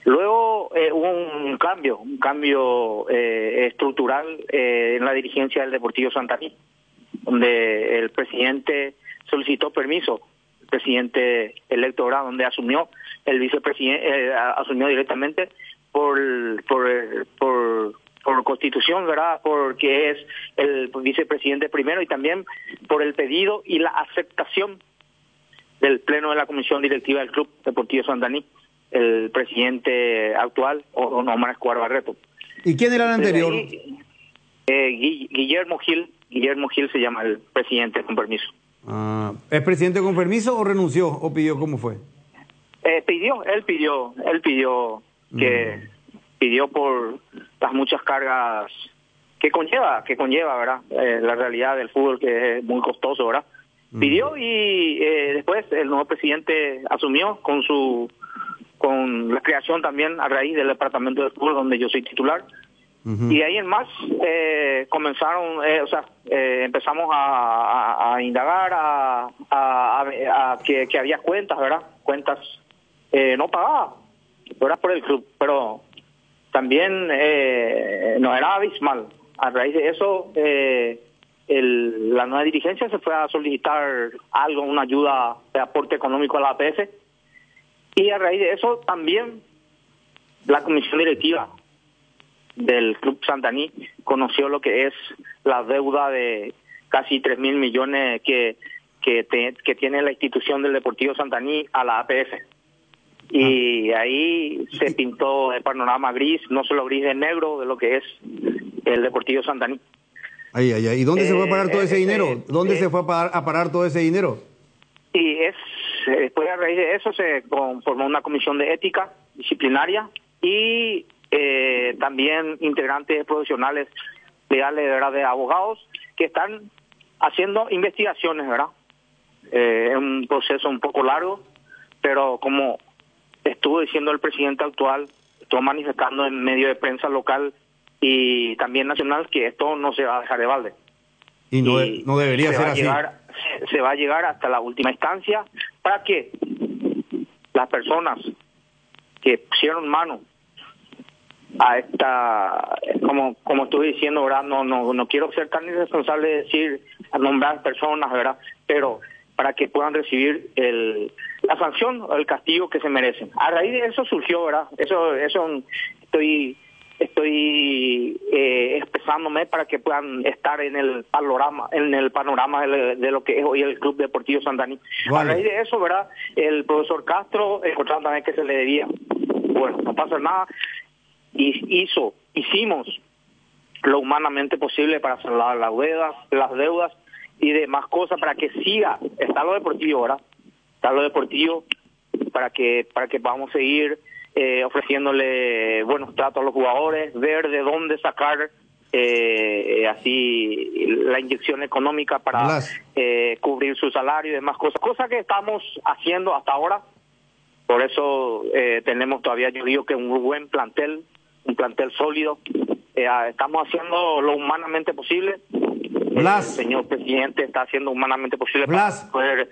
Luego hubo un cambio estructural en la dirigencia del Deportivo Santaní. donde el presidente solicitó permiso, el presidente electo, ¿verdad? Donde asumió el vicepresidente, asumió directamente por constitución, ¿verdad? Porque es el vicepresidente primero, y también por el pedido y la aceptación del pleno de la comisión directiva del Club Deportivo Santaní, el presidente actual, Omar Escobar Barreto. ¿Y quién era el anterior? Guillermo Gil se llama el presidente, con permiso. ¿Es presidente con permiso o renunció o pidió? ¿Cómo fue? Él pidió por las muchas cargas que conlleva, ¿verdad? La realidad del fútbol, que es muy costoso, ¿verdad? Pidió, y después el nuevo presidente asumió con la creación también a raíz del departamento de fútbol, donde yo soy titular. Y de ahí en más comenzaron, empezamos a indagar, a que había cuentas, ¿verdad? Cuentas no pagadas, ¿verdad? Por el club, pero también no era abismal. A raíz de eso, la nueva dirigencia se fue a solicitar algo, una ayuda de aporte económico a la APF, y a raíz de eso también la comisión directiva del Club Santaní conoció lo que es la deuda de casi 3.000 millones que tiene la institución del Deportivo Santaní a la APF. Y ahí se pintó el panorama gris, no solo gris, de negro, de lo que es el Deportivo Santaní. ¿Y dónde se fue a parar todo ese dinero? ¿Dónde se fue a parar todo ese dinero? Y después, a raíz de eso, se formó una comisión de ética disciplinaria, y también integrantes profesionales legales, ¿verdad?, de abogados, que están haciendo investigaciones, ¿verdad? Es un proceso un poco largo, pero como estuvo diciendo el presidente actual, estuvo manifestando en medio de prensa local y también nacional, que esto no se va a dejar de balde. Y no debería ser así. Se va a llegar hasta la última instancia para que las personas que pusieron mano a esta, como estuve diciendo, ¿verdad? No quiero ser tan irresponsable de decir, a nombrar personas, ¿verdad? Pero para que puedan recibir la sanción o el castigo que se merecen. A raíz de eso surgió, ¿verdad? Eso estoy expresándome para que puedan estar en el panorama de lo que es hoy el Club Deportivo Santaní. Vale. A raíz de eso, ¿verdad? El profesor Castro encontraron también que se le debía. Bueno, no pasa nada. Hicimos lo humanamente posible para saldar las deudas y demás cosas, para que siga. Está lo deportivo, ¿verdad? Está lo deportivo para que vamos a seguir ofreciéndole buenos tratos a los jugadores, ver de dónde sacar así la inyección económica para cubrir su salario y demás cosas que estamos haciendo hasta ahora. Por eso tenemos todavía, yo digo, que un buen plantel, un plantel sólido. Estamos haciendo lo humanamente posible. El señor presidente está haciendo humanamente posible para poder...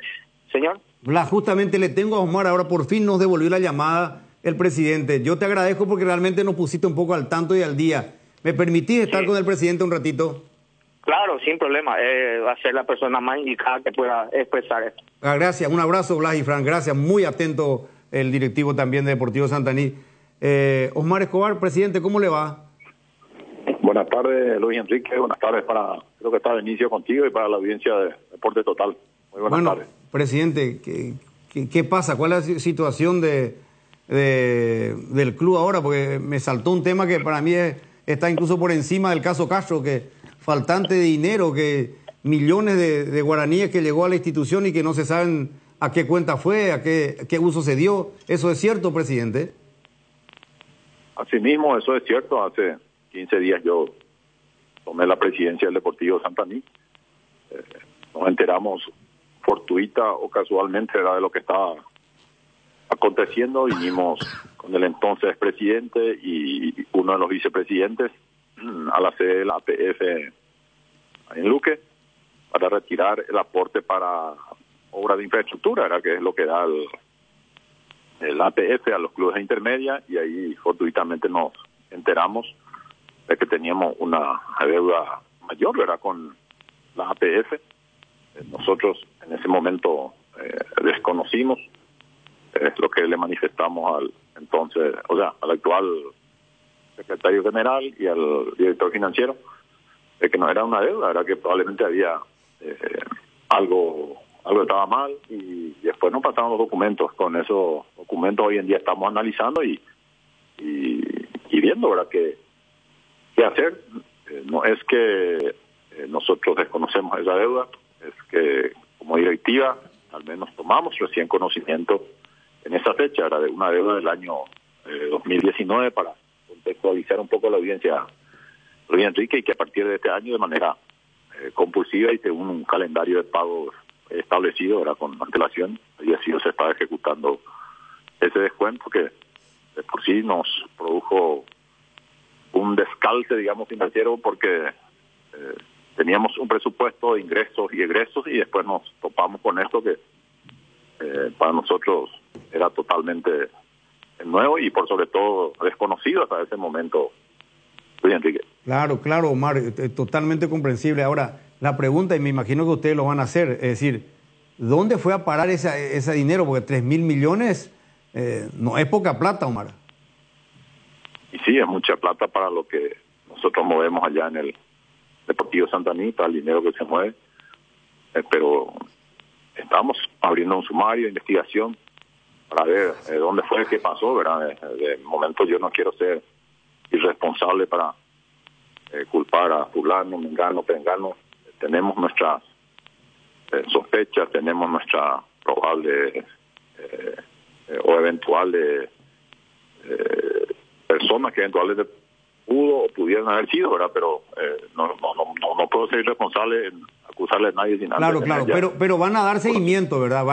Señor. Blas, justamente le tengo a Omar, ahora por fin nos devolvió la llamada el presidente. Yo te agradezco porque realmente nos pusiste un poco al tanto y al día. ¿Me permitís estar con el presidente un ratito? Claro, sin problema. Va a ser la persona más indicada que pueda expresar esto. Gracias, un abrazo, Blas y Fran. Gracias, muy atento el directivo también de Deportivo Santaní. Omar Escobar, presidente, ¿cómo le va? Buenas tardes, Luis Enrique. Buenas tardes creo que está de inicio contigo y para la audiencia de Deporte Total. Muy buenas tardes. Presidente, ¿qué pasa? ¿Cuál es la situación del club ahora? Porque me saltó un tema que para mí está incluso por encima del caso Castro, que faltante de dinero, que millones de guaraníes que llegó a la institución y que no se saben a qué cuenta fue, a qué uso se dio. ¿Eso es cierto, presidente? Asimismo, eso es cierto. Hace 15 días yo tomé la presidencia del Deportivo Santaní. Nos enteramos fortuita o casualmente era de lo que estaba aconteciendo. Vinimos con el entonces presidente y uno de los vicepresidentes a la sede de la APF en Luque para retirar el aporte para obra de infraestructura, era que es lo que da el APF a los clubes de intermedia, y ahí fortuitamente nos enteramos de que teníamos una deuda mayor, ¿verdad?, con la APF. Nosotros en ese momento desconocimos lo que le manifestamos al entonces, o sea, al actual secretario general y al director financiero, que no era una deuda, era que probablemente había algo estaba mal, y después nos pasaron los documentos. Con esos documentos hoy en día estamos analizando y viendo, ¿verdad?, qué hacer. No es que nosotros desconocemos esa deuda, es que como directiva al menos tomamos recién conocimiento en esa fecha, era de una deuda del año 2019, para contextualizar un poco la audiencia, Luis Enrique, y que a partir de este año de manera compulsiva y según un calendario de pagos establecido, era con antelación, y así se está ejecutando ese descuento que de por sí nos produjo un descalce, digamos, financiero, porque teníamos un presupuesto de ingresos y egresos, y después nos topamos con esto que para nosotros era totalmente nuevo y por sobre todo desconocido hasta ese momento, Luis Enrique. Claro, Omar, totalmente comprensible. Ahora, la pregunta, y me imagino que ustedes lo van a hacer, es decir, ¿dónde fue a parar ese dinero? Porque 3.000 millones no es poca plata, Omar. Y sí, es mucha plata para lo que nosotros movemos allá en el Deportivo Santa Anita, el dinero que se mueve, pero estamos abriendo un sumario de investigación para ver dónde fue, qué pasó, ¿verdad? De momento yo no quiero ser irresponsable para culpar a fulano, mengano, perengano. Tenemos nuestras sospechas, tenemos nuestra probable o eventuales personas que eventualmente pudo o pudieran haber sido, ¿verdad? Pero no puedo ser irresponsable en acusarle a nadie sin Claro, pero van a dar seguimiento, ¿verdad?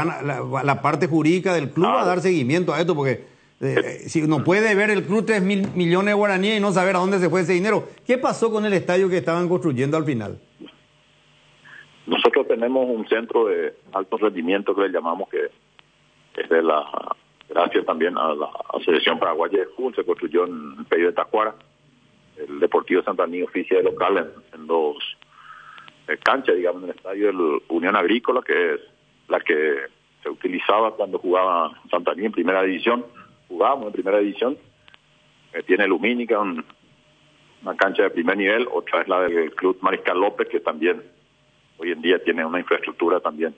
La parte jurídica del club va a dar seguimiento a esto, porque si no puede ver el club 3.000 millones de guaraníes y no saber a dónde se fue ese dinero. ¿Qué pasó con el estadio que estaban construyendo al final? Nosotros tenemos un centro de alto rendimiento que le llamamos, que es de gracias también a la Asociación Paraguaya de Fútbol, se construyó en el Pello de Tacuara. El Deportivo Santa Anita oficia de local en dos canchas, digamos, en el estadio del Unión Agrícola, que es la que se utilizaba cuando jugaba Santa Anita en primera división. Jugábamos en primera división. Tiene Lumínica, una cancha de primer nivel. Otra es la del Club Mariscal López, que también hoy en día tiene una infraestructura también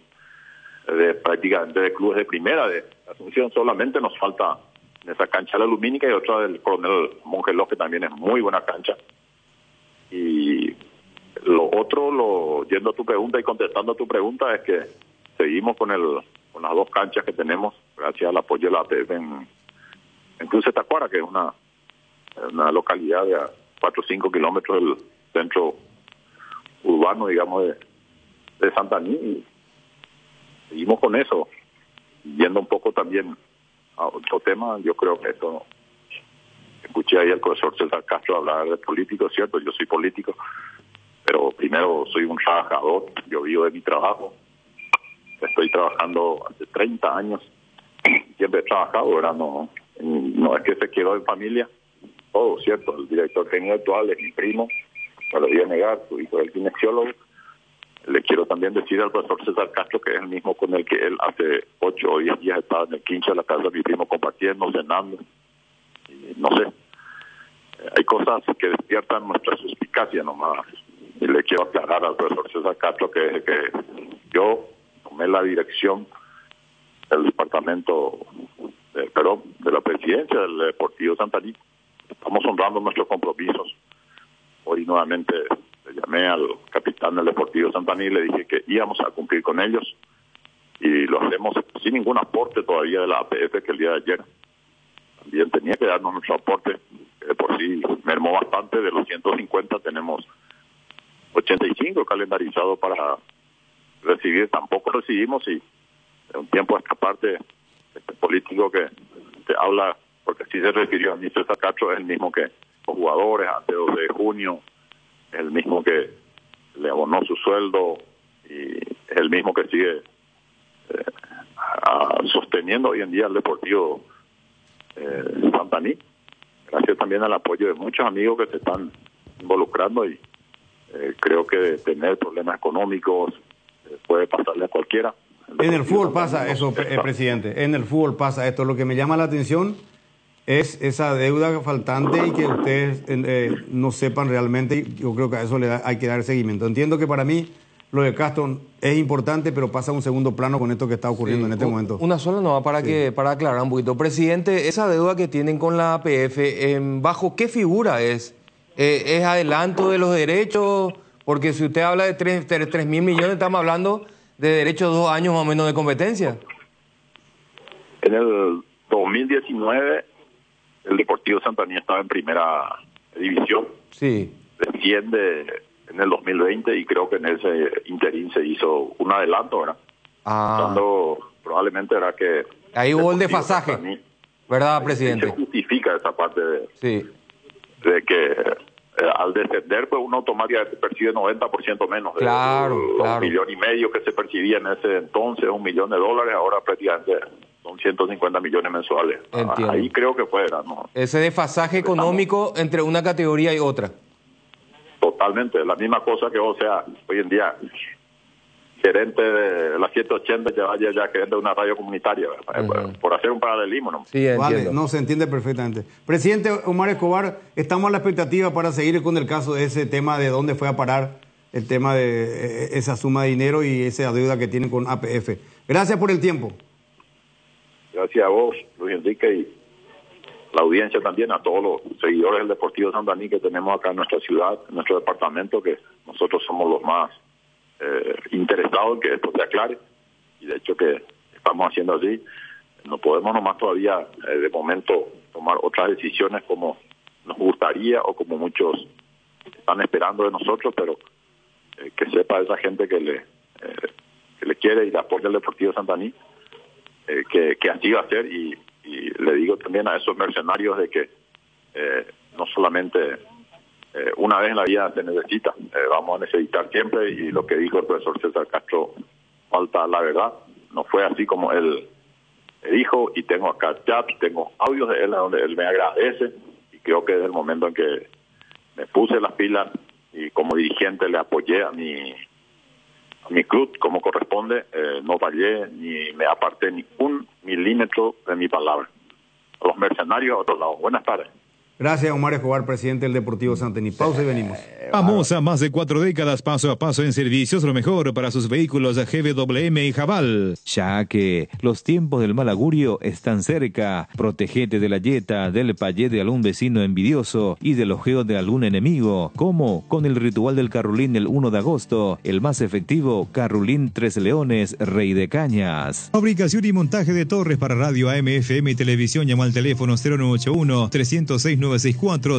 prácticamente de clubes de primera de Asunción. Solamente nos falta en esa cancha la Lumínica y otra del Coronel Mongeló, que también es muy buena cancha. Y lo otro, yendo a tu pregunta y contestando a tu pregunta, es que seguimos con las dos canchas que tenemos gracias al apoyo de la APF en Cruce Tacuara, que es una localidad de 4 o 5 kilómetros del centro urbano, digamos, de Santa Anita. Y seguimos con eso. Yendo un poco también a otro tema, yo creo que esto, escuché ahí al profesor César Castro hablar de político, ¿cierto? Yo soy político, pero primero soy un trabajador, yo vivo de mi trabajo, estoy trabajando hace 30 años, siempre he trabajado, ¿verdad? No es que se quedó en familia, todo, ¿cierto? El director técnico actual es mi primo, no lo voy a negar, su hijo es el kinesiólogo. Le quiero también decir al profesor César Castro que es el mismo con el que él hace 8 o 10 días estaba en el quincho de la casa de mi primo compartiendo, cenando. Y no sé, hay cosas que despiertan nuestra suspicacia nomás. Y le quiero aclarar al profesor César Castro que yo tomé la dirección del departamento, de la presidencia del Deportivo Santa Anita. Estamos honrando nuestros compromisos. Hoy nuevamente le llamé al capitán del Deportivo Santa Anita y le dije que íbamos a cumplir con ellos, y lo hacemos sin ningún aporte todavía de la APF, que el día de ayer también tenía que darnos nuestro aporte, que de por sí mermó bastante. De los 150 tenemos 85 calendarizados para recibir, tampoco recibimos, y de un tiempo a esta parte este político que te habla, porque así se refirió a mí César Castro, es el mismo que los jugadores antes del 12 de junio, es el mismo que le abonó su sueldo y es el mismo que sigue sosteniendo hoy en día el Deportivo Santa Anita, gracias también al apoyo de muchos amigos que se están involucrando, y Creo que de tener problemas económicos puede pasarle a cualquiera. En el fútbol pasa eso, presidente. En el fútbol pasa esto. Lo que me llama la atención es esa deuda faltante y que ustedes no sepan realmente. Yo creo que a eso hay que dar seguimiento. Entiendo que para mí lo de Castro es importante, pero pasa a un segundo plano con esto que está ocurriendo en este momento. Una sola no, para aclarar un poquito. Presidente, esa deuda que tienen con la APF, ¿bajo qué figura es? ¿Es adelanto de los derechos? Porque si usted habla de 3.000 millones, estamos hablando de derechos 2 años más o menos de competencia. En el 2019, el Deportivo Santaní estaba en primera división. Sí. Desciende en el 2020 y creo que en ese interín se hizo un adelanto, ¿verdad? Cuando probablemente era que... Ahí hubo el desfasaje, Santaní, ¿verdad, presidente? Se justifica esa parte de que al descender, pues uno automáticamente percibe 90% menos de claro. $1,5 millones que se percibía en ese entonces, $1 millón, ahora prácticamente son 150 millones mensuales. Ahí creo que fue, ¿no? Ese desfasaje económico entre una categoría y otra. Totalmente, la misma cosa que, o sea, hoy en día, gerente de la 780 ya gerente de una radio comunitaria, por hacer un paralelismo, ¿no? Sí, vale, no, se entiende perfectamente. Presidente Omar Escobar, estamos a la expectativa para seguir con el caso de ese tema de dónde fue a parar el tema de esa suma de dinero y esa deuda que tienen con APF. Gracias por el tiempo. Gracias a vos, Luis Enrique, y la audiencia también, a todos los seguidores del Deportivo Santaní que tenemos acá en nuestra ciudad, en nuestro departamento, que nosotros somos los más interesados en que esto se aclare, y de hecho que estamos haciendo así. No podemos nomás todavía de momento tomar otras decisiones como nos gustaría o como muchos están esperando de nosotros, pero que sepa esa gente que le quiere y le apoya al Deportivo Santaní, que así va a ser, y le digo también a esos mercenarios de que no solamente una vez en la vida se necesita, vamos a necesitar siempre, y lo que dijo el profesor César Castro falta la verdad, no fue así como él dijo, y tengo acá chats, tengo audios de él donde él me agradece, y creo que desde el momento en que me puse las pilas y como dirigente le apoyé a mi club como corresponde, no fallé ni me aparté ni un milímetro de mi palabra. A los mercenarios a otro lado. Buenas tardes. Gracias, Omar Escobar, presidente del Deportivo Santaní. Pausa y venimos. Vamos a más de 4 décadas, paso a paso en servicios, lo mejor para sus vehículos GWM y Jabal. Ya que los tiempos del mal augurio están cerca, protegete de la yeta, del payé de algún vecino envidioso y del ojeo de algún enemigo. ¿Cómo? Con el ritual del Carrulín el 1 de agosto, el más efectivo, Carrulín Tres Leones, Rey de Cañas. Fabricación y montaje de torres para radio AM, FM y televisión. Llama al teléfono 0981-306-964,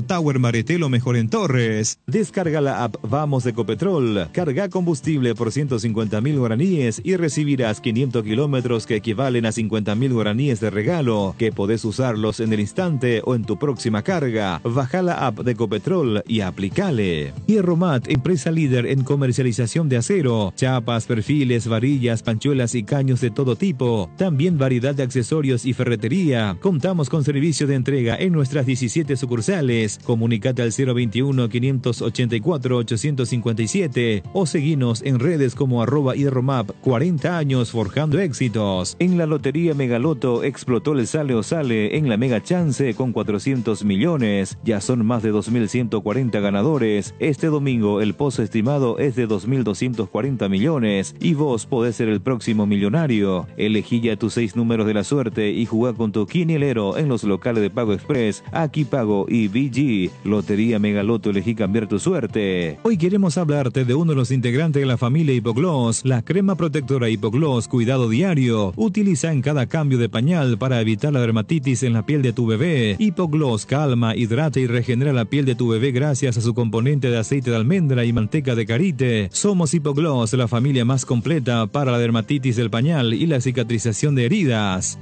Tower Maretelo, mejor en Torres. Descarga la app Vamos de Ecopetrol, carga combustible por 150.000 guaraníes y recibirás 500 kilómetros que equivalen a 50.000 guaraníes de regalo, que podés usarlos en el instante o en tu próxima carga. Baja la app de Ecopetrol y aplicale. Hierromat, empresa líder en comercialización de acero, chapas, perfiles, varillas, panchuelas y caños de todo tipo. También variedad de accesorios y ferretería. Contamos con servicio de entrega en nuestras 17 sucursales. Comunicate al 021-584-857 o seguinos en redes como @hierromap. 40 años forjando éxitos. En la Lotería Megaloto explotó el sale o sale en la Mega Chance con 400 millones. Ya son más de 2.140 ganadores. Este domingo el pozo estimado es de 2.240 millones y vos podés ser el próximo millonario. Elegí ya tus 6 números de la suerte y jugá con tu quinielero en los locales de Pago Express, Aquí Pago y BG. Lotería Megaloto, elegí cambiar tu suerte. Hoy queremos hablarte de uno de los integrantes de la familia Hipogloss, la crema protectora Hipogloss Cuidado Diario. Utiliza en cada cambio de pañal para evitar la dermatitis en la piel de tu bebé. Hipogloss calma, hidrata y regenera la piel de tu bebé gracias a su componente de aceite de almendra y manteca de karité. Somos Hipogloss, la familia más completa para la dermatitis del pañal y la cicatrización de heridas.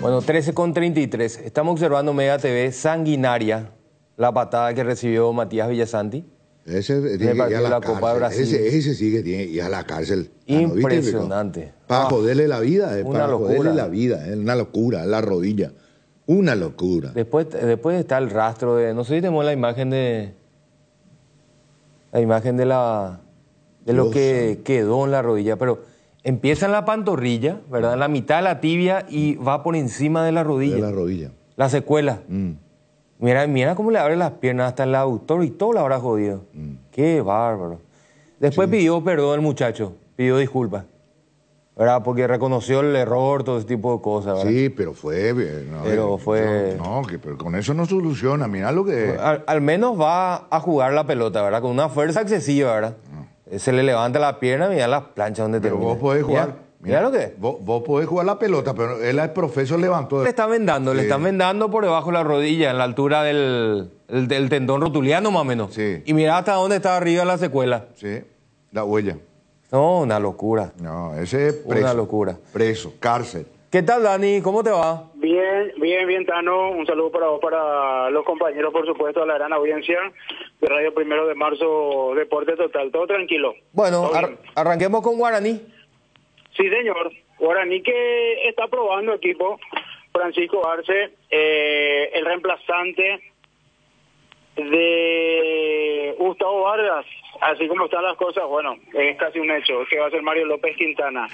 Bueno, 13:33. Estamos observando Mega TV, sanguinaria, la patada que recibió Matías Villasanti. Ese tiene que ir a la Copa de Brasil. Ese sí que tiene que ir a la cárcel. Impresionante. Para joderle la vida, una locura. Joderle la vida, es una locura, la rodilla. Una locura. Después está el rastro de... No sé si tenemos la imagen de La imagen de lo que quedó en la rodilla, pero empieza en la pantorrilla, ¿verdad? En la mitad de la tibia y va por encima de la rodilla. De la rodilla. La secuela. Mira cómo le abre las piernas hasta el aductor y todo lo habrá jodido. Qué bárbaro. Después pidió perdón el muchacho, pidió disculpas, ¿verdad? Porque reconoció el error, todo ese tipo de cosas, ¿verdad? Sí, pero fue bien. Pero con eso no soluciona, mirá lo que... Al menos va a jugar la pelota, ¿verdad? Con una fuerza excesiva, ¿verdad? Se le levanta la pierna, mira las planchas donde termina. Pero vos podés jugar... Mira lo que es. Vos podés jugar la pelota, pero él al profesor levantó... Le están vendando por debajo de la rodilla, en la altura del tendón rotuliano más o menos. Sí. Y mira hasta dónde está arriba la secuela. Sí, la huella. No, una locura. No, ese es preso. Una locura. Preso, cárcel. ¿Qué tal, Dani? ¿Cómo te va? Bien, Tano. Un saludo para vos, para los compañeros, por supuesto, a la gran audiencia de Radio 1 de Marzo, Deporte Total. Todo tranquilo. Bueno, arranquemos con Guaraní. Sí, señor. Guaraní que está probando equipo. Francisco Arce, el reemplazante de Gustavo Vargas. Así como están las cosas, bueno, es casi un hecho, que va a ser Mario López Quintana.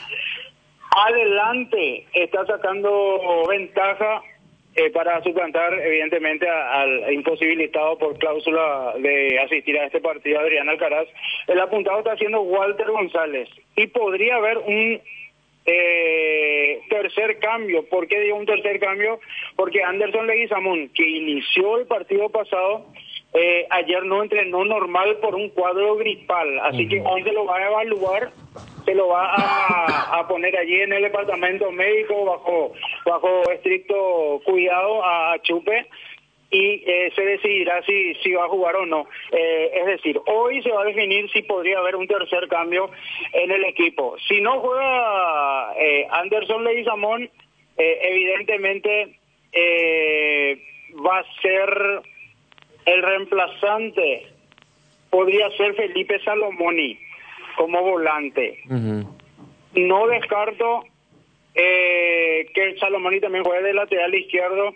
Adelante está sacando ventaja para suplantar, evidentemente, al imposibilitado por cláusula de asistir a este partido, Adrián Alcaraz. El apuntado está haciendo Walter González. Y podría haber un tercer cambio. ¿Por qué digo un tercer cambio? Porque Anderson Leguizamón, que inició el partido pasado, ayer no entrenó normal por un cuadro gripal, así que hoy se lo va a evaluar, se lo va a poner allí en el departamento médico bajo estricto cuidado a Chupe, y se decidirá si va a jugar o no. Es decir, hoy se va a definir si podría haber un tercer cambio en el equipo. Si no juega Anderson Leguizamón, evidentemente va a ser el reemplazante, podría ser Felipe Salomoni como volante. No descarto que Salomoni también juegue de lateral izquierdo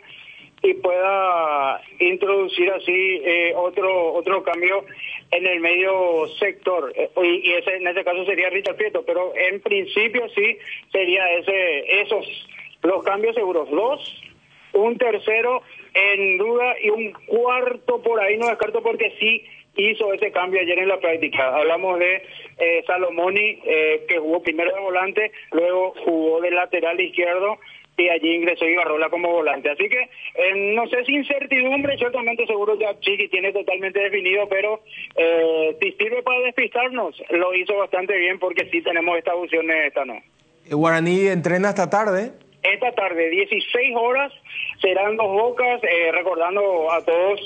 y pueda introducir así otro cambio en el medio sector, y ese en ese caso sería Richard Prieto, pero en principio sí sería esos los cambios seguros, un tercero en duda y un cuarto por ahí no descarto, porque sí hizo ese cambio ayer en la práctica. Hablamos de Salomoni, que jugó primero de volante, luego jugó de lateral izquierdo y allí ingresó Ibarrola como volante. Así que no sé si incertidumbre, ciertamente seguro ya Chiqui tiene totalmente definido, pero si sirve para despistarnos, lo hizo bastante bien, porque sí tenemos estas opciones esta no. Guaraní entrena esta tarde. Esta tarde, 16 horas, serán Dos Bocas, recordando a todos,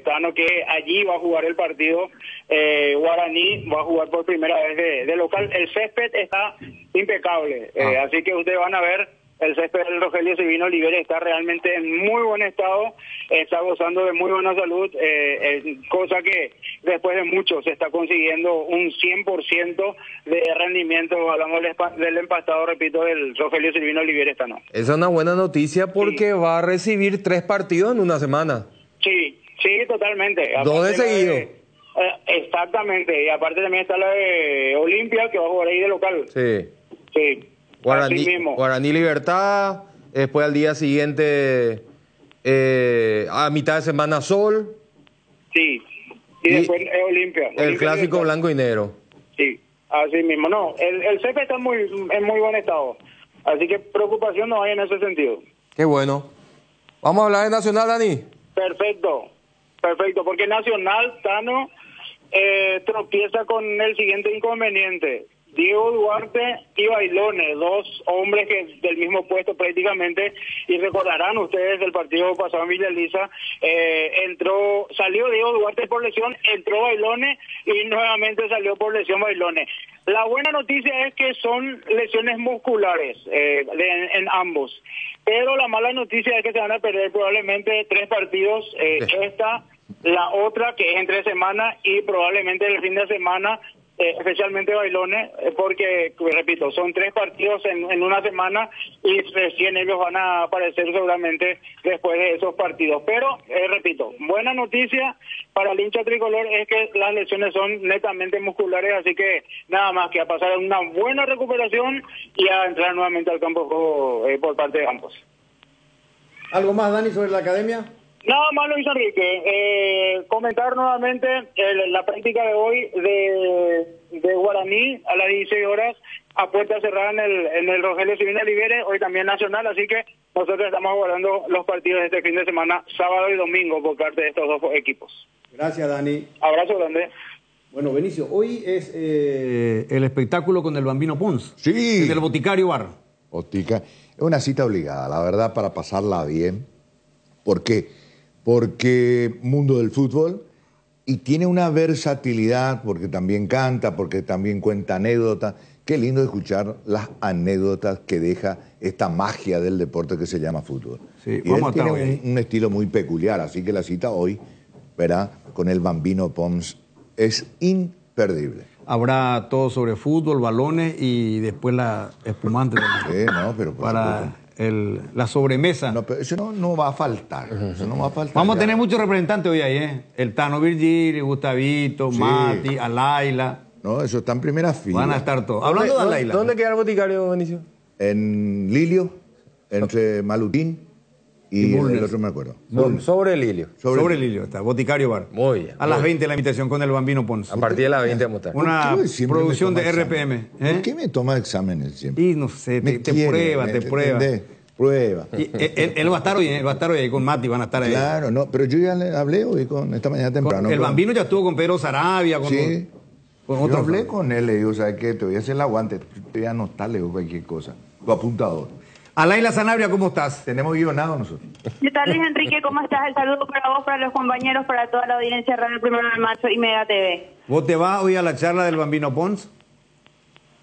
Tano, que allí va a jugar el partido. Guaraní va a jugar por primera vez de local. El césped está impecable, así que ustedes van a ver, el césped del Rogelio Silvino Olivera está realmente en muy buen estado, está gozando de muy buena salud, cosa que después de mucho se está consiguiendo un 100% de rendimiento. Hablamos del empastado, repito, del Rogelio Silvino Olivera esta no. Esa es una buena noticia porque va a recibir 3 partidos en una semana. Sí, totalmente. 2 de seguido. Exactamente, y aparte también está la de Olimpia, que va a jugar ahí de local. Sí. Guaraní Libertad, después al día siguiente, a mitad de semana Sol. Sí, y después Olimpia. El clásico blanco y negro. Sí, así mismo. No, el CP está en muy buen estado, así que preocupación no hay en ese sentido. Qué bueno. Vamos a hablar de Nacional, Dani. Perfecto, porque Nacional, Tano, tropieza con el siguiente inconveniente. Diego Duarte y Bailone, 2 hombres que del mismo puesto prácticamente, y recordarán ustedes del partido pasado en Villa Elisa, salió Diego Duarte por lesión, entró Bailone y nuevamente salió por lesión Bailone. La buena noticia es que son lesiones musculares en ambos, pero la mala noticia es que se van a perder probablemente 3 partidos, la otra que es entre semana y probablemente el fin de semana especialmente Bailones, porque, repito, son 3 partidos en una semana y recién ellos van a aparecer seguramente después de esos partidos. Pero, repito, buena noticia para el hincha tricolor es que las lesiones son netamente musculares, así que nada más que a pasar una buena recuperación y a entrar nuevamente al campo de juego por parte de ambos. ¿Algo más, Dani, sobre la academia? Nada más, Luis Enrique. Comentar nuevamente la práctica de hoy de Guaraní a las 16 horas a puerta cerrada en el Rogelio Silvina Libere, hoy también nacional, así que nosotros estamos aguardando los partidos de este fin de semana, sábado y domingo, por parte de estos 2 equipos. Gracias, Dani. Abrazo grande. Bueno, Benicio, hoy es el espectáculo con el Bambino Pons. Sí. Del Boticario Bar. Botica. Es una cita obligada, la verdad, para pasarla bien. ¿Por qué? Porque mundo del fútbol y tiene una versatilidad, porque también canta, porque también cuenta anécdotas. Qué lindo escuchar las anécdotas que deja esta magia del deporte que se llama fútbol. Sí, y él tiene un estilo muy peculiar, así que la cita hoy, verá, con el Bambino Pons es imperdible. Habrá todo sobre fútbol, balones y después la espumante también. Sí, no, pero para la sobremesa. No, pero eso no va a faltar. Eso no va a faltar. Vamos a tener muchos representantes hoy ahí, ¿eh? El Tano Virgilio, Gustavito, Sí. Mati, Alaila. No, eso está en primera fila. Van a estar todos. Hablando de Alaila. ¿Dónde queda el Boticario, Benicio? En Lilio, entre Malutín y el otro me acuerdo. Sobre el Lilio. Sobre Lilio está, Boticario Bar. Muy bien. A las 20 la invitación con el Bambino Pons. A partir de las 20 vamos a estar. Una ¿Por qué siempre producción me de toma RPM. exámenes? ¿Por qué me toma exámenes siempre? Y no sé, te prueba. ¿entendés? Prueba. Y él va a estar hoy, ahí con Mati, van a estar ahí. Claro, no, pero yo ya le hablé hoy esta mañana temprano. El Bambino ya estuvo con Pedro Sarabia, con, Sí. con Yo otros. hablé con él, le digo, ¿sabes qué? Te voy a hacer el aguante, te voy a anotarle cualquier cosa. Tu apuntador. Alaila Sanabria, ¿cómo estás? Tenemos guionado nosotros. ¿Qué tal, Luis Enrique? ¿Cómo estás? El saludo para vos, para los compañeros, para toda la audiencia de Radio 1 de Marzo y Mega TV. ¿Vos te vas hoy a la charla del Bambino Pons?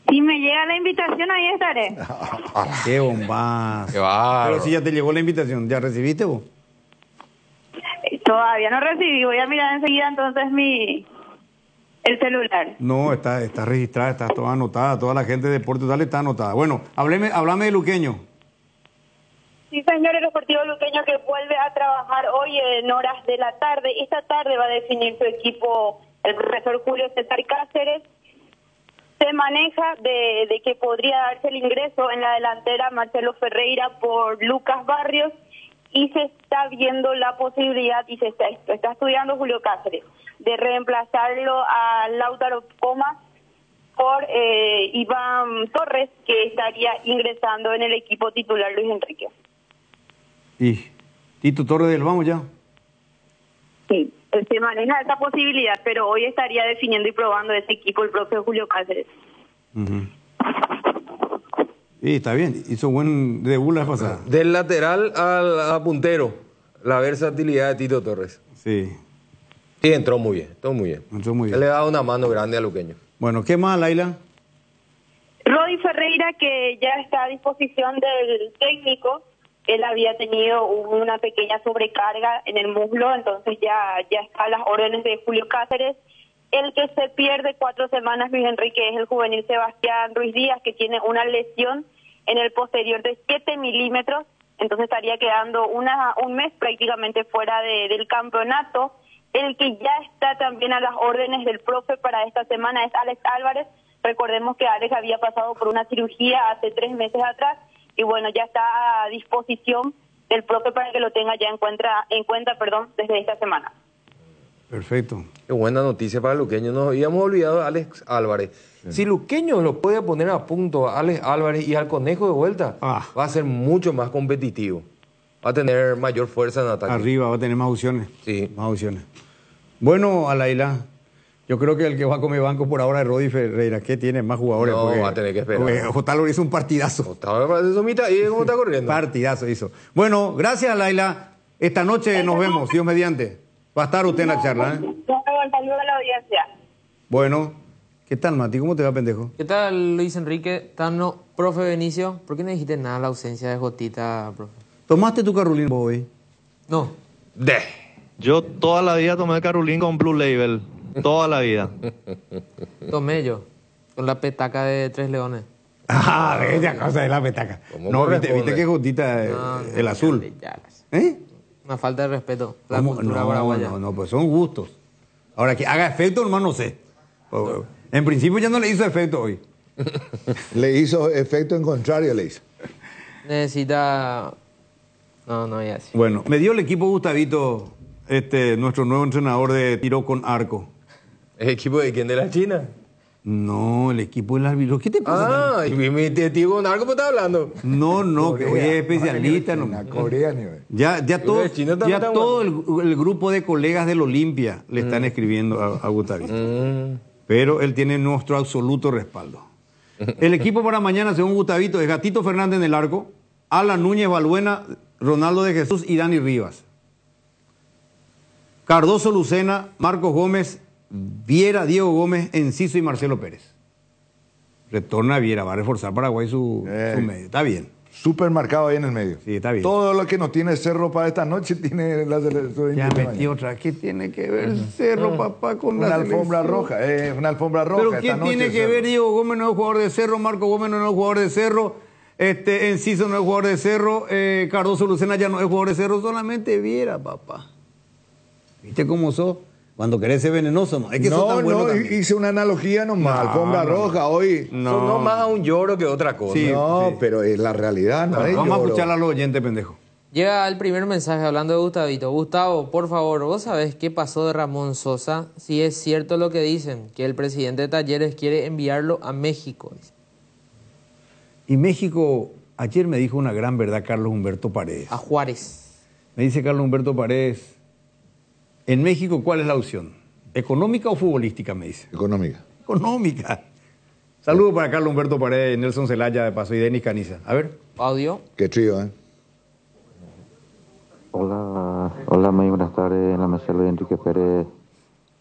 Si me llega la invitación, ahí estaré. ¡Qué bombazo! ¡Qué bárbaro! Pero si ya te llegó la invitación, ¿ya recibiste vos? Todavía no recibí, voy a mirar enseguida entonces el celular. No, está registrada, está toda anotada, toda la gente de Deporte Total está anotada. Bueno, háblame de Luqueño. Sí, señor, el Deportivo Luqueño que vuelve a trabajar hoy en horas de la tarde. Esta tarde va a definir su equipo el profesor Julio César Cáceres. Se maneja de que podría darse el ingreso en la delantera Marcelo Ferreira por Lucas Barrios y se está viendo la posibilidad y se está estudiando Julio Cáceres de reemplazarlo a Lautaro Comas por Iván Torres, que estaría ingresando en el equipo titular Luis Enrique. Y Tito Torres del Vamos ya. Sí, se maneja esa posibilidad, pero hoy estaría definiendo y probando ese equipo el propio Julio Cáceres. Sí, está bien. Hizo buen debut la pasada. Del lateral a puntero, la versatilidad de Tito Torres. Sí. Sí, entró muy bien, todo muy bien. Entró muy bien. Se le da una mano grande a Luqueño. Bueno, ¿qué más, Laila? Rodi Ferreira, que ya está a disposición del técnico. Él había tenido una pequeña sobrecarga en el muslo, entonces ya está a las órdenes de Julio Cáceres. El que se pierde 4 semanas, Luis Enrique, es el juvenil Sebastián Ruiz Díaz, que tiene una lesión en el posterior de 7 milímetros, entonces estaría quedando un mes prácticamente fuera del campeonato. El que ya está también a las órdenes del profe para esta semana es Alex Álvarez. Recordemos que Alex había pasado por una cirugía hace 3 meses atrás, y bueno, ya está a disposición del profe para que lo tenga ya en cuenta desde esta semana. Perfecto. Qué buena noticia para Luqueño. Nos habíamos olvidado de Alex Álvarez. Sí. Si Luqueño lo puede poner a punto a Alex Álvarez y al Conejo de vuelta, va a ser mucho más competitivo. Va a tener mayor fuerza en ataque. Arriba va a tener más opciones. Sí. Más opciones. Bueno, Alaila, yo creo que el que va a comer banco por ahora es Rodi Ferreira, que tiene más jugadores. No, va a tener que esperar. Porque Jotalo hizo un partidazo. ¿Y cómo está corriendo? Partidazo hizo. Bueno, gracias, Laila. Esta noche nos vemos, Dios mediante. Va a estar usted en la charla, ¿eh? Saludos a la audiencia. Bueno, ¿qué tal, Mati? ¿Cómo te va, pendejo? ¿Qué tal, Luis Enrique? Tano, profe Benicio, ¿por qué no dijiste nada de la ausencia de Jotita, profe? ¿Tomaste tu Carolina hoy? No. Yo toda la vida tomé Carolina con Blue Label. Toda la vida. Tomé yo, con la petaca de Tres Leones. Ah, bella cosa de la petaca. No, viste que Jotita, el azul. ¿Eh? Una falta de respeto. La ¿Cómo? cultura paraguaya. No, pues son gustos. Ahora, que haga efecto, nomás no sé. En principio ya no le hizo efecto hoy. Le hizo efecto en contrario, le hizo. Necesita... No, ya sí. Bueno, me dio el equipo Gustavito, nuestro nuevo entrenador de tiro con arco. ¿El equipo de quién? ¿De la China? No, el equipo del árbitro. ¿Qué te pasa? Ah, y mi tío con arco me está hablando. No, que hoy es especialista. Ya todo el grupo de colegas del Olimpia le están escribiendo a Gustavito. Pero él tiene nuestro absoluto respaldo. El equipo para mañana, según Gustavito, es Gatito Fernández en el arco, Alan Núñez Balbuena, Ronaldo de Jesús y Dani Rivas. Cardoso Lucena, Marcos Gómez, Viera, Diego Gómez, Enciso y Marcelo Pérez. Retorna Viera, va a reforzar Paraguay su medio. Está bien. Súper marcado ahí en el medio. Sí, está bien. Todo lo que no tiene Cerro para esta noche tiene la selección. Ya metí otra. ¿Qué tiene que ver Cerro, papá, con una la alfombra roja? Una alfombra roja. ¿Pero qué tiene que ver Diego Gómez, no es jugador de Cerro? Marco Gómez no es jugador de Cerro. Enciso no es jugador de Cerro. Cardoso Lucena ya no es jugador de Cerro. Solamente Viera, papá. ¿Viste cómo sos? Cuando querés ser venenoso, ¿no? Es que sos tan bueno también. Hice una analogía nomás. Alfombra roja hoy. Sonó más a un lloro que otra cosa. Sí, pero es la realidad. No vamos a escuchar a los oyentes, pendejo. Llega el primer mensaje hablando de Gustavito. Gustavo, por favor, ¿vos sabés qué pasó de Ramón Sosa? Si es cierto lo que dicen, que el presidente de Talleres quiere enviarlo a México. Y México, ayer me dijo una gran verdad Carlos Humberto Paredes. A Juárez. Me dice Carlos Humberto Paredes, en México, ¿cuál es la opción? ¿Económica o futbolística? Me dice. Económica. Económica. Saludos para Carlos Humberto Paredes, Nelson Zelaya de paso y Denis Caniza. A ver. Audio. Qué trío, ¿eh? Hola, muy buenas tardes. En la mesa Luis Enrique Pérez.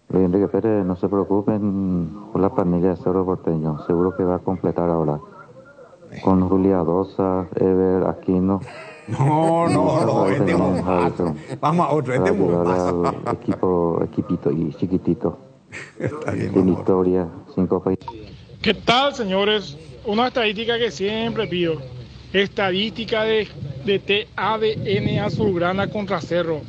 Luis Enrique Pérez, no se preocupen por la planilla de Cerro Porteño. Seguro que va a completar ahora. Con Julia Dosa, Ever, Aquino. No, este es un bombazo. Vamos a otro, este es un bombazo. Equipito y chiquitito. Está bien, sin historia, sin copa. ¿Qué tal, señores? Una estadística que siempre pido. Estadística de TADN Azulgrana contra Cerro.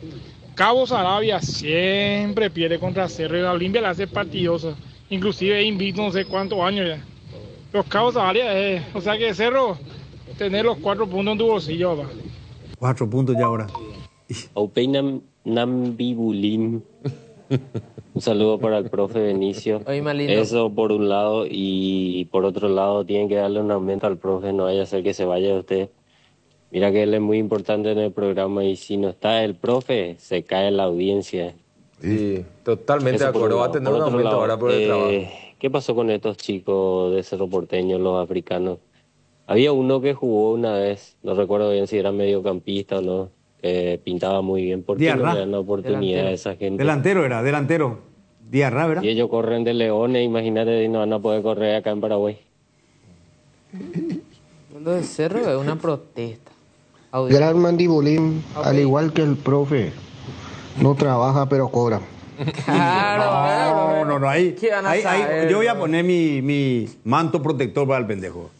Cabo Sarabia siempre pierde contra Cerro y la Olimpia la hace partidosa. Inclusive invicto no sé cuántos años ya. Los Cabos Sarabia, o sea que Cerro, tener los 4 puntos en tu bolsillo, papá. 4 puntos ya ahora. Opeinam Nambibulín. Un saludo para el profe Benicio. Eso por un lado, y por otro lado tienen que darle un aumento al profe, no vaya a ser que se vaya de usted. Mira que él es muy importante en el programa y si no está el profe, se cae la audiencia. Sí, totalmente de acuerdo. Va a tener un aumento ahora por el trabajo. ¿Qué pasó con estos chicos de Cerro Porteño, los africanos? Había uno que jugó una vez, no recuerdo bien si era mediocampista o no, que pintaba muy bien. ¿Por qué no le dan la oportunidad a esa gente? Delantero. Diarra, ¿verdad? Y ellos corren de Leones, imagínate, no van a poder correr acá en Paraguay. Lo de Cerro es una protesta. Gran Mandibulín, al igual que el profe, no trabaja pero cobra. Claro, no, ahí yo voy a poner mi manto protector para el pendejo.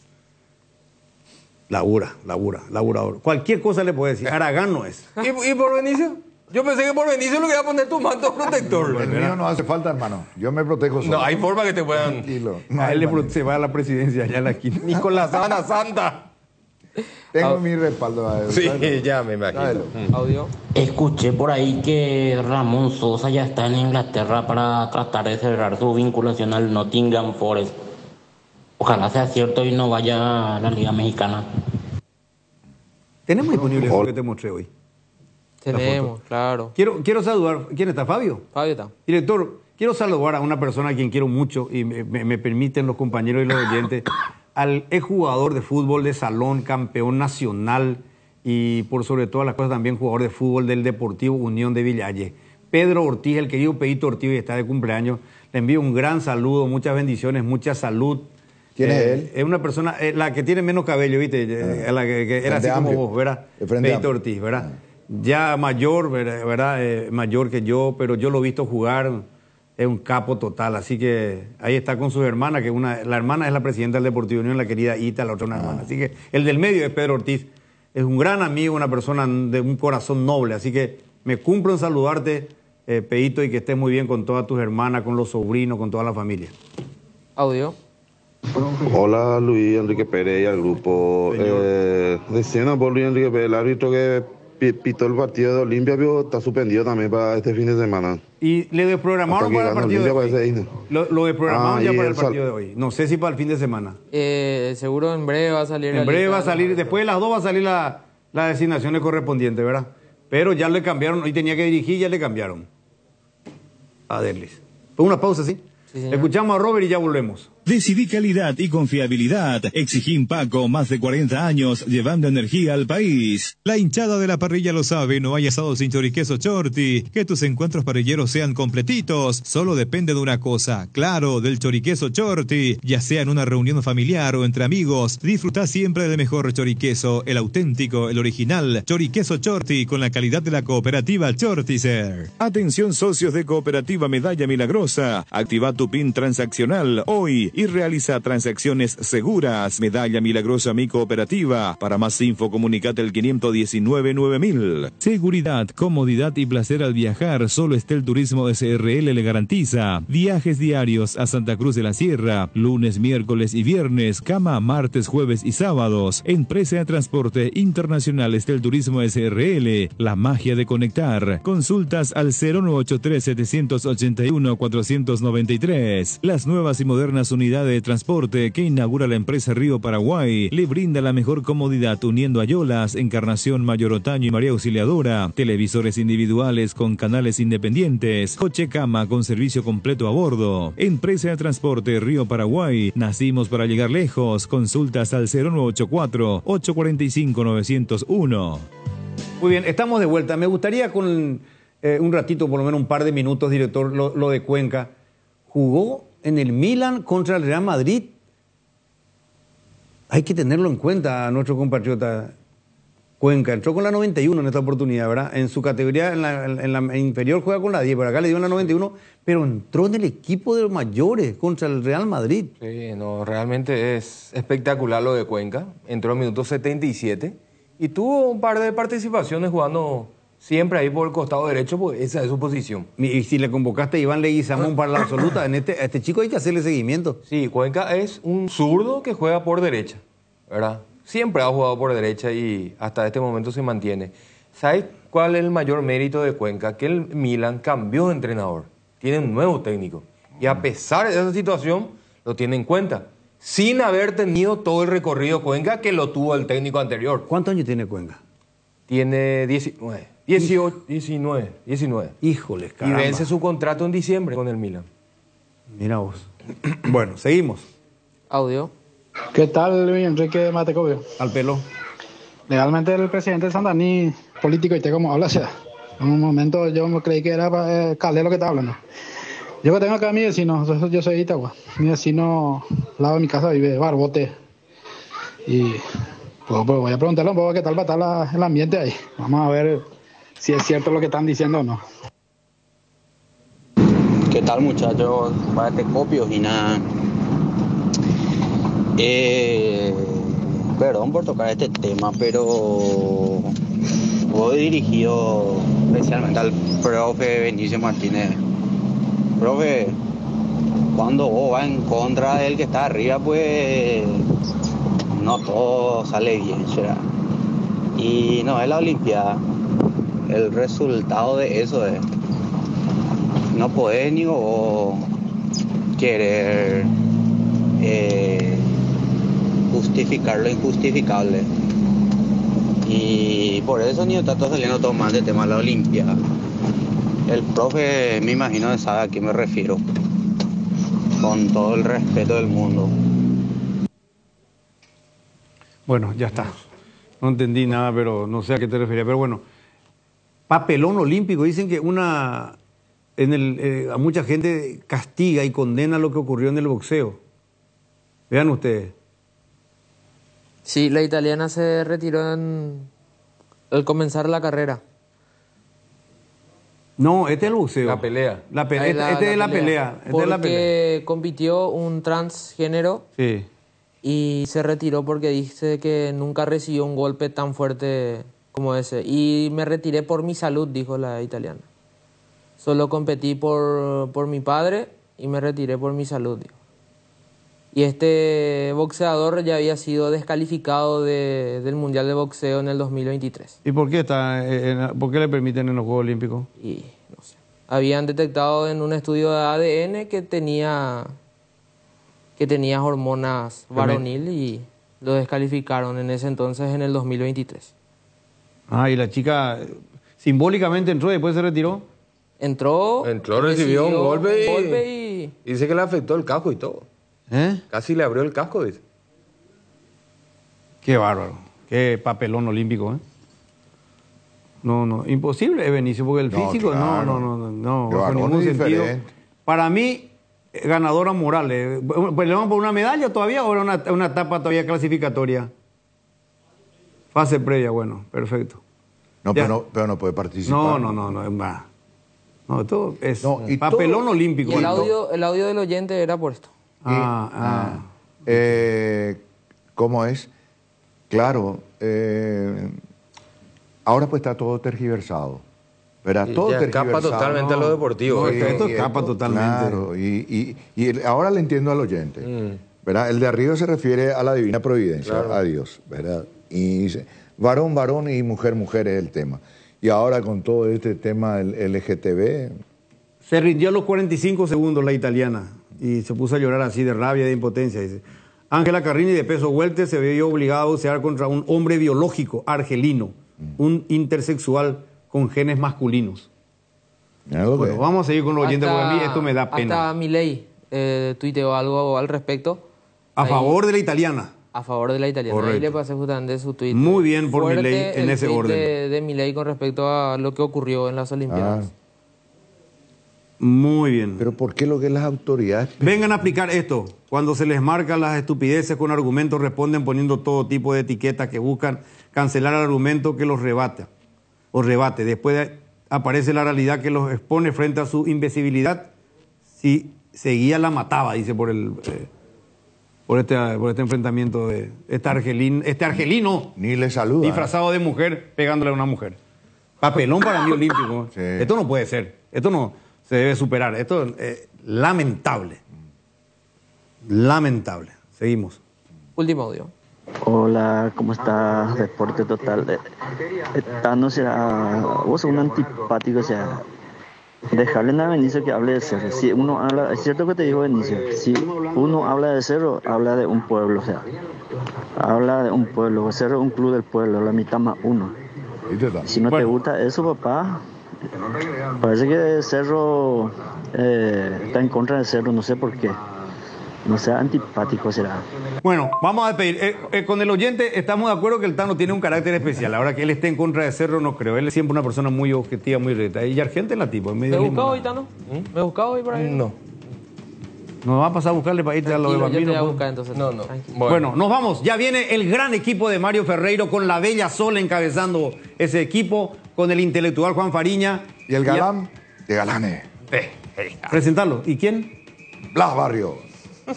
Laburador. Cualquier cosa le puede decir. Aragán no es. ¿Y por Benicio? Yo pensé que por Benicio le iba a poner tu manto protector. El mío no hace falta, hermano. Yo me protejo solo. No, hay forma que te puedan. Tranquilo. A él se va a la presidencia allá en la esquina. Ni con la sábana santa. Tengo mi respaldo a él. Sí, ya me imagino. Audio. Escuché por ahí que Ramón Sosa ya está en Inglaterra para tratar de cerrar su vinculación al Nottingham Forest. Ojalá sea cierto y no vaya a la Liga Mexicana. Tenemos disponible eso que te mostré hoy. Tenemos, claro. Quiero saludar. ¿Quién está? ¿Fabio? Fabio está. Director, quiero saludar a una persona a quien quiero mucho y me permiten los compañeros y los oyentes. Al exjugador de fútbol de salón, campeón nacional y por sobre todas las cosas también jugador de fútbol del Deportivo Unión de Villalle. Pedro Ortiz, el querido Pedito Ortiz, está de cumpleaños. Le envío un gran saludo, muchas bendiciones, mucha salud. ¿Quién es él? Es una persona, la que tiene menos cabello, ¿viste? La que era así como vos, ¿verdad? Pedito Ortiz, ¿verdad? Ya mayor, ¿verdad? Mayor que yo, pero yo lo he visto jugar es un capo total, así que ahí está con sus hermanas, que la hermana es la presidenta del Deportivo Unión, la querida Ita, la otra una hermana. Así que el del medio es Pedro Ortiz, es un gran amigo, una persona de un corazón noble, así que me cumplo en saludarte, Peito, y que estés muy bien con todas tus hermanas, con los sobrinos, con toda la familia. Audio. Hola Luis Enrique Pérez y al grupo. Decían por Luis Enrique Pérez, el árbitro que pitó el partido de Olimpia, pero está suspendido también para este fin de semana. Y le desprogramaron para el partido de hoy. Lo desprogramaron ya para el partido de hoy. No sé si para el fin de semana. Seguro en breve va a salir. En breve va a salir, después de las 2 va a salir las designaciones correspondientes, ¿verdad? Pero ya le cambiaron, hoy tenía que dirigir, ya le cambiaron a Derlis. Pues una pausa, ¿sí? Sí, escuchamos a Robert y ya volvemos. Decidí calidad y confiabilidad. Exigí Paco, más de 40 años, llevando energía al país. La hinchada de la parrilla lo sabe, no hay asado sin choriqueso Chorti. Que tus encuentros parrilleros sean completitos, solo depende de una cosa, claro, del choriqueso Chorti. Ya sea en una reunión familiar o entre amigos, disfruta siempre del mejor choriqueso, el auténtico, el original, choriqueso Chorti, con la calidad de la cooperativa Chortizer. Atención socios de Cooperativa Medalla Milagrosa, activa tu PIN transaccional hoy y realiza transacciones seguras. Medalla Milagrosa Mi Cooperativa. Para más info, comunicate al 519-9000. Seguridad, comodidad y placer al viajar. Solo Estel Turismo SRL le garantiza. Viajes diarios a Santa Cruz de la Sierra, lunes, miércoles y viernes, cama martes, jueves y sábados. Empresa de Transporte Internacional Estel Turismo SRL. La magia de conectar. Consultas al 0983-781-493. Las nuevas y modernas unidades de transporte que inaugura la empresa Río Paraguay le brinda la mejor comodidad uniendo Ayolas, Encarnación, Mayor Otaño y María Auxiliadora, televisores individuales con canales independientes, coche cama con servicio completo a bordo. Empresa de transporte Río Paraguay, nacimos para llegar lejos. Consultas al 0984-845-901. Muy bien, estamos de vuelta. Me gustaría con un ratito, por lo menos un par de minutos, director, lo de Cuenca. Jugó en el Milan contra el Real Madrid. Hay que tenerlo en cuenta, nuestro compatriota Cuenca. Entró con la 91 en esta oportunidad, ¿verdad? En su categoría, en la inferior juega con la 10, pero acá le dio en la 91, pero entró en el equipo de los mayores contra el Real Madrid. Sí, no, realmente es espectacular lo de Cuenca. Entró en minuto 77 y tuvo un par de participaciones jugando siempre ahí por el costado derecho, pues esa es su posición. Y si le convocaste a Iván Leguizamón para la absoluta, a este chico hay que hacerle seguimiento. Sí, Cuenca es un zurdo que juega por derecha, ¿verdad? Siempre ha jugado por derecha y hasta este momento se mantiene. ¿Sabes cuál es el mayor mérito de Cuenca? Que el Milan cambió de entrenador, tiene un nuevo técnico. Y a pesar de esa situación, lo tiene en cuenta, sin haber tenido todo el recorrido Cuenca que lo tuvo el técnico anterior. ¿Cuántos años tiene Cuenca? Tiene 19. Híjoles, caramba. Y vence su contrato en diciembre con el Milan. Mira vos. Bueno, seguimos. Audio. ¿Qué tal, Luis Enrique de Matecobio? Al pelo. Legalmente el presidente de Santaní, político, y te como habla, o sea, en un momento yo me creí que era Calero que está hablando. Yo que tengo acá a mi vecino, yo soy de Itagua. Mi vecino al lado de mi casa vive Barbote. Y pues voy a preguntarle un poco qué tal va a estar el ambiente ahí. Vamos a ver si es cierto lo que están diciendo o no. ¿Qué tal, muchachos? Copios y nada. Perdón por tocar este tema, pero voy dirigido especialmente al profe Benicio Martínez. Profe, cuando vos vas en contra del que está arriba, pues no todo sale bien, ¿verdad? Y no es la Olimpiada. El resultado de eso es, no podés ni vos querer justificar lo injustificable. Y por eso ni está saliendo todo mal de tema de la Olimpiada. El profe, me imagino, sabe a qué me refiero, con todo el respeto del mundo. Bueno, ya está. No entendí nada, pero no sé a qué te refería. Pero bueno, papelón olímpico. Dicen que a mucha gente castiga y condena lo que ocurrió en el boxeo. Vean ustedes. Sí, la italiana se retiró al comenzar la carrera. No, este es el boxeo. La pelea. Este es la pelea. Porque compitió un transgénero Sí. y se retiró porque dice que nunca recibió un golpe tan fuerte como ese. Y me retiré por mi salud, dijo la italiana. Solo competí por mi padre y me retiré por mi salud, dijo. Y este boxeador ya había sido descalificado del Mundial de Boxeo en el 2023. ¿Y por qué por qué le permiten en los Juegos Olímpicos? Y no sé. Habían detectado en un estudio de ADN que tenía hormonas varonil y lo descalificaron en ese entonces, en el 2023. Ah, y la chica simbólicamente entró y después se retiró. Entró, recibió un golpe y dice que le afectó el casco y todo. Casi le abrió el casco, dice. Qué bárbaro. Qué papelón olímpico, No, imposible, Benicio, porque el físico, claro. no, Qué bajo bárbaro, ningún es sentido. diferente. Para mí, ganadora moral. Pues, ¿le vamos por una medalla todavía o era una etapa todavía clasificatoria? Fase previa, bueno, perfecto. No, pero no puede participar. No, es más. No, esto es y papelón todo- olímpico. el audio del oyente era por esto. ¿Cómo es? Claro, ahora pues está todo tergiversado. ¿Verdad? Todo ya escapa tergiversado. totalmente a lo deportivo. Esto escapa totalmente. Claro, y ahora le entiendo al oyente. ¿Verdad? El de arriba se refiere a la divina providencia, Claro. a Dios, ¿verdad? Y dice, varón, varón y mujer, mujer es el tema. Y ahora con todo este tema del LGTB... Se rindió a los 45 segundos la italiana y se puso a llorar así de rabia y de impotencia. Dice, Ángela Carrini, de peso welter, se vio obligada a boxear contra un hombre biológico, argelino, un intersexual con genes masculinos. Bueno, vamos a seguir con los oyentes porque a mí esto me da pena. Hasta Milei tuiteó algo al respecto. A favor de la italiana. A favor de la italiana. Correcto. Ahí le pasé justamente su tuit. Muy bien por Fuerte Milei en el ese tuit orden. de Milei con respecto a lo que ocurrió en las Olimpiadas. Muy bien. Pero ¿por qué lo que las autoridades... Vengan a aplicar esto. Cuando se les marcan las estupideces con argumentos, responden poniendo todo tipo de etiquetas que buscan cancelar el argumento que los rebate. Después aparece la realidad que los expone frente a su invisibilidad. Si seguía la mataba, dice por este enfrentamiento de este argelino. Ni le saluda. Disfrazado de mujer, pegándole a una mujer. Papelón para mí olímpico. Sí. Esto no puede ser. Esto no se debe superar. Esto es lamentable. Lamentable. Seguimos. Último audio. Hola, ¿cómo está? Deporte Total. Tano será... Vos sos un antipático, o sea... Dejarle a Benicio que hable de Cerro. Si uno habla... Es cierto que te digo, Benicio. Si uno habla de Cerro, habla de un pueblo, o sea... Habla de un pueblo. Cerro es un club del pueblo, la mitad más uno. Si no te gusta eso, papá... Parece que Cerro está en contra de Cerro, no sé por qué. No sea antipático será. Bueno, vamos a despedir. Con el oyente estamos de acuerdo que el Tano tiene un carácter especial. Ahora que él esté en contra de Cerro, no creo. Él es siempre una persona muy objetiva, muy recta. Y Argente la tipo. ¿Me buscaba hoy, Tano? ¿Me buscaba hoy por ahí? No. Nos va a pasar a buscarle para irte a lo de Yo te voy a Bambino. buscar entonces. No. Bueno, nos vamos. Ya viene el gran equipo de Mario Ferreiro con la bella Sol encabezando ese equipo, con el intelectual Juan Fariña. Y el galán de galanes. Presentarlo. ¿Y quién? Blas Barrio.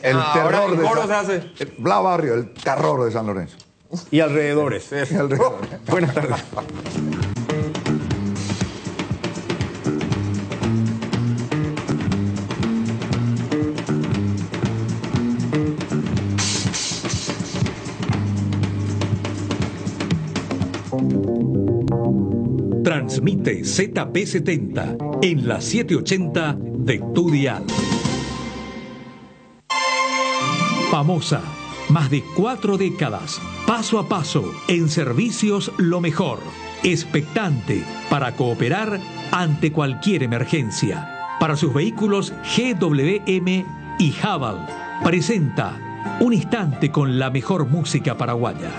El ahora terror el de coro San... se hace. Blas Barrio, el terror de San Lorenzo. Y alrededores. Y alrededor. Buenas tardes. Transmite ZP70 en la 780 de tu dial. Famosa, más de 4 décadas, paso a paso, en servicios lo mejor. Expectante para cooperar ante cualquier emergencia. Para sus vehículos GWM y Haval, presenta Un Instante con la mejor música paraguaya.